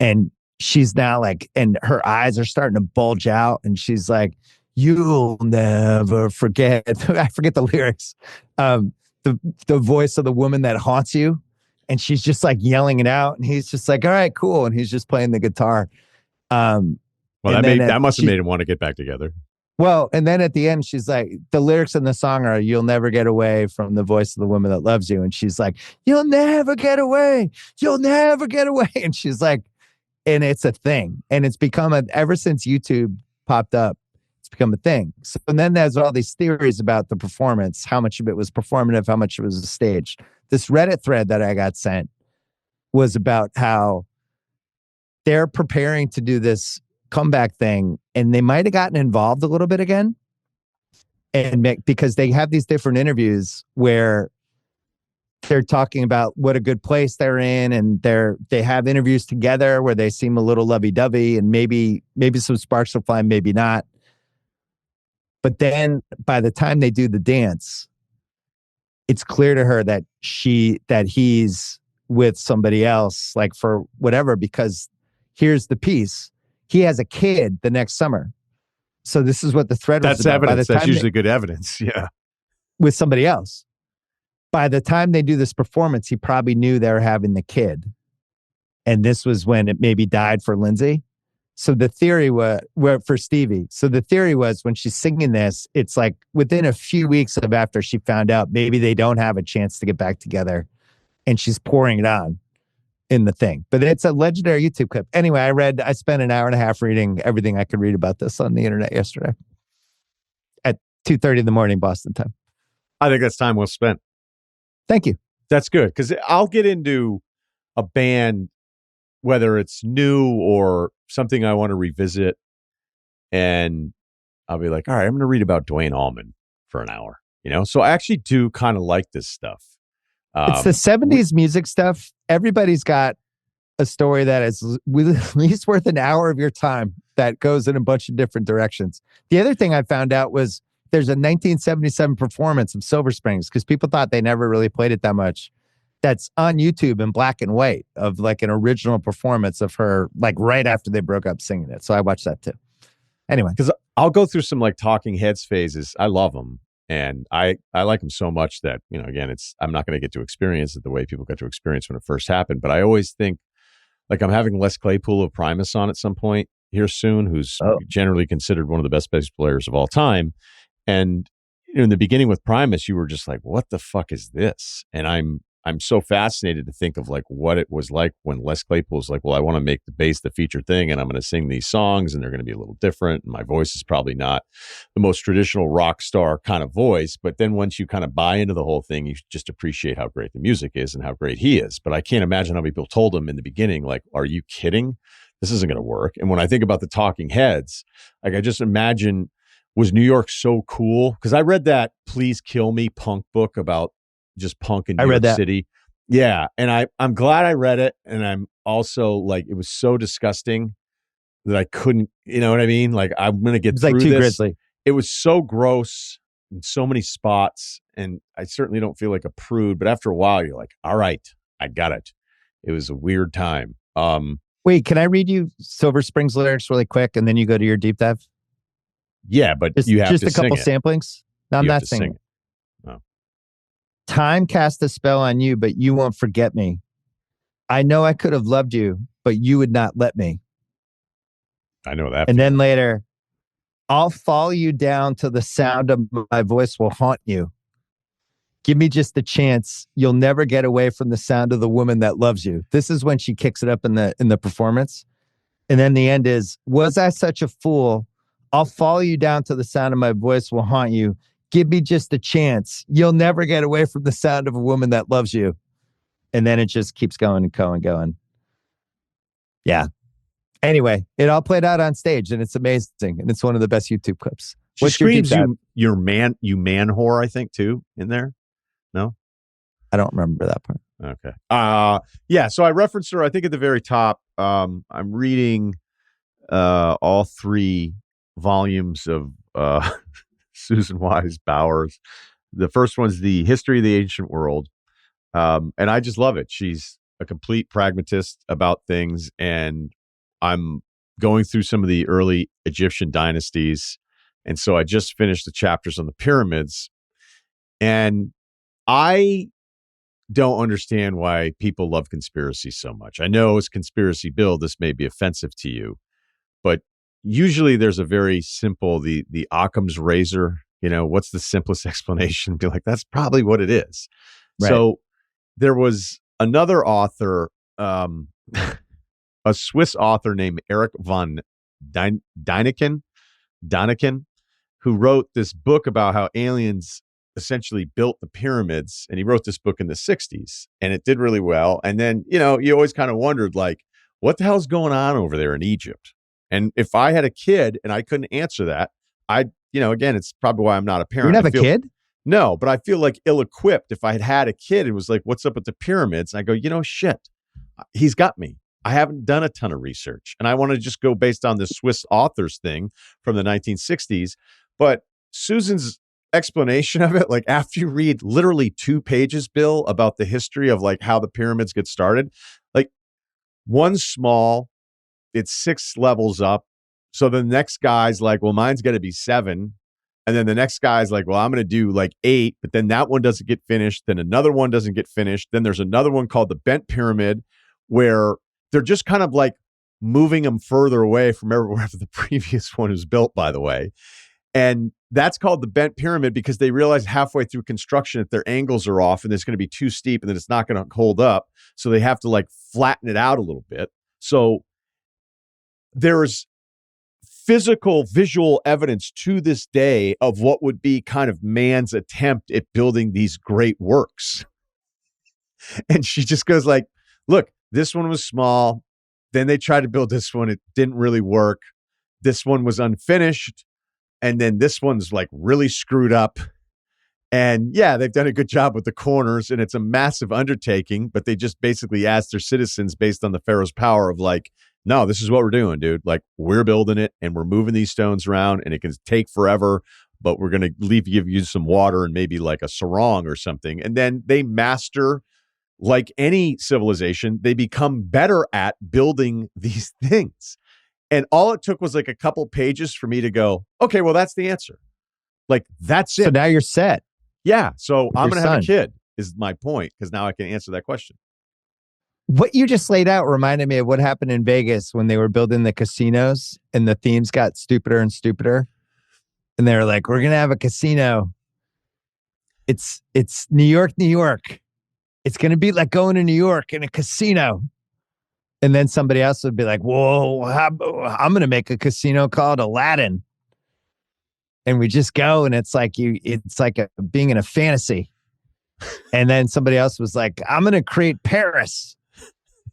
And she's now like, and her eyes are starting to bulge out. And she's like, you'll never forget. I forget the lyrics. The voice of the woman that haunts you. And she's just like yelling it out. And he's just like, all right, cool. And he's just playing the guitar. Well, that must have made him want to get back together. Well, and then at the end, she's like, the lyrics in the song are, you'll never get away from the voice of the woman that loves you. And she's like, you'll never get away. You'll never get away. And she's like, and it's a thing. And it's become ever since YouTube popped up, it's become a thing. So and then there's all these theories about the performance, how much of it was performative, how much it was staged. This Reddit thread that I got sent was about how they're preparing to do this comeback thing, and they might have gotten involved a little bit again. And because they have these different interviews where they're talking about what a good place they're in, and they have interviews together where they seem a little lovey-dovey, and maybe some sparks will fly, maybe not. But then by the time they do the dance, it's clear to her that he's with somebody else, like for whatever, because here's the piece. He has a kid the next summer. So this is what the thread was about. Evidence. That's usually good evidence. Yeah. With somebody else. By the time they do this performance, he probably knew they were having the kid. And this was when it maybe died for Lindsay. So the theory was, for Stevie. So the theory was when she's singing this, it's like within a few weeks of after she found out, maybe they don't have a chance to get back together. And she's pouring it on in the thing. But it's a legendary YouTube clip. Anyway, I spent an hour and a half reading everything I could read about this on the internet yesterday at 2:30 in the morning, Boston time. I think that's time well spent. Thank you. That's good, because I'll get into a band, whether it's new or something I want to revisit, and I'll be like, all right, I'm going to read about Duane Allman for an hour. So I actually do kind of like this stuff. It's the 70s music stuff. Everybody's got a story that is at least worth an hour of your time that goes in a bunch of different directions. The other thing I found out was there's a 1977 performance of Silver Springs, because people thought they never really played it that much. That's on YouTube in black and white, of like an original performance of her, like right after they broke up, singing it. So I watched that too. Anyway. Because I'll go through some like Talking Heads phases. I love them. And I like them so much that, again, I'm not going to get to experience it the way people got to experience when it first happened. But I always think, like, I'm having Les Claypool of Primus on at some point here soon, who's generally considered one of the best bass players of all time. And in the beginning with Primus, you were just like, what the fuck is this? And I'm so fascinated to think of like what it was like when Les Claypool's like, well, I want to make the bass the feature thing, and I'm going to sing these songs, and they're going to be a little different. And my voice is probably not the most traditional rock star kind of voice. But then once you kind of buy into the whole thing, you just appreciate how great the music is and how great he is. But I can't imagine how many people told him in the beginning, like, are you kidding? This isn't going to work. And when I think about the Talking Heads, like, I just imagine, was New York so cool? Because I read that Please Kill Me punk book about just punk in New York City. Yeah. And I'm glad I read it. And I'm also like, it was so disgusting that I couldn't, you know what I mean? Like, I'm going to get through like too this. grisly. It was so gross in so many spots. And I certainly don't feel like a prude, but after a while you're like, all right, I got it. It was a weird time. Wait, can I read you Silver Springs lyrics really quick, and then you go to your deep dive? Yeah, but you have just to a couple sing it. samplings. No, I'm not singing. No. Time cast a spell on you, but you won't forget me. I know I could have loved you, but you would not let me. I know that. And then later, I'll follow you down till the sound of my voice will haunt you. Give me just a chance. You'll never get away from the sound of the woman that loves you. This is when she kicks it up in the performance. And then the end is, was I such a fool? I'll follow you down till the sound of my voice will haunt you. Give me just a chance. You'll never get away from the sound of a woman that loves you. And then it just keeps going and going and going. Yeah. Anyway, it all played out on stage, and it's amazing. And it's one of the best YouTube clips. She screams you man whore, I think, too, in there. No? I don't remember that part. Okay. Yeah, so I referenced her, I think, at the very top. I'm reading all 3 volumes of Susan Wise Bowers. The first one's The History of the Ancient World. And I just love it. She's a complete pragmatist about things. And I'm going through some of the early Egyptian dynasties. And so I just finished the chapters on the pyramids. And I don't understand why people love conspiracy so much. I know as Conspiracy Bill, this may be offensive to you, but usually there's a very simple, the Occam's razor, what's the simplest explanation? Be like, that's probably what it is. Right. So there was another author, a Swiss author named Eric von Däniken, who wrote this book about how aliens essentially built the pyramids. And he wrote this book in the 60s and it did really well. And then, you always kind of wondered, like, what the hell's going on over there in Egypt? And if I had a kid and I couldn't answer that, again, it's probably why I'm not a You parent. don't have a kid? No, but I feel like ill-equipped if I had a kid and was like, what's up with the pyramids? And I go, shit, he's got me. I haven't done a ton of research and I want to just go based on the Swiss authors thing from the 1960s. But Susan's explanation of it, like after you read literally 2 pages, Bill, about the history of like how the pyramids get started, like one's small, it's 6 levels up. So the next guy's like, well, mine's got to be 7. And then the next guy's like, well, I'm going to do like 8, but then that one doesn't get finished. Then another one doesn't get finished. Then there's another one called the Bent Pyramid where they're just kind of like moving them further away from wherever the previous one was built, by the way. And that's called the Bent Pyramid because they realize halfway through construction that their angles are off and it's going to be too steep and then it's not going to hold up. So they have to like flatten it out a little bit. So there's physical, visual evidence to this day of what would be kind of man's attempt at building these great works. And she just goes like, look, this one was small. Then they tried to build this one. It didn't really work. This one was unfinished. And then this one's like really screwed up. And yeah, they've done a good job with the corners and it's a massive undertaking, but they just basically asked their citizens based on the Pharaoh's power of like, no, this is what we're doing, dude. Like we're building it and we're moving these stones around and it can take forever, but we're going to give you some water and maybe like a sarong or something. And then they master, like any civilization, they become better at building these things. And all it took was like a couple pages for me to go, okay, well, that's the answer. Like, that's it. So now you're set. Yeah. So I'm going to have a son. kid is my point because now I can answer that question. What you just laid out reminded me of what happened in Vegas when they were building the casinos and the themes got stupider and stupider. And they were like, we're going to have a casino. It's New York, New York. It's going to be like going to New York in a casino. And then somebody else would be like, whoa, I'm going to make a casino called Aladdin. And we just go and it's like being in a fantasy. And then somebody else was like, I'm going to create Paris.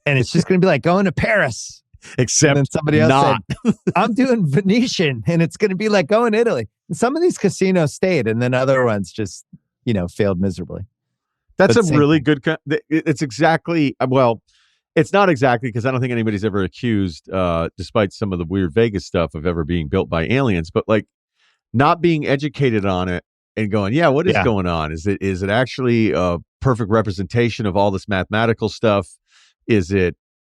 And it's just going to be like going to Paris. Except and then somebody else not. said, I'm doing Venetian. And it's going to be like going to Italy. And some of these casinos stayed and then other ones just, failed miserably. That's a really good, it's exactly, well, it's not exactly because I don't think anybody's ever accused, despite some of the weird Vegas stuff, of ever being built by aliens, but like not being educated on it and going, yeah, what is going on? Is it actually a perfect representation of all this mathematical stuff? Is it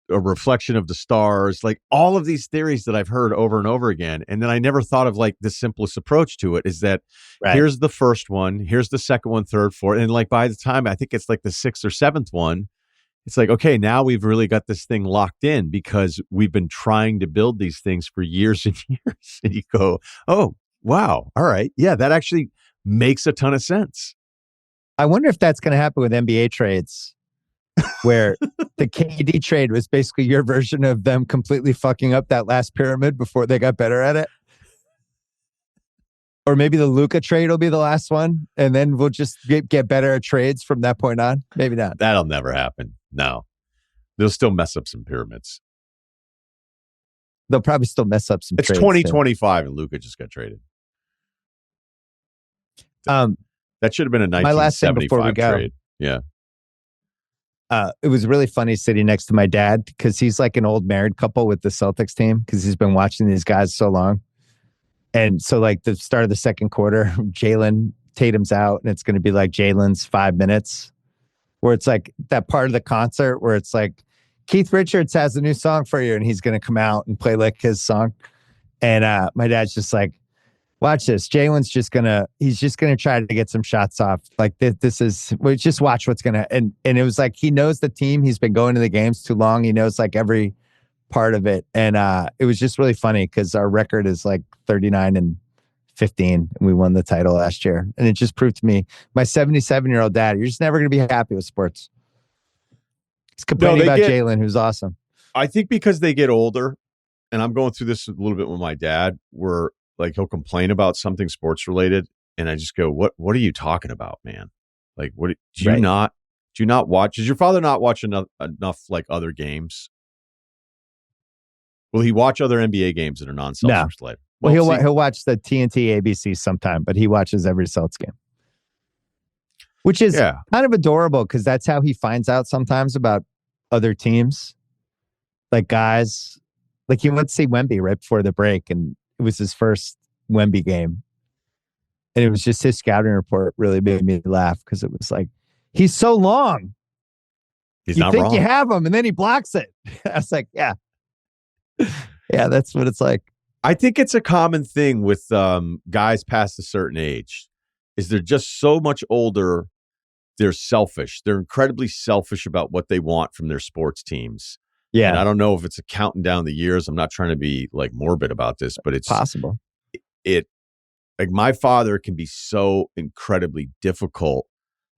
a reflection of the stars? Like all of these theories that I've heard over and over again. And then I never thought of like the simplest approach to it is that here's the first one, here's the second one, third, fourth. And like by the time I think it's like the 6th or 7th one, it's like, okay, now we've really got this thing locked in because we've been trying to build these things for years and years. And you go, oh, wow. All right. Yeah, that actually makes a ton of sense. I wonder if that's going to happen with NBA trades where the KD trade was basically your version of them completely fucking up that last pyramid before they got better at it. Or maybe the Luka trade will be the last one, and then we'll just get better at trades from that point on. Maybe not. That'll never happen. No. They'll still mess up some pyramids. They'll probably still mess up some trades. It's 2025 and Luka just got traded. That should have been a 1975 trade. Yeah. It was really funny sitting next to my dad because he's like an old married couple with the Celtics team because he's been watching these guys so long. And so like the start of the second quarter, Jalen Tatum's out and it's going to be like Jalen's 5 minutes where it's like that part of the concert where it's like Keith Richards has a new song for you and he's going to come out and play like his song. And my dad's just like, watch this. Jalen's just going to try to get some shots off. Like just watch what's going to, and it was like, he knows the team. He's been going to the games too long. He knows like every part of it. And it was just really funny because our record is like 39-15 and we won the title last year. And it just proved to me, my 77-year-old dad, you're just never going to be happy with sports. He's complaining about Jalen, who's awesome. I think because they get older, and I'm going through this a little bit with my dad, where like he'll complain about something sports related, and I just go, "What are you talking about, man? Like, what do you not watch? Does your father not watch enough like other games? Will he watch other NBA games that are non-Celtics related? Well, he'll watch the TNT ABC sometime, but he watches every Celtics game, which is kind of adorable because that's how he finds out sometimes about other teams, like guys. Like he went to see Wemby right before the break, and it was his first Wemby game, and it was just his scouting report really made me laugh because it was like he's so long. He's not wrong. You have him, and then he blocks it. I was like, yeah, that's what it's like. I think it's a common thing with guys past a certain age is they're just so much older. They're selfish. They're incredibly selfish about what they want from their sports teams. Yeah. And I don't know if it's a counting down the years. I'm not trying to be like morbid about this, but it's possible. Like my father can be so incredibly difficult.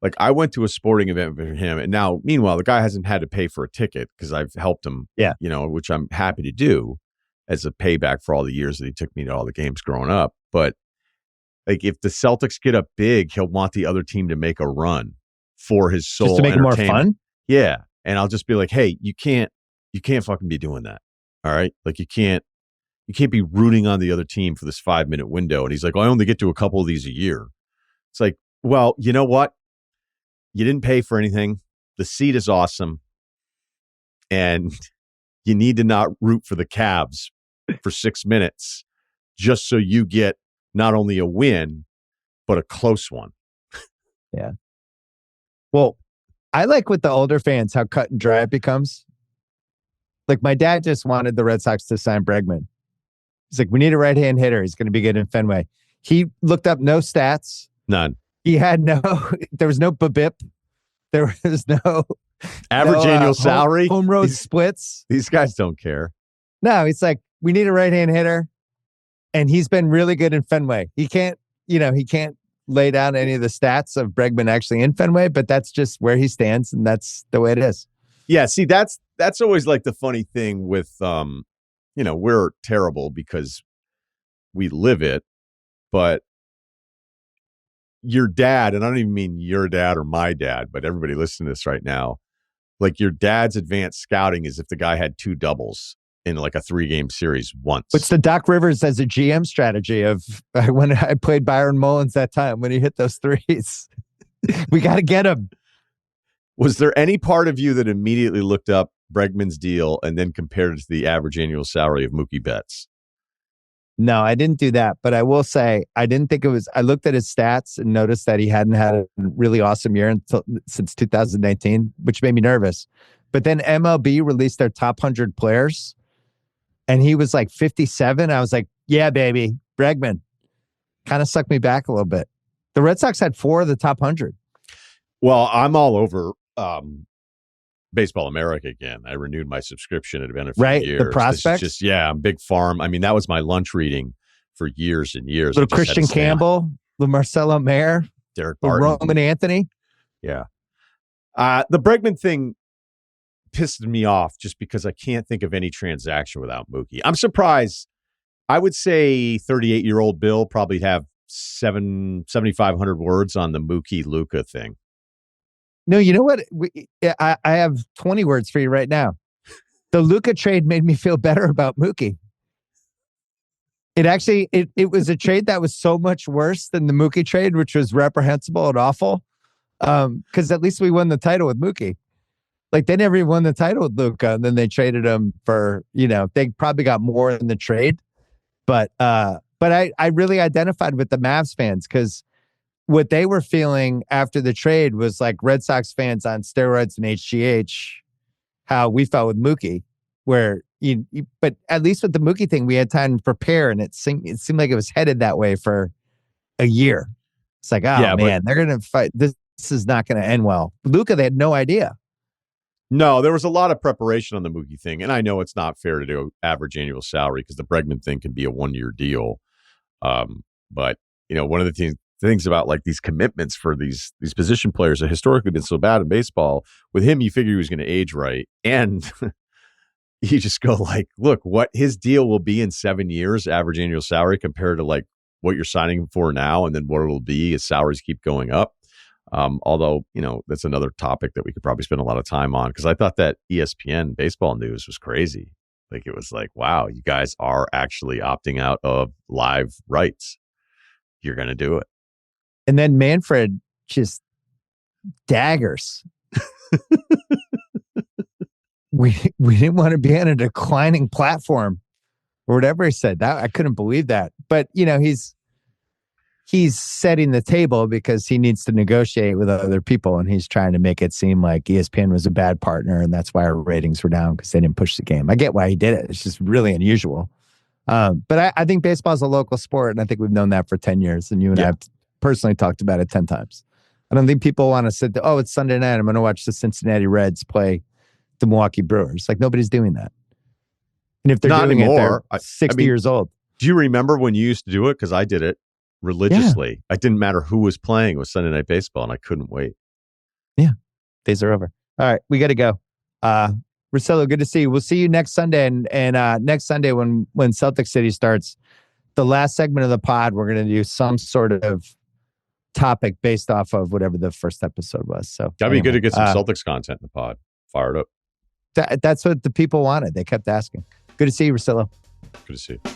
Like I went to a sporting event for him, and now meanwhile, the guy hasn't had to pay for a ticket because I've helped him, which I'm happy to do as a payback for all the years that he took me to all the games growing up. But like if the Celtics get up big, he'll want the other team to make a run for his sole just to make it more fun. Yeah. And I'll just be like, hey, you can't fucking be doing that. All right. Like you can't be rooting on the other team for this 5-minute window. And he's like, well, I only get to a couple of these a year. It's like, well, you know what? You didn't pay for anything. The seat is awesome. And you need to not root for the Cavs for 6 minutes just so you get not only a win, but a close one. Yeah. Well, I like with the older fans how cut and dry it becomes. Like my dad just wanted the Red Sox to sign Bregman. He's like, we need a right-hand hitter. He's going to be good in Fenway. He looked up no stats. None. He had there was no BABIP. There was no average annual salary. Home road splits. These guys don't care. No, it's like, we need a right-hand hitter. And he's been really good in Fenway. He can't lay down any of the stats of Bregman actually in Fenway, but that's just where he stands, and that's the way it is. Yeah, see, that's always like the funny thing with we're terrible because we live it, but your dad, and I don't even mean your dad or my dad, but everybody listening to this right now, like your dad's advanced scouting is if the guy had 2 doubles in like a 3-game series once. What's the Doc Rivers as a GM strategy of when I played Byron Mullins that time when he hit those threes? We got to get him. Was there any part of you that immediately looked up Bregman's deal and then compared it to the average annual salary of Mookie Betts? No, I didn't do that. But I will say, I didn't think it was. I looked at his stats and noticed that he hadn't had a really awesome year since 2019, which made me nervous. But then MLB released their top 100 players, and he was like 57. I was like, yeah, baby, Bregman. Kind of sucked me back a little bit. The Red Sox had 4 of the top 100. Well, I'm all over Baseball America again. I renewed my subscription. It had been a few years. The prospects? I'm big farm. I mean, that was my lunch reading for years and years. Little Christian Campbell, the Marcelo Mayer, Derek the Roman Anthony. Yeah. The Bregman thing pissed me off just because I can't think of any transaction without Mookie. I'm surprised. I would say 38-year-old Bill probably have 7,500 words on the Mookie Luka thing. No, you know what? I have 20 words for you right now. The Luka trade made me feel better about Mookie. It actually, it was a trade that was so much worse than the Mookie trade, which was reprehensible and awful. Because at least we won the title with Mookie. Like they never even won the title with Luka, and then they traded him for, they probably got more in the trade. But I really identified with the Mavs fans because what they were feeling after the trade was like Red Sox fans on steroids and HGH, how we felt with Mookie, where but at least with the Mookie thing, we had time to prepare, and it seemed like it was headed that way for a year. It's like, man, they're going to fight. This is not going to end well. Luka, they had no idea. No, there was a lot of preparation on the Mookie thing, and I know it's not fair to do average annual salary because the Bregman thing can be a 1-year deal. But one of the things about like these commitments for these position players have historically been so bad in baseball. With him, you figure he was going to age right, and you just go like, look, what his deal will be in 7 years, average annual salary compared to like what you're signing for now, and then what it'll be as salaries keep going up. Although, that's another topic that we could probably spend a lot of time on, because I thought that ESPN baseball news was crazy. Like, it was like, wow, you guys are actually opting out of live rights. You're going to do it. And then Manfred just daggers. we didn't want to be on a declining platform or whatever he said. That I couldn't believe that. But he's setting the table because he needs to negotiate with other people, and he's trying to make it seem like ESPN was a bad partner, and that's why our ratings were down because they didn't push the game. I get why he did it. It's just really unusual. But I think baseball is a local sport, and I think we've known that for 10 years. And you and I have personally talked about it 10 times. I don't think people want to sit there, it's Sunday night, I'm going to watch the Cincinnati Reds play the Milwaukee Brewers. Like, nobody's doing that. And if they're Not doing anymore. it, they're 60 years old. Do you remember when you used to do it? Because I did it religiously. It didn't matter who was playing. It was Sunday Night Baseball, and I couldn't wait. Yeah. Days are over. All right. We got to go. Russillo, good to see you. We'll see you next Sunday. And next Sunday when Celtic City starts, the last segment of the pod, we're going to do some sort of topic based off of whatever the first episode was. So that'd be good to get some Celtics content in the pod. Fire it up. That's what the people wanted. They kept asking. Good to see you, Russillo. Good to see you.